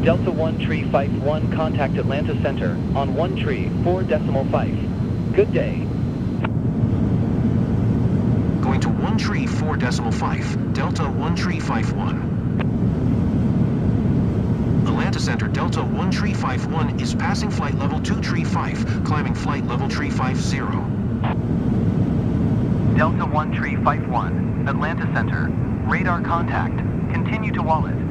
G: Delta 1 Tree 51, contact Atlanta Center on 1 Tree 4 decimal 5. Good day.
B: Going to 1 Tree 4 decimal 5, Delta 1 Tree 51. Atlanta Center, Delta 1 Tree 51 is passing flight level 2 Tree 5, climbing flight level tree 50.
E: Delta 1 Tree 51, Atlanta Center. Radar contact. Continue to Wallet.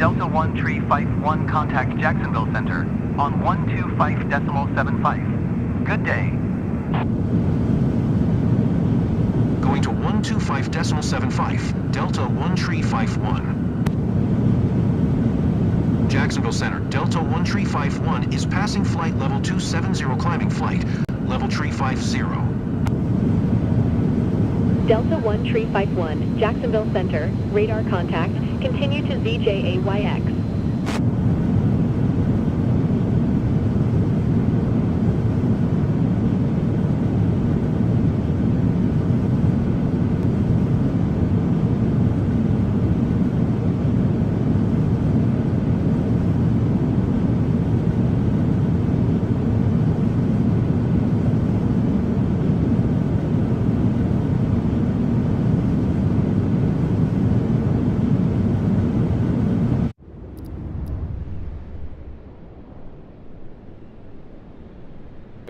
E: Delta 1 Tree 51, contact Jacksonville Center on 125.75. Good day.
B: Going to 125.75, Delta 1 Tree 51. Jacksonville Center, Delta 1 Tree 51 is passing flight level 270 climbing flight, level tree 50.
I: Delta 1 Tree 51, Jacksonville Center, radar contact, continue to ZJAYX.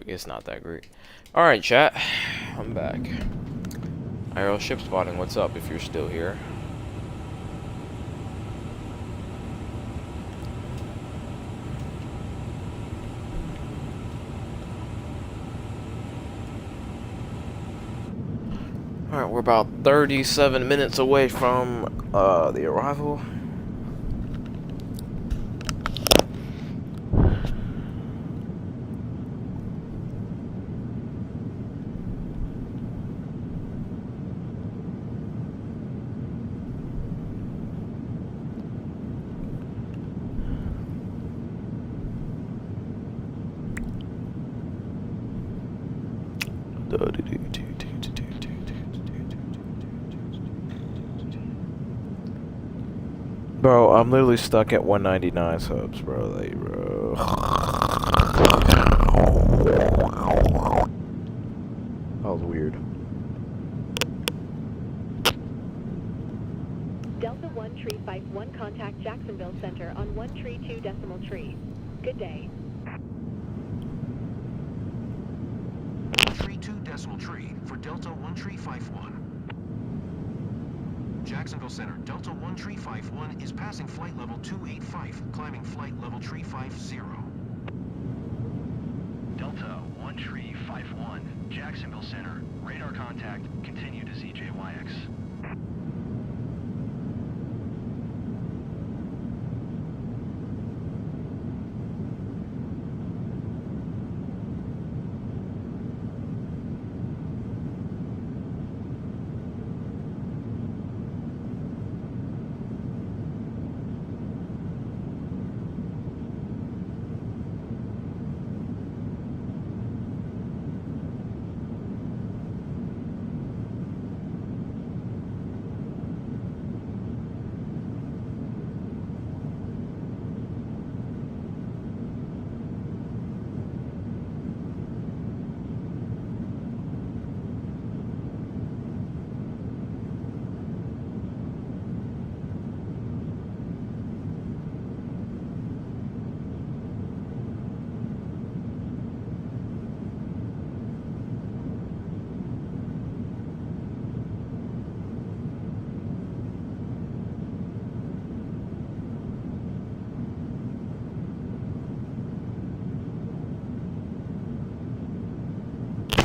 A: It's not that great. Alright, chat. I'm back. IRL ship spotting, what's up if you're still here? Alright, we're about 37 minutes away from the arrival. Bro, I'm literally stuck at 199 subs, bro. Like, bro. That was weird.
I: Delta 1 Tree 51, contact Jacksonville Center on 1 Tree 2 decimal tree. Good day.
B: Tree 2 decimal tree for Delta 1 Tree 51. Jacksonville Center, Delta 1 Tree 51 is passing flight level 285, climbing flight level tree 50.
E: Delta 1 Tree 51, Jacksonville Center, radar contact, continue to ZJYX.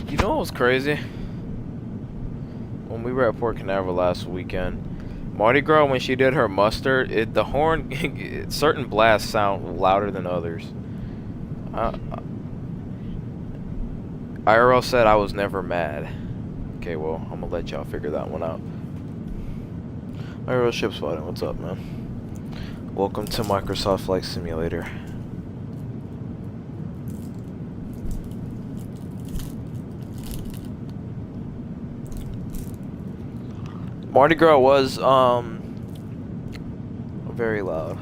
A: You know what was crazy? When we were at Port Canaveral last weekend, Mardi Gras, when she did her muster, the horn, certain blasts sound louder than others. IRL said I was never mad. Okay, well, I'm gonna let y'all figure that one out. IRL ship spotting, what's up, man? Welcome to Microsoft Flight Simulator. Mardi Gras was very loud.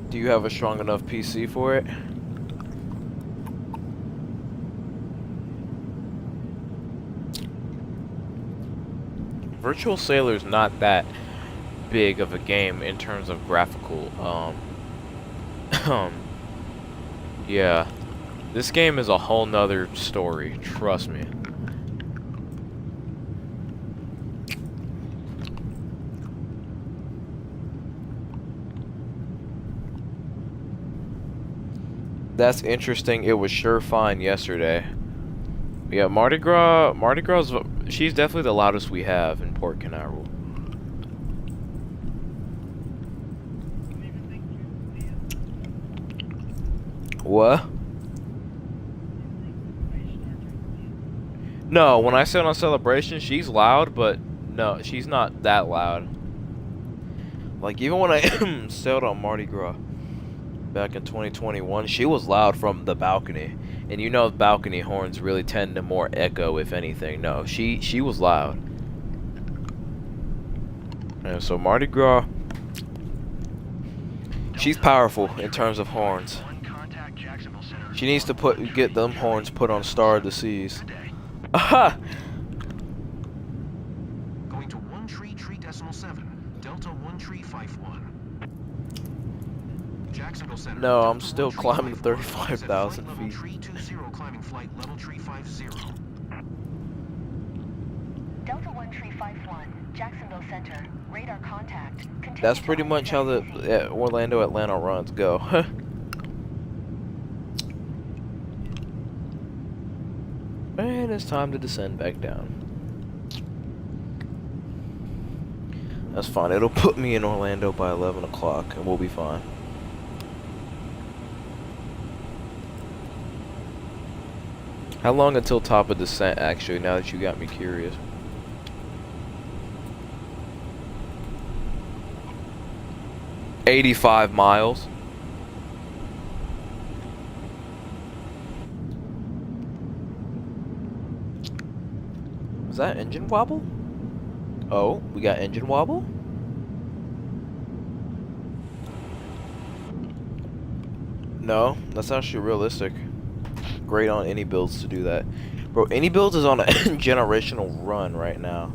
A: Do you have a strong enough PC for it? Virtual Sailor's not that big of a game in terms of graphical. Yeah, this game is a whole nother story. Trust me. That's interesting. It was sure fine yesterday. Yeah, Mardi Gras. She's definitely the loudest we have in Port Canaveral. What? No, when I said on Celebration, she's loud, but no, she's not that loud. Like, even when I sailed on Mardi Gras back in 2021, she was loud from the balcony. And you know balcony horns really tend to more echo, if anything. No, she was loud. And so Mardi Gras, she's powerful in terms of horns. She needs to get them horns put on Star of the Seas. Aha!
B: Going to 13.7, Delta 1351. Jacksonville Center.
A: No, I'm
B: Delta
A: still climbing
B: 1351,
A: 35,000
B: level
A: feet.
B: 320, climbing flight level 350.
I: Delta 1351, Jacksonville Center, radar contact.
A: That's pretty much how the Orlando-Atlanta runs go. And it's time to descend back down. That's fine. It'll put me in Orlando by 11 o'clock, and we'll be fine. How long until top of descent, actually, now that you got me curious? $85 miles. Is that engine wobble? Oh, we got engine wobble? No, that's actually realistic. Great on any builds to do that. Bro, any builds is on a generational run right now.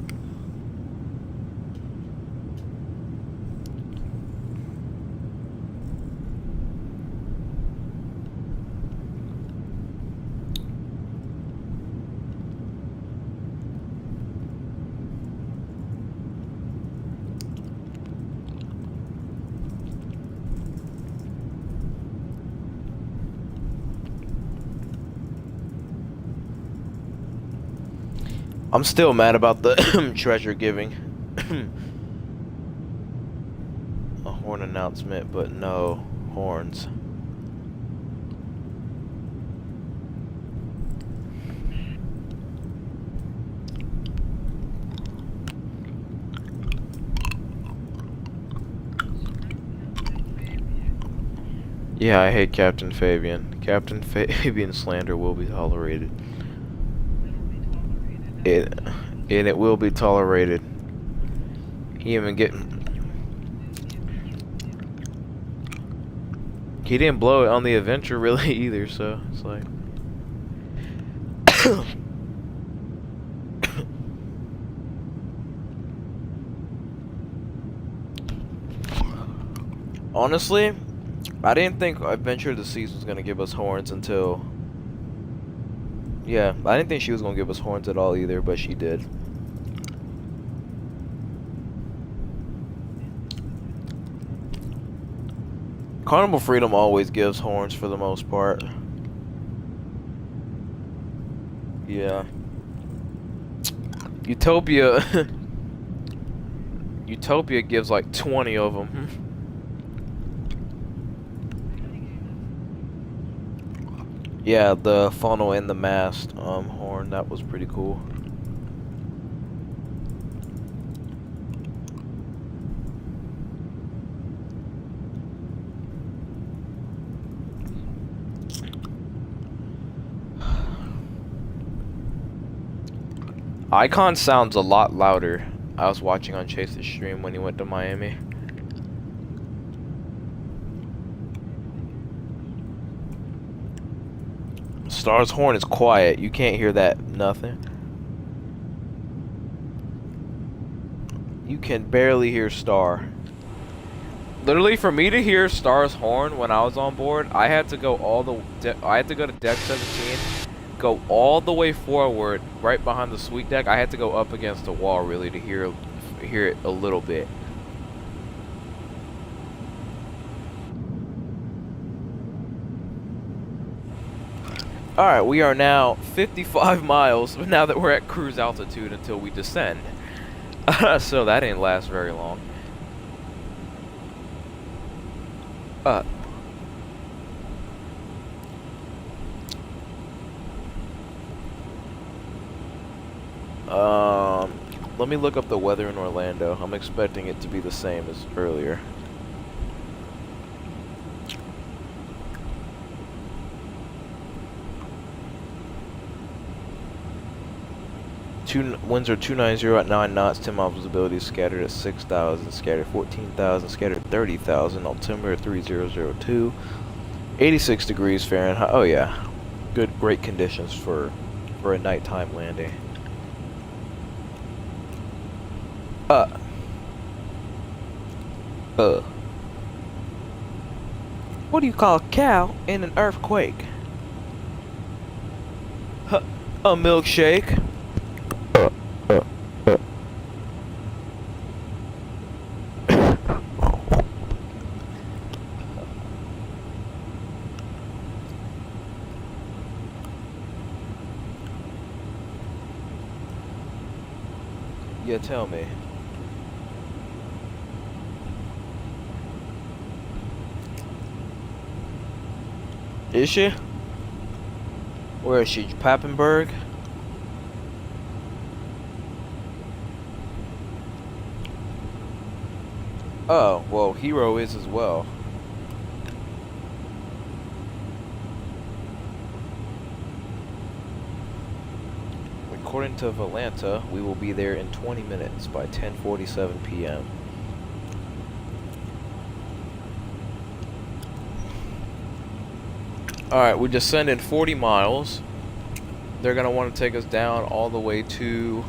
A: I'm still mad about the treasure giving. A horn announcement, but no horns. Yeah, I hate Captain Fabian. Captain Fabian slander will be tolerated. It will be tolerated. He didn't blow it on the adventure really either, so it's like honestly, I didn't think Adventure of the Seas was gonna give us horns until yeah, I didn't think she was gonna give us horns at all either, but she did. Carnival Freedom always gives horns for the most part. Yeah. Utopia Utopia gives like 20 of them. Yeah, the funnel and the mast horn, that was pretty cool. Icon sounds a lot louder. I was watching on Chase's stream when he went to Miami. Star's horn is quiet. You can't hear that. Nothing. You can barely hear Star. Literally, for me to hear Star's horn when I was on board, I had to go I had to go to deck 17, go all the way forward, right behind the suite deck. I had to go up against the wall really to hear it a little bit. All right, we are now 55 miles now that we're at cruise altitude until we descend. So that didn't last very long. Let me look up the weather in Orlando. I'm expecting it to be the same as earlier. Winds are 290 at 9 knots, 10 miles visibility, scattered at 6,000, scattered 14,000, scattered 30,000, altimeter 3002, 86 degrees Fahrenheit. Oh yeah, great conditions for a nighttime landing. What do you call a cow in an earthquake? A milkshake. Yeah, tell me. Is she? Where is she? Papenburg? Oh, well, Hero is as well. According to Volanta, we will be there in 20 minutes by 10:47 p.m. Alright, we descended 40 miles. They're going to want to take us down all the way to...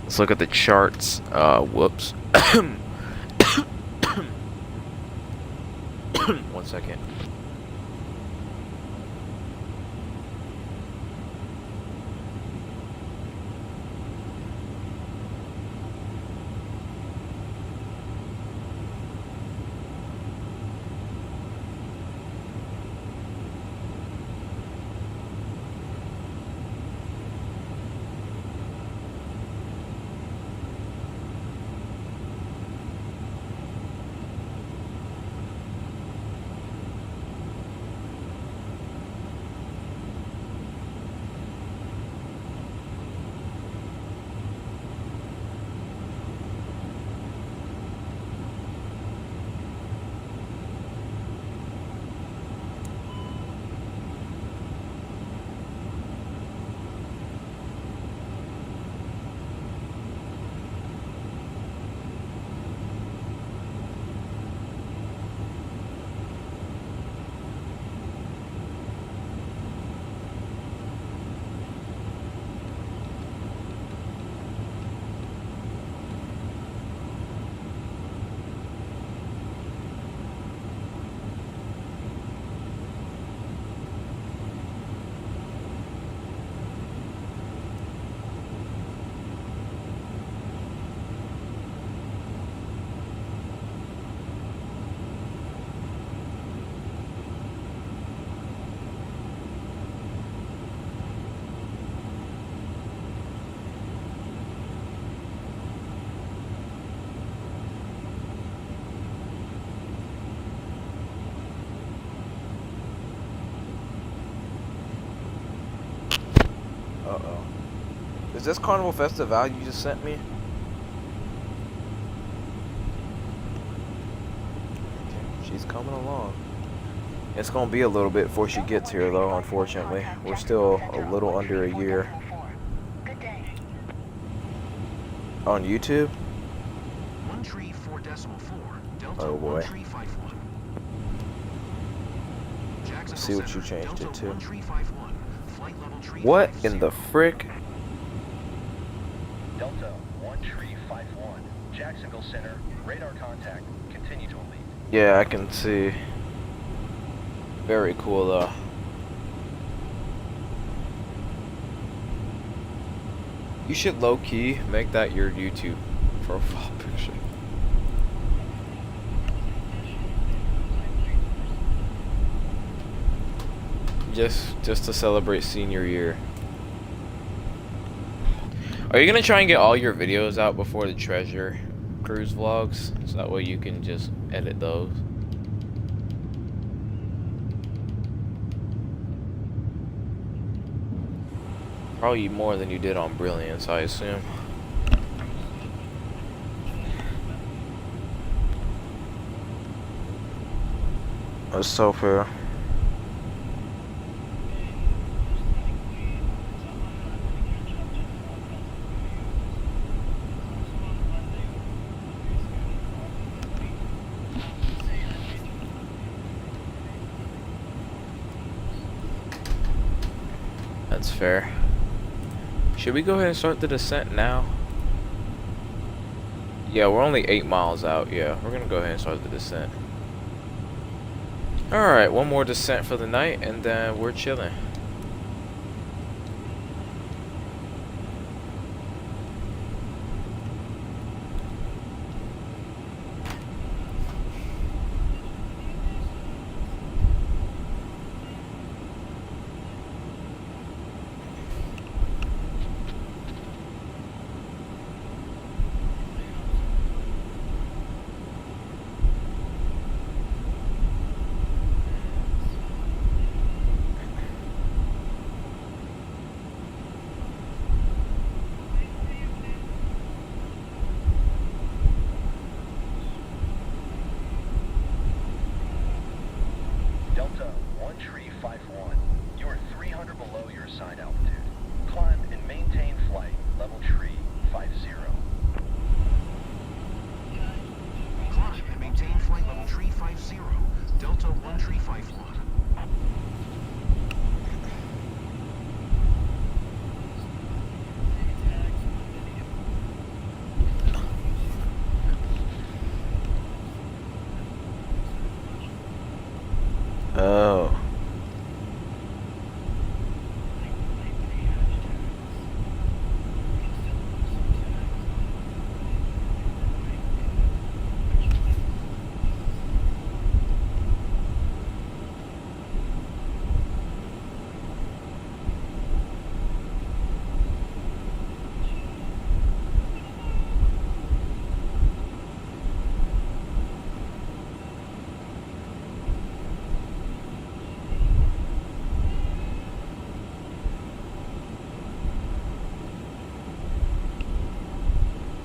A: Let's look at the charts. Whoops. 1 second. Uh-oh. Is this Carnival Festival you just sent me? Okay, she's coming along. It's gonna be a little bit before she gets here though, unfortunately. We're still a little under a year. On YouTube?
B: 134.4 Delta
A: Oh boy.
B: 1351.
A: Let's see what you changed it to.
B: 1351. flight level tree
A: What
B: 50.
A: in the frick?
G: Delta 1351, Jacksonville Center, radar contact, continue to lead.
A: Yeah, I can see. Very cool though. You should low-key make that your YouTube profile picture. Just to celebrate senior year. Are you gonna try and get all your videos out before the Treasure Cruise vlogs? So that way you can just edit those. Probably more than you did on Brilliance, I assume. That's so fair. That's fair. Should we go ahead and start the descent now? Yeah, we're only 8 miles out. Yeah, we're gonna go ahead and start the descent. Alright, one more descent for the night, and then we're chilling.
G: Delta 1351, you are 300 below your assigned altitude. Climb and maintain flight level tree 50.
B: Climb and maintain flight level tree 50. Delta 1351.
A: Oh.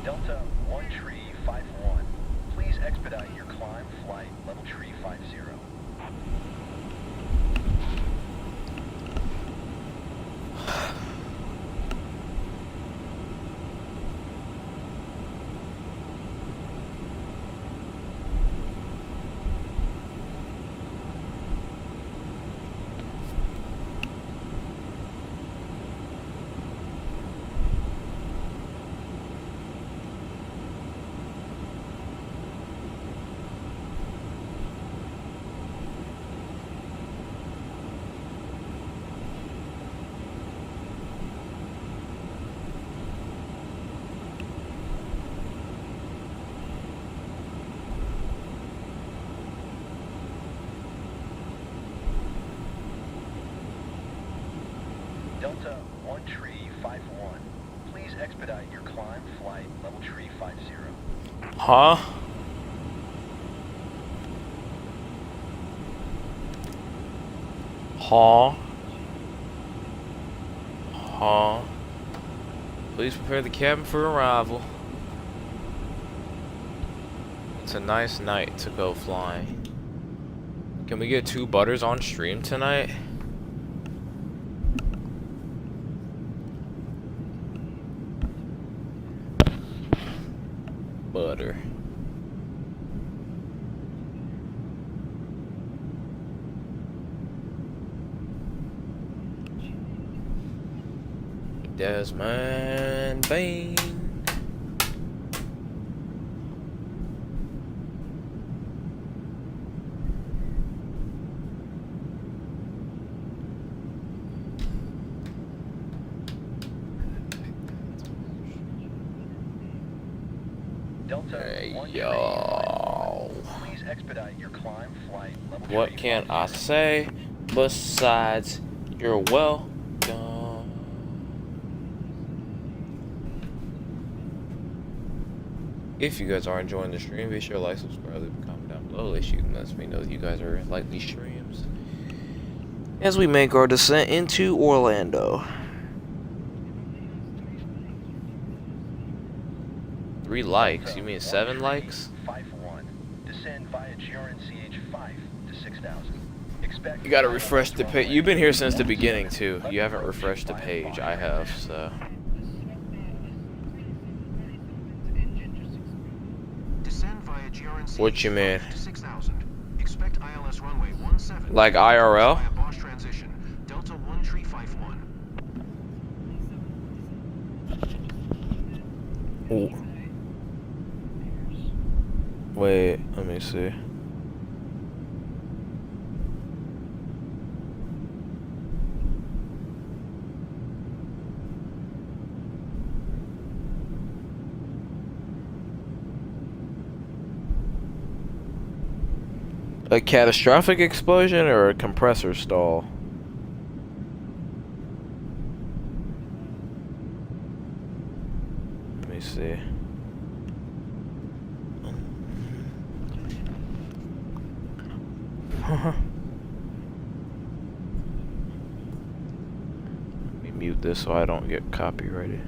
G: Delta 1351, please expedite your climb flight level tree 50. Delta 1351, please expedite your climb flight level tree 50.
A: Huh? Huh? Huh? Please prepare the cabin for arrival. It's a nice night to go flying. Can we get 2 butters on stream tonight? Butter. Desmond Bain.
G: Delta
A: Hey,
G: 1
A: yo.
G: Please expedite your climb, flight, level
A: What
G: 3
A: can I say besides you're welcome? If you guys are enjoying the stream, be sure to like, subscribe, leave a comment down below. At least you can let me know that you guys are like these streams as we make our descent into Orlando. 3 likes? You mean 7 likes?
G: 51. Descend via GRNCH 5 to 6,000. Expect
A: You gotta refresh the page. You've been here since the beginning too. You haven't refreshed the page. I have, so.
B: Descend via GRNC
A: What you mean?
B: 6,000. Expect ILS runway 17.
A: Like IRL?
B: Via Bosch transition. Delta 1351.
A: Ooh. Wait, let me see. A catastrophic explosion or a compressor stall? Let me see. Let me mute this so I don't get copyrighted.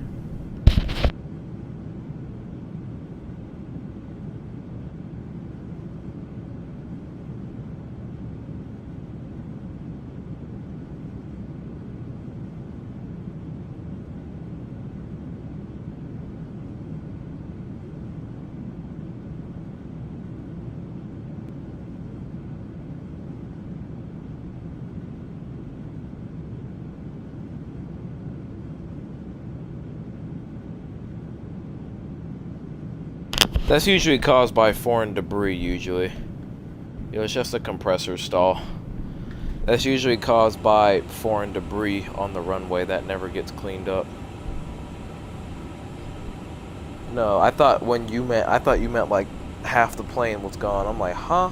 A: That's usually caused by foreign debris, usually. It's just a compressor stall. That's usually caused by foreign debris on the runway that never gets cleaned up. No, I thought you meant like half the plane was gone. I'm like, huh?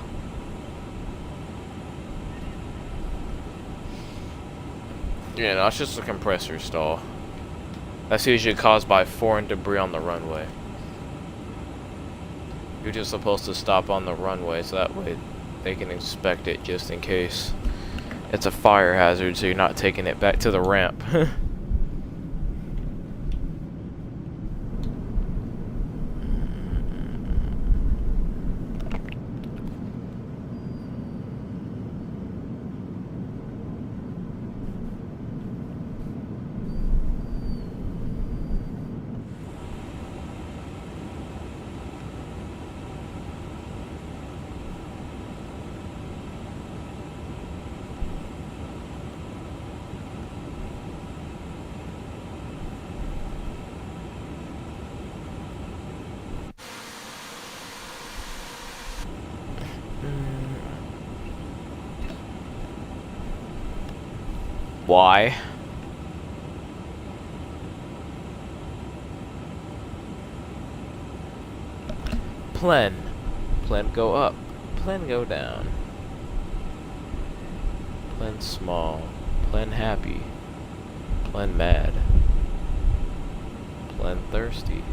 A: Yeah, no, it's just a compressor stall. That's usually caused by foreign debris on the runway. You're just supposed to stop on the runway so that way they can inspect it just in case it's a fire hazard, so you're not taking it back to the ramp. Why? Plen go up. Plen go down. Plen small. Plen happy. Plen mad. Plen thirsty.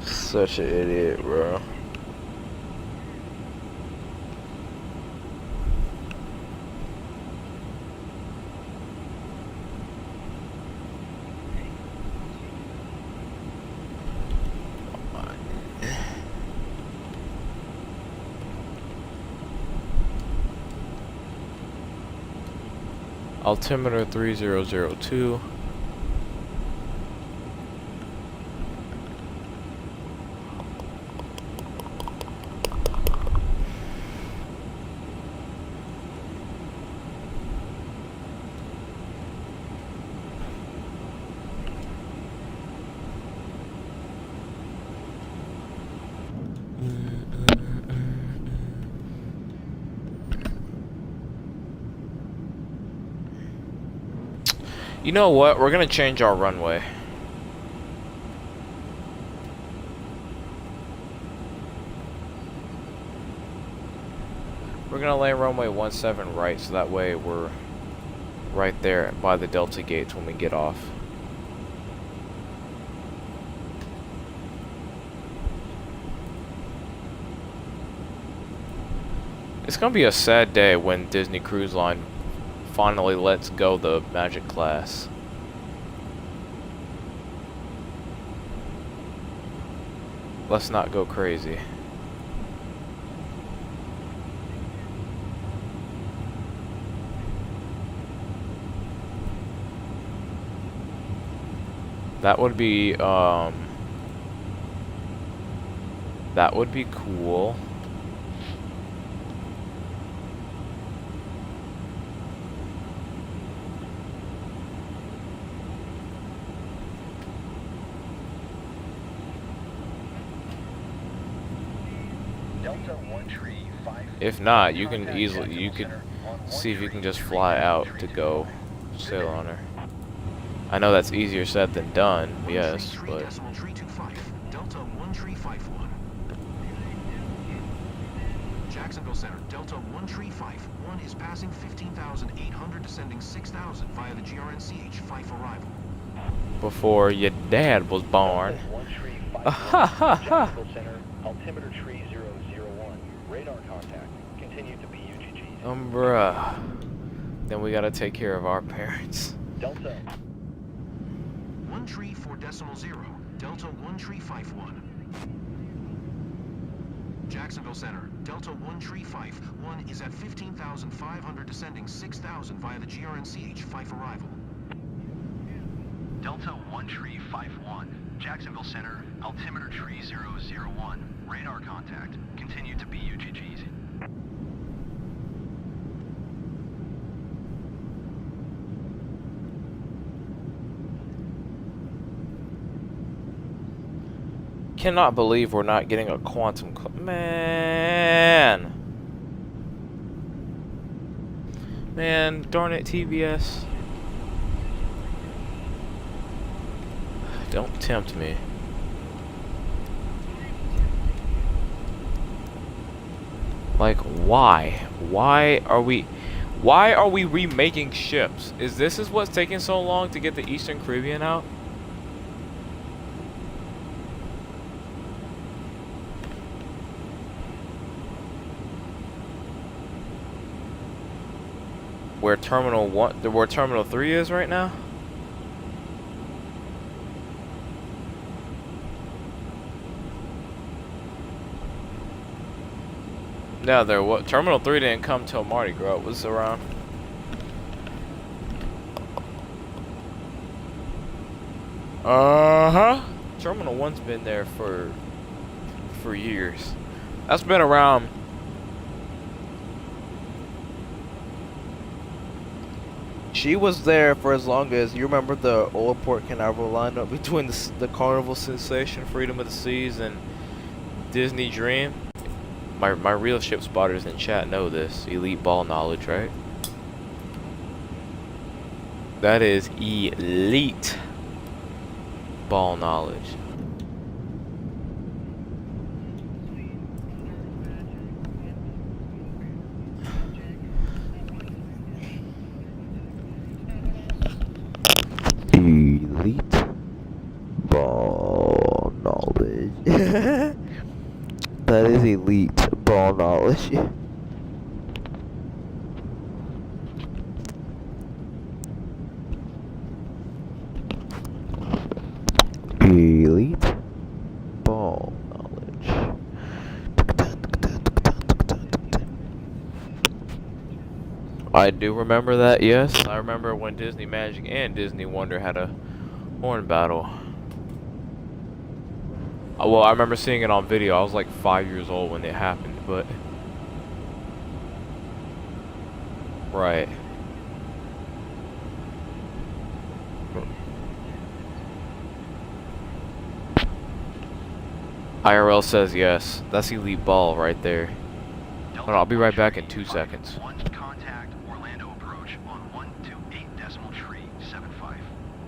A: Such an idiot, bro. Altimeter 3002. You know what? We're gonna change our runway. We're gonna land runway 17 right, so that way we're right there by the Delta gates when we get off. It's gonna be a sad day when Disney Cruise Line finally lets go the Magic class. Let's not go crazy. That would be cool.
G: Delta 1 Tree 5.
A: If not, you can easily, you could see if you can just fly out to go sail on her. I know that's easier said than done, yes, but
B: Delta 1351. Jacksonville Center, Delta 1351 is passing 15,800, descending 6,000 via the GRNCH Fife arrival.
A: before your dad was born.
G: Delta 1 Tree 51. Jacksonville Center, altimeter tree 001. Radar contact. Continue to BUGG.
A: Bruh. Then we gotta take care of our parents.
G: Delta
B: 1 tree 4.0. Delta 1 tree 51. Jacksonville Center, Delta 1 tree 51 is at 15,500, descending 6,000 via the GRNCH Fife arrival.
E: Delta 1 Tree 51. Jacksonville Center, altimeter tree 001. Radar contact. Continue to BUGGs.
A: Cannot believe we're not getting a quantum man. Man, darn it, TBS. Don't tempt me. Like, why? Why are we remaking ships? Is this what's taking so long to get the Eastern Caribbean out? Where Terminal 3 is right now? No, Terminal 3 didn't come till Mardi Gras was around. Terminal 1's been there for years. That's been around. She was there for as long as you remember the Old Port Canaveral lineup between the Carnival Sensation, Freedom of the Seas, and Disney Dream. My real ship spotters in chat know this. Elite ball knowledge, right? That is elite ball knowledge. Elite ball knowledge. That is elite ball knowledge. Elite ball knowledge. I do remember that, yes. I remember when Disney Magic and Disney Wonder had a horn battle. Well, I remember seeing it on video. I was like 5 years old when it happened, but... Right. IRL says yes. That's elite ball right there. Hold on, I'll be right back in 2 seconds.
E: One contact Orlando approach on 128.375.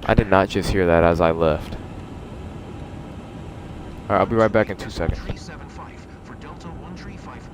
A: I did not just hear that as I left. Alright, I'll be right back in 2 seconds.
B: 1375 for Delta 1351.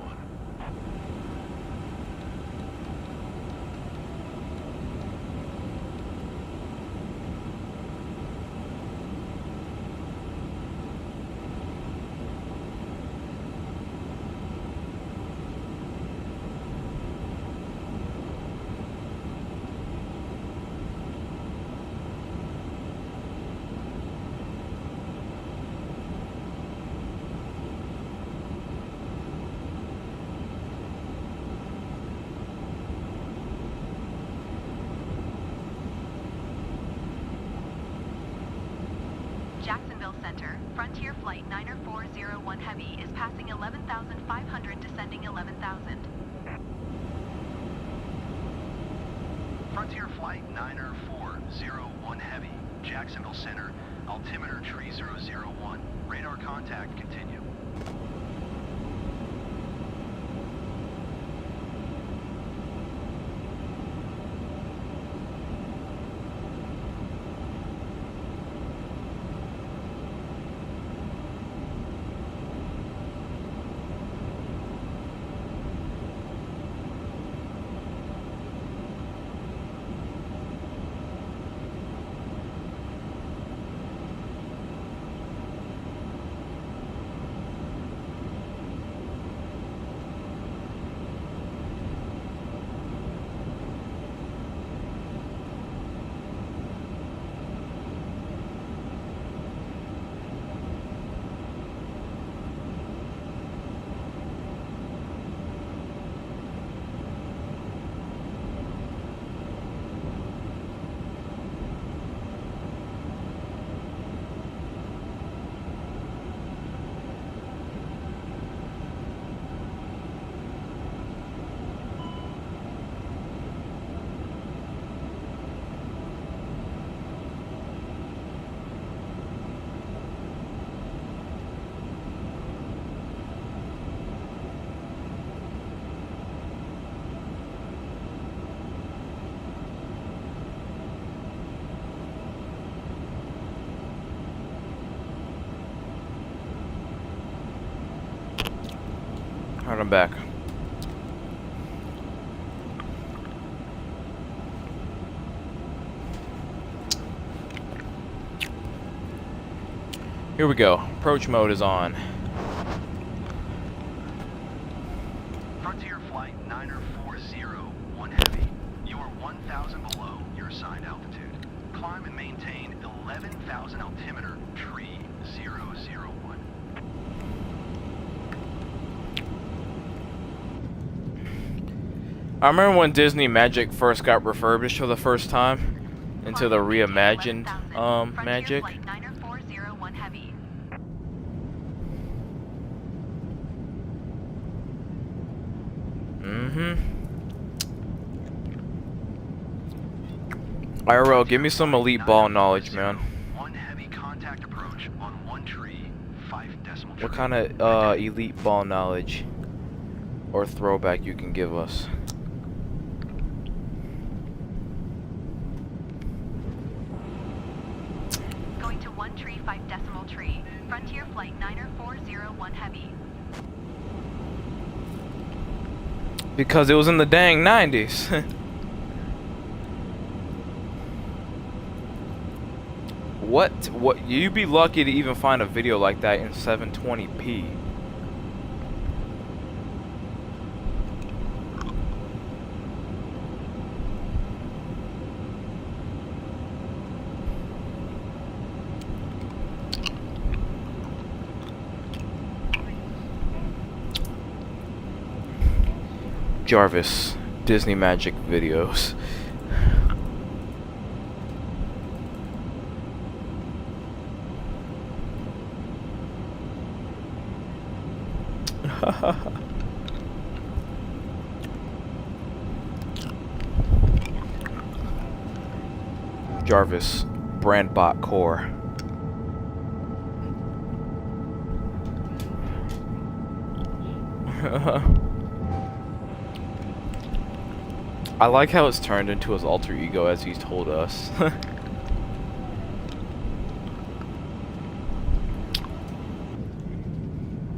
C: Jacksonville Center, Frontier Flight 90401 Heavy is passing 11,500 descending 11,000.
E: Frontier Flight 90401 Heavy, Jacksonville Center, altimeter tree 001. Radar contact continue.
A: Alright, I'm back. Here we go. Approach mode is on.
E: Frontier Flight 90401 Heavy, you are 1,000 below your assigned altitude. Climb and maintain 11,000 altimeter tree 001.
A: I remember when Disney Magic first got refurbished for the first time into the reimagined Magic.
C: Flight 90401 Heavy.
A: IRL, give me some elite ball knowledge, man.
E: One heavy contact approach on one tree, 5 decimal
A: What
E: tree.
A: kind of elite ball knowledge or throwback you can give us?
C: Going to 1 tree 5 decimal tree. Frontier Flight 90401 Heavy.
A: Because it was in the dang 90s. What? You'd be lucky to even find a video like that in 720p. Jarvis, Disney Magic videos. Jarvis, Brandbot Core. I like how it's turned into his alter ego as he's told us.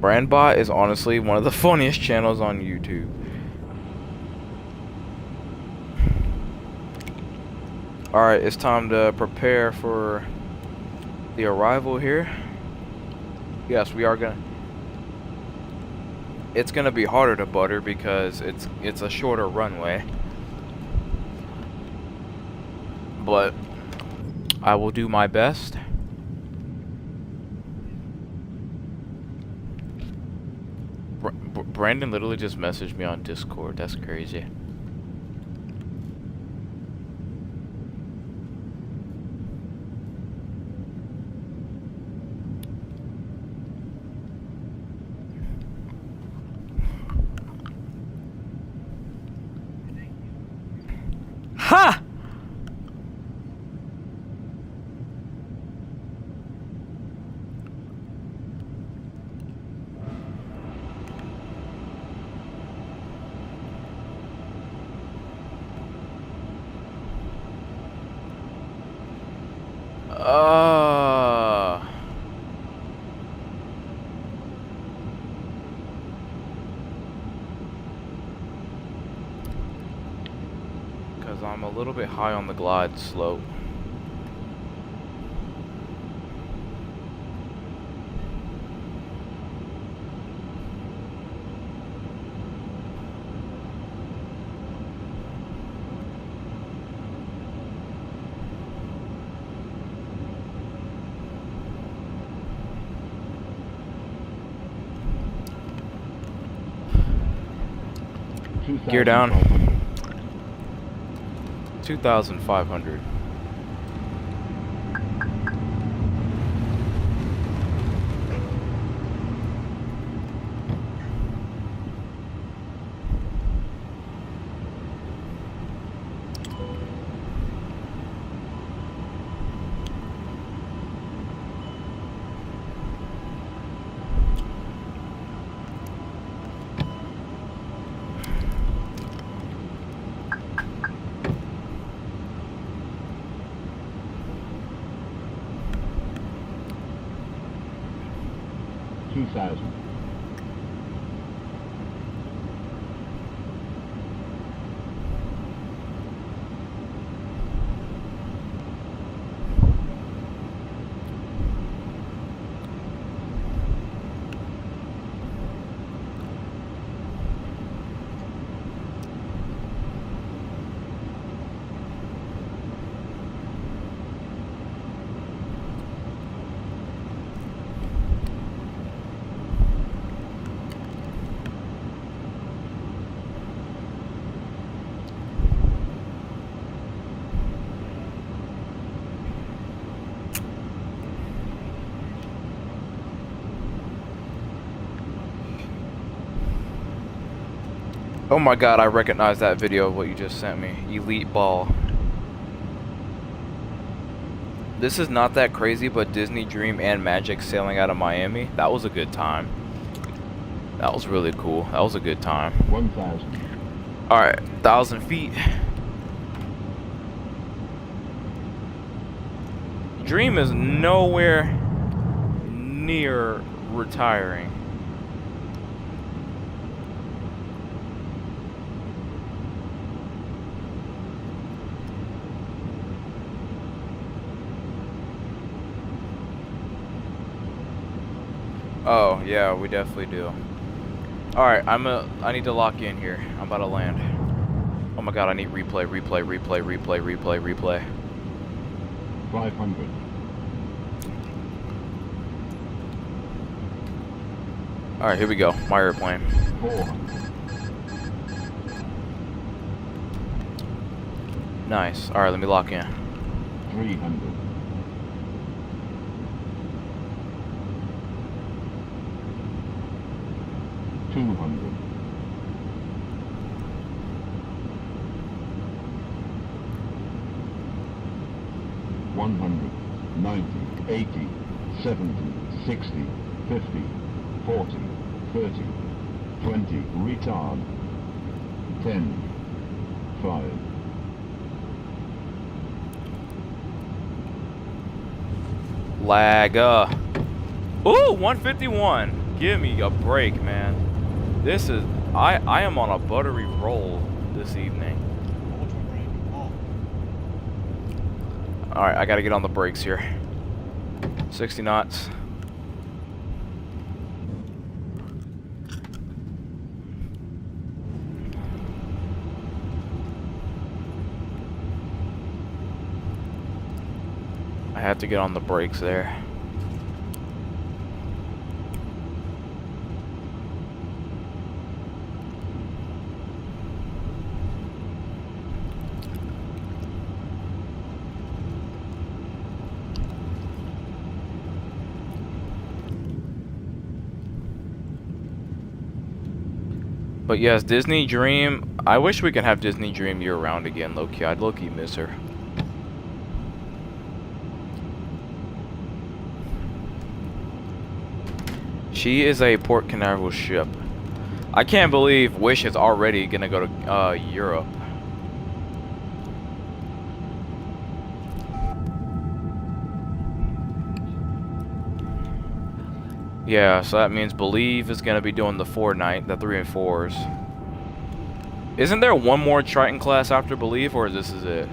A: Brandbot is honestly one of the funniest channels on YouTube. Alright, it's time to prepare for the arrival here. Yes, we are gonna... It's gonna be harder to butter because it's a shorter runway. But I will do my best. Brandon literally just messaged me on Discord. That's crazy. Ha! Because I'm a little bit high on the glide slope. Gear down. 2,500. Oh my god, I recognize that video of what you just sent me. Elite Ball. This is not that crazy, but Disney Dream and Magic sailing out of Miami, that was a good time. That was really cool. That was a good time.
H: 1,000.
A: Alright, 1,000 feet. Dream is nowhere near retiring. Oh, yeah, we definitely do. Alright, I need to lock in here. I'm about to land. Oh my god, I need replay.
H: 500.
A: Alright, here we go. My airplane.
H: 400.
A: Nice. Alright, let me lock in.
H: 300. 200. 100, 90, 80, 70, 60, 50, 40, 30, 20, retard, 10, 5.
A: Lag. Ooh, 151. Give me a break, man. This is I am on a buttery roll this evening. All right, I got to get on the brakes here. 60 knots. I had to get on the brakes there. But yes, Disney Dream. I wish we could have Disney Dream year round again, low-key. I'd low-key miss her. She is a Port Canaveral ship. I can't believe Wish is already gonna go to Europe. Yeah, so that means Believe is gonna be doing the 4-night, the 3 and 4s. Isn't there one more Triton class after Believe, or this is it?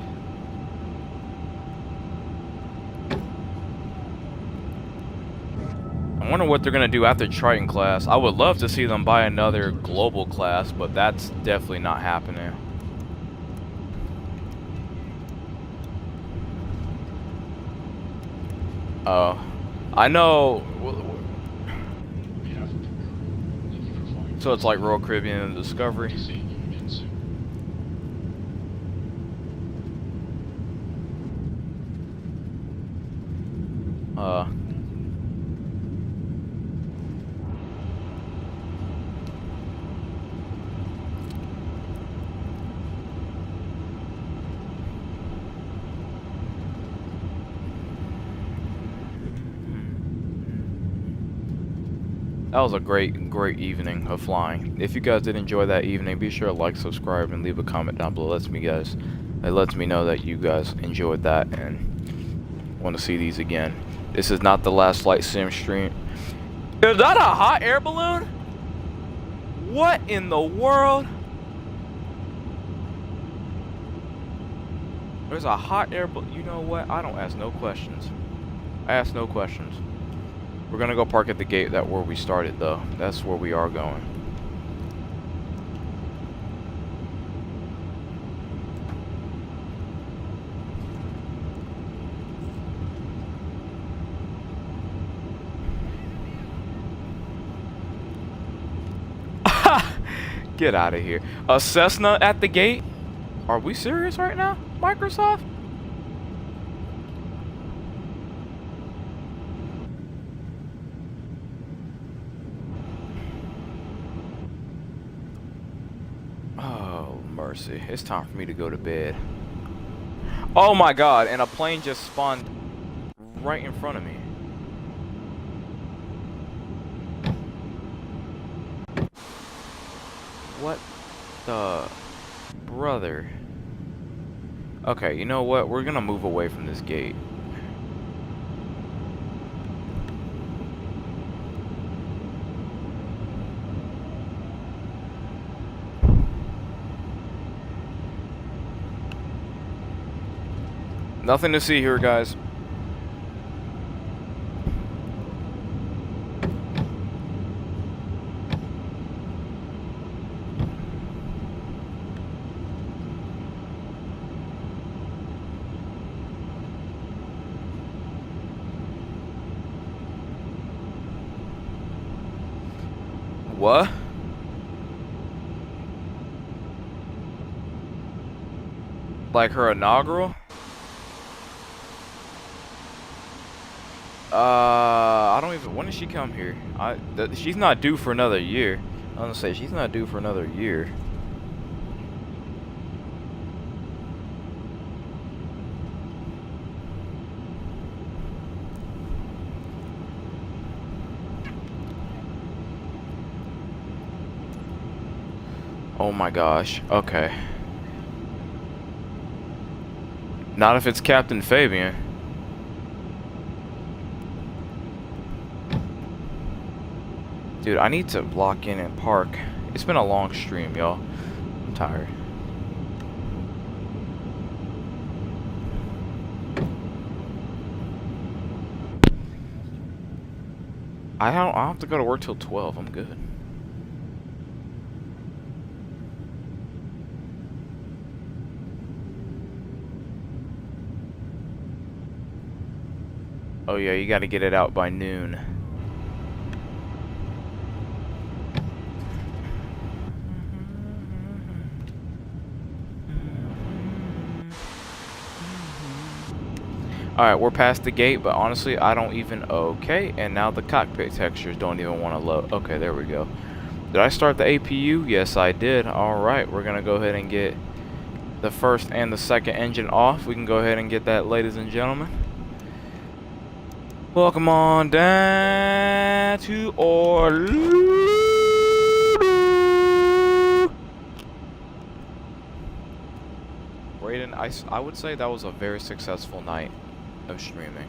A: I wonder what they're gonna do after Triton class. I would love to see them buy another global class, but that's definitely not happening. I know. So it's like Royal Caribbean and Discovery. That was a great evening of flying. If you guys did enjoy that evening, be sure to like, subscribe, and leave a comment down below. It lets me know that you guys enjoyed that and want to see these again. This is not the last flight sim stream. Is that a hot air balloon? What in the world? There's a hot air balloon. You know what? I don't ask no questions. I ask no questions. We're gonna go park at the gate where we started, though. That's where we are going. Get out of here. A Cessna at the gate? Are we serious right now, Microsoft? Oh, mercy. It's time for me to go to bed. Oh my god, and a plane just spawned right in front of me. What the brother? Okay, you know what? We're gonna move away from this gate. Nothing to see here, guys. What? Like her inaugural? I don't even. When did she come here? She's not due for another year. I'm gonna say she's not due for another year. Oh my gosh. Okay. Not if it's Captain Fabian. Dude, I need to lock in and park. It's been a long stream, y'all. I'm tired. I don't have to go to work till 12. I'm good. Oh yeah, you got to get it out by noon. Alright, we're past the gate, but honestly, I don't even... Okay, and now the cockpit textures don't even want to load. Okay, there we go. Did I start the APU? Yes, I did. Alright, we're going to go ahead and get the first and the second engine off. We can go ahead and get that, ladies and gentlemen. Welcome on down to Orlando. Raiden, I would say that was a very successful night of streaming.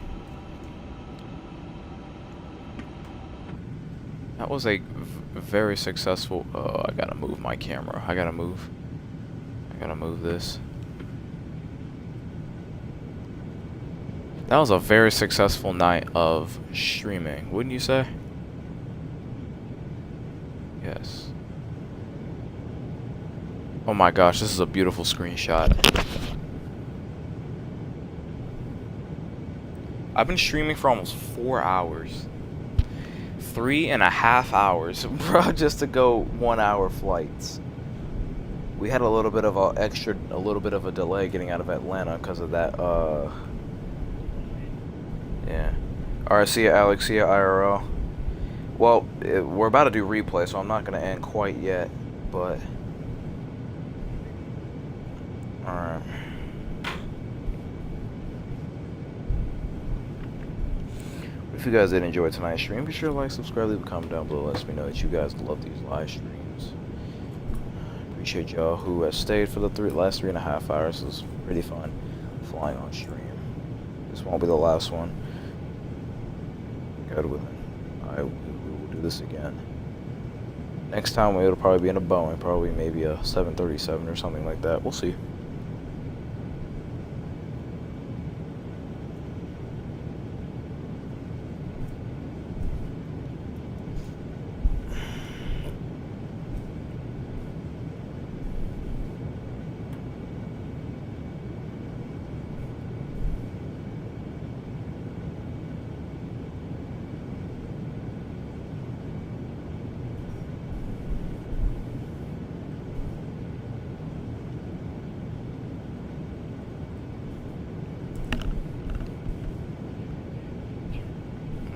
A: That was a very successful... Oh, I gotta move my camera. I gotta move this. That was a very successful night of streaming, wouldn't you say? Yes. Oh my gosh, this is a beautiful screenshot. I've been streaming for almost 4 hours. 3.5 hours, bro, just to go 1 hour flights. We had a little bit of a delay getting out of Atlanta because of that, yeah. Alright, see ya, Alex, see ya, IRL. Well, we're about to do replay, so I'm not going to end quite yet, but... Alright. If you guys did enjoy tonight's stream, be sure to like, subscribe, leave a comment down below. Lets me know that you guys love these live streams. Appreciate y'all who has stayed for the last 3.5 hours. It was pretty fun flying on stream. This won't be the last one. God willing, we will do this again. Next time it'll probably be in a Boeing, probably maybe a 737 or something like that. We'll see.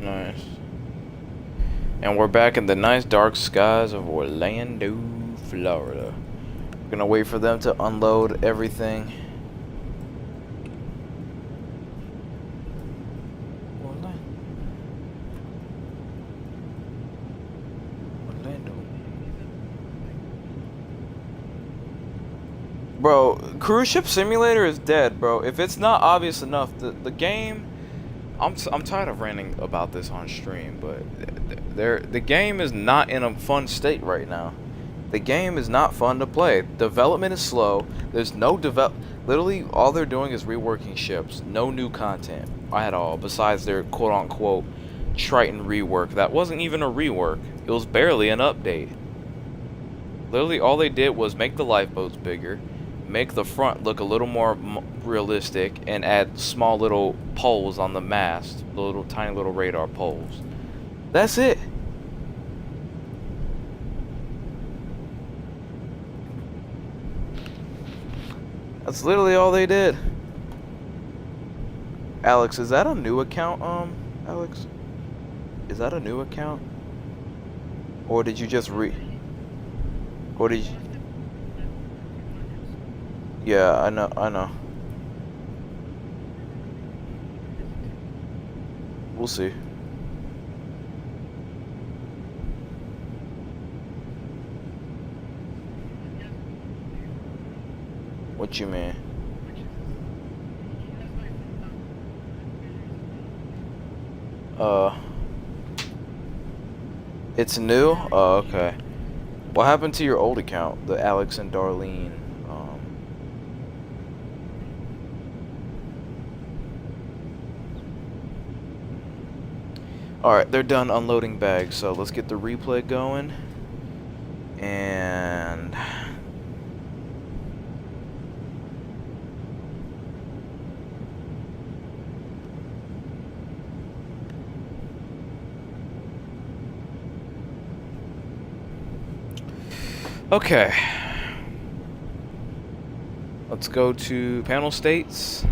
A: Nice. And we're back in the nice dark skies of Orlando, Florida. We're gonna wait for them to unload everything. Orlando. Bro, Cruise Ship Simulator is dead, bro. If it's not obvious enough, the game... I'm tired of ranting about this on stream, but the game is not in a fun state right now. The game is not fun to play. Development is slow. There's no literally all they're doing is reworking ships. No new content at all, besides their quote-unquote Triton rework. That wasn't even a rework. It was barely an update. Literally all they did was make the lifeboats bigger, make the front look a little more realistic, and add small little poles on the mast, little tiny little radar poles. That's it. That's literally all they did. Alex, is that a new account, Alex? Is that a new account? Or did you just or did you... Yeah, I know. We'll see. What you mean? It's new? Oh, okay. What happened to your old account? The Alex and Darlene. Alright, they're done unloading bags, so let's get the replay going. And... okay. Let's go to panel states.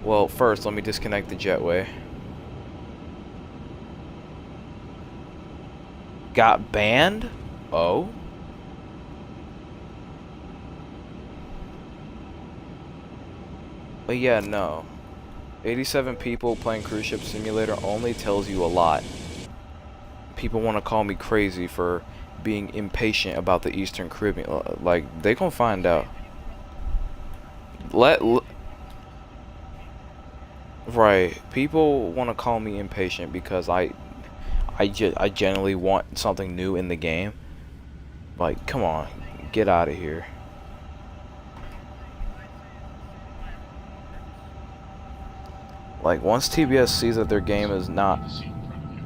A: Well, first, let me disconnect the jetway. Got banned? Oh? But yeah, no. 87 people playing Cruise Ship Simulator only tells you a lot. People want to call me crazy for being impatient about the Eastern Caribbean. Like, they gonna find out. Right. People want to call me impatient because I genuinely want something new in the game. Like, come on, get out of here. Like, once TBS sees that their game is not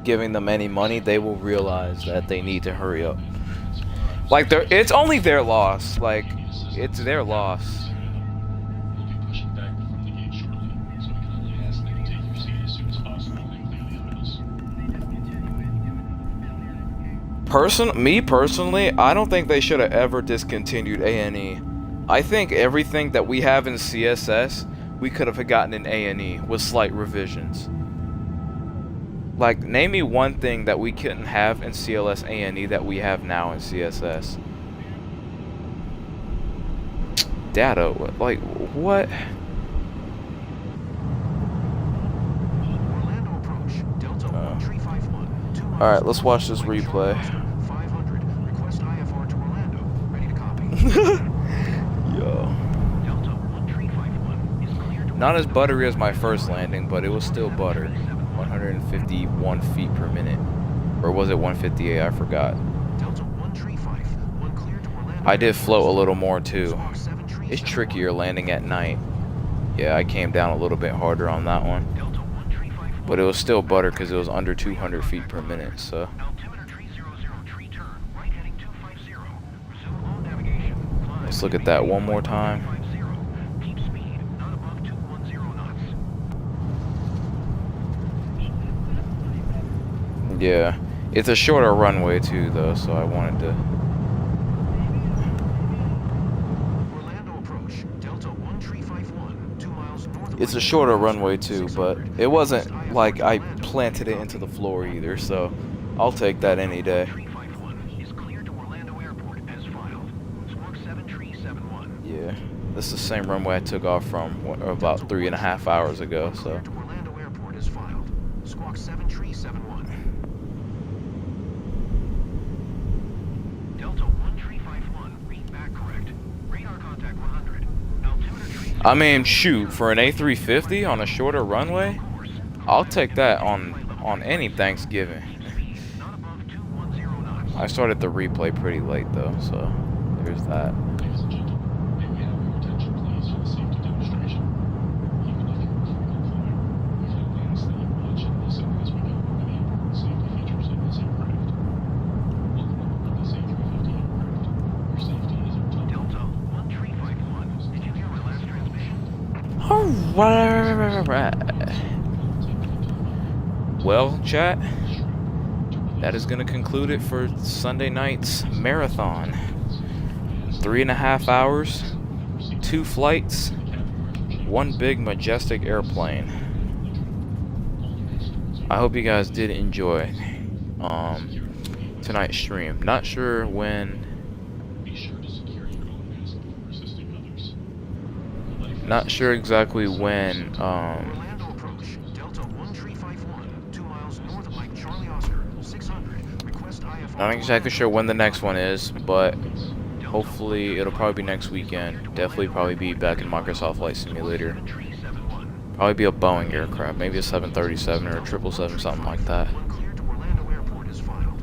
A: giving them any money, they will realize that they need to hurry up. Like, it's only their loss. Like, it's their loss.
D: We'll be pushing back from the gate shortly, so we can only ask that you take your seat as soon as possible and clear the evidence.
A: Me personally, I don't think they should have ever discontinued A&E. I think everything that we have in CSS, we could have gotten in A&E with slight revisions. Like, name me one thing that we couldn't have in CLS A&E that we have now in CSS. Data, like, what?
B: Orlando approach. Delta 1351. 2 miles
A: Alright, let's watch this
B: north of Lake
A: replay.
B: Charles, 500. Request IFR to Orlando. Ready to copy.
A: Yo.
E: Delta 1351 is clear to
A: Not as buttery as my first landing, but it was still butter. 151 feet per minute. Or was it 158? I forgot.
B: Delta 1351 clear to Orlando.
A: I did float a little more too.
B: Squawk 737.
A: It's trickier landing at night. Yeah, I came down a little bit harder on that one.
E: Delta 1351.
A: But it was still butter because it was under 200 feet per minute, so...
E: Altimeter 300, tree turn, right heading 250. Resume all navigation. Climb
A: Let's look at that one more time.
E: 250. Keep speed, not above 210 knots.
A: Yeah. It's a shorter runway too, though, so I wanted to...
B: Orlando approach. Delta 1351. 2 miles north of
A: It's a
B: Lake
A: shorter
B: Charles,
A: runway too, but
B: 600.
A: it wasn't
B: Request
A: like
B: IFR
A: I
B: to Orlando.
A: planted it into the floor either, so I'll take that any day.
E: 351 is clear to Orlando Airport as filed. Squawk 7371.
A: Yeah. This is the same runway I took off from about 3.5 hours ago, so...
B: Clear to Orlando Airport is filed. Squawk 7371.
E: Delta 1351, read back correct. Radar contact 100. Altimeter 300.
A: I mean, shoot, for an A350 on a shorter runway, I'll take that on any Thanksgiving.
E: Not above 210 knots.
A: I started the replay pretty late though, so there's that.
D: Ladies and gentlemen, may we have your attention please for the safety demonstration? Even if you're a frequent flyer, we kindly ask that you watch and listen as we go over the important safety features of this aircraft. Welcome aboard this A350 aircraft. Your safety is our top
E: Delta 1351. Did you hear my last transmission?
A: Alright. Well, chat, that is going to conclude it for Sunday night's marathon. 3.5 hours, 2 flights, 1 big majestic airplane. I hope you guys did enjoy tonight's stream. Not sure when,
D: Be sure to secure your own mask before assisting others.
A: not sure exactly when,
B: Orlando approach. Delta 1351. 2 miles north of Lake Charlie Oscar. 600. Request IFR.
A: not exactly sure when the next one is, but hopefully it'll probably be next weekend. Definitely probably be back in Microsoft Flight Simulator.
E: 371.
A: Probably be a Boeing aircraft, maybe a 737 or a 777, something like that.
B: Clear to Orlando Airport is filed.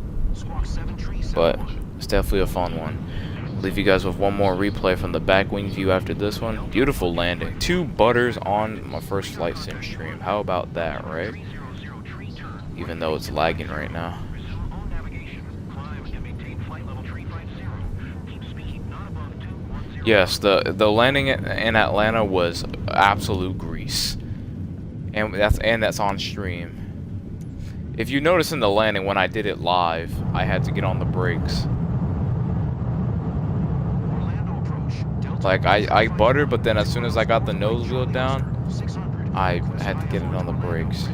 A: but it's definitely a fun one. I'll leave you guys with one more replay from the back wing view after this one. Beautiful landing. 2 butters on my first flight sim stream. How about that, right? Even though it's lagging right now. Yes, the landing in Atlanta was absolute grease, and that's on stream. If you notice in the landing when I did it live, I had to get on the brakes. Like I buttered, but then as soon as I got the nose wheel down, I had to get it on the brakes.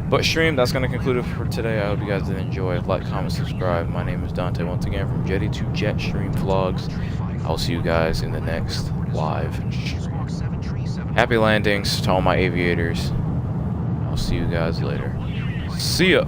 A: But stream, that's going to conclude it for today. I hope you guys did enjoy. Like, comment, subscribe. My name is Dante once again from Jetty to Jet Stream Vlogs. I'll see you guys in the next live stream. Happy landings to all my aviators. I'll see you guys later. See ya!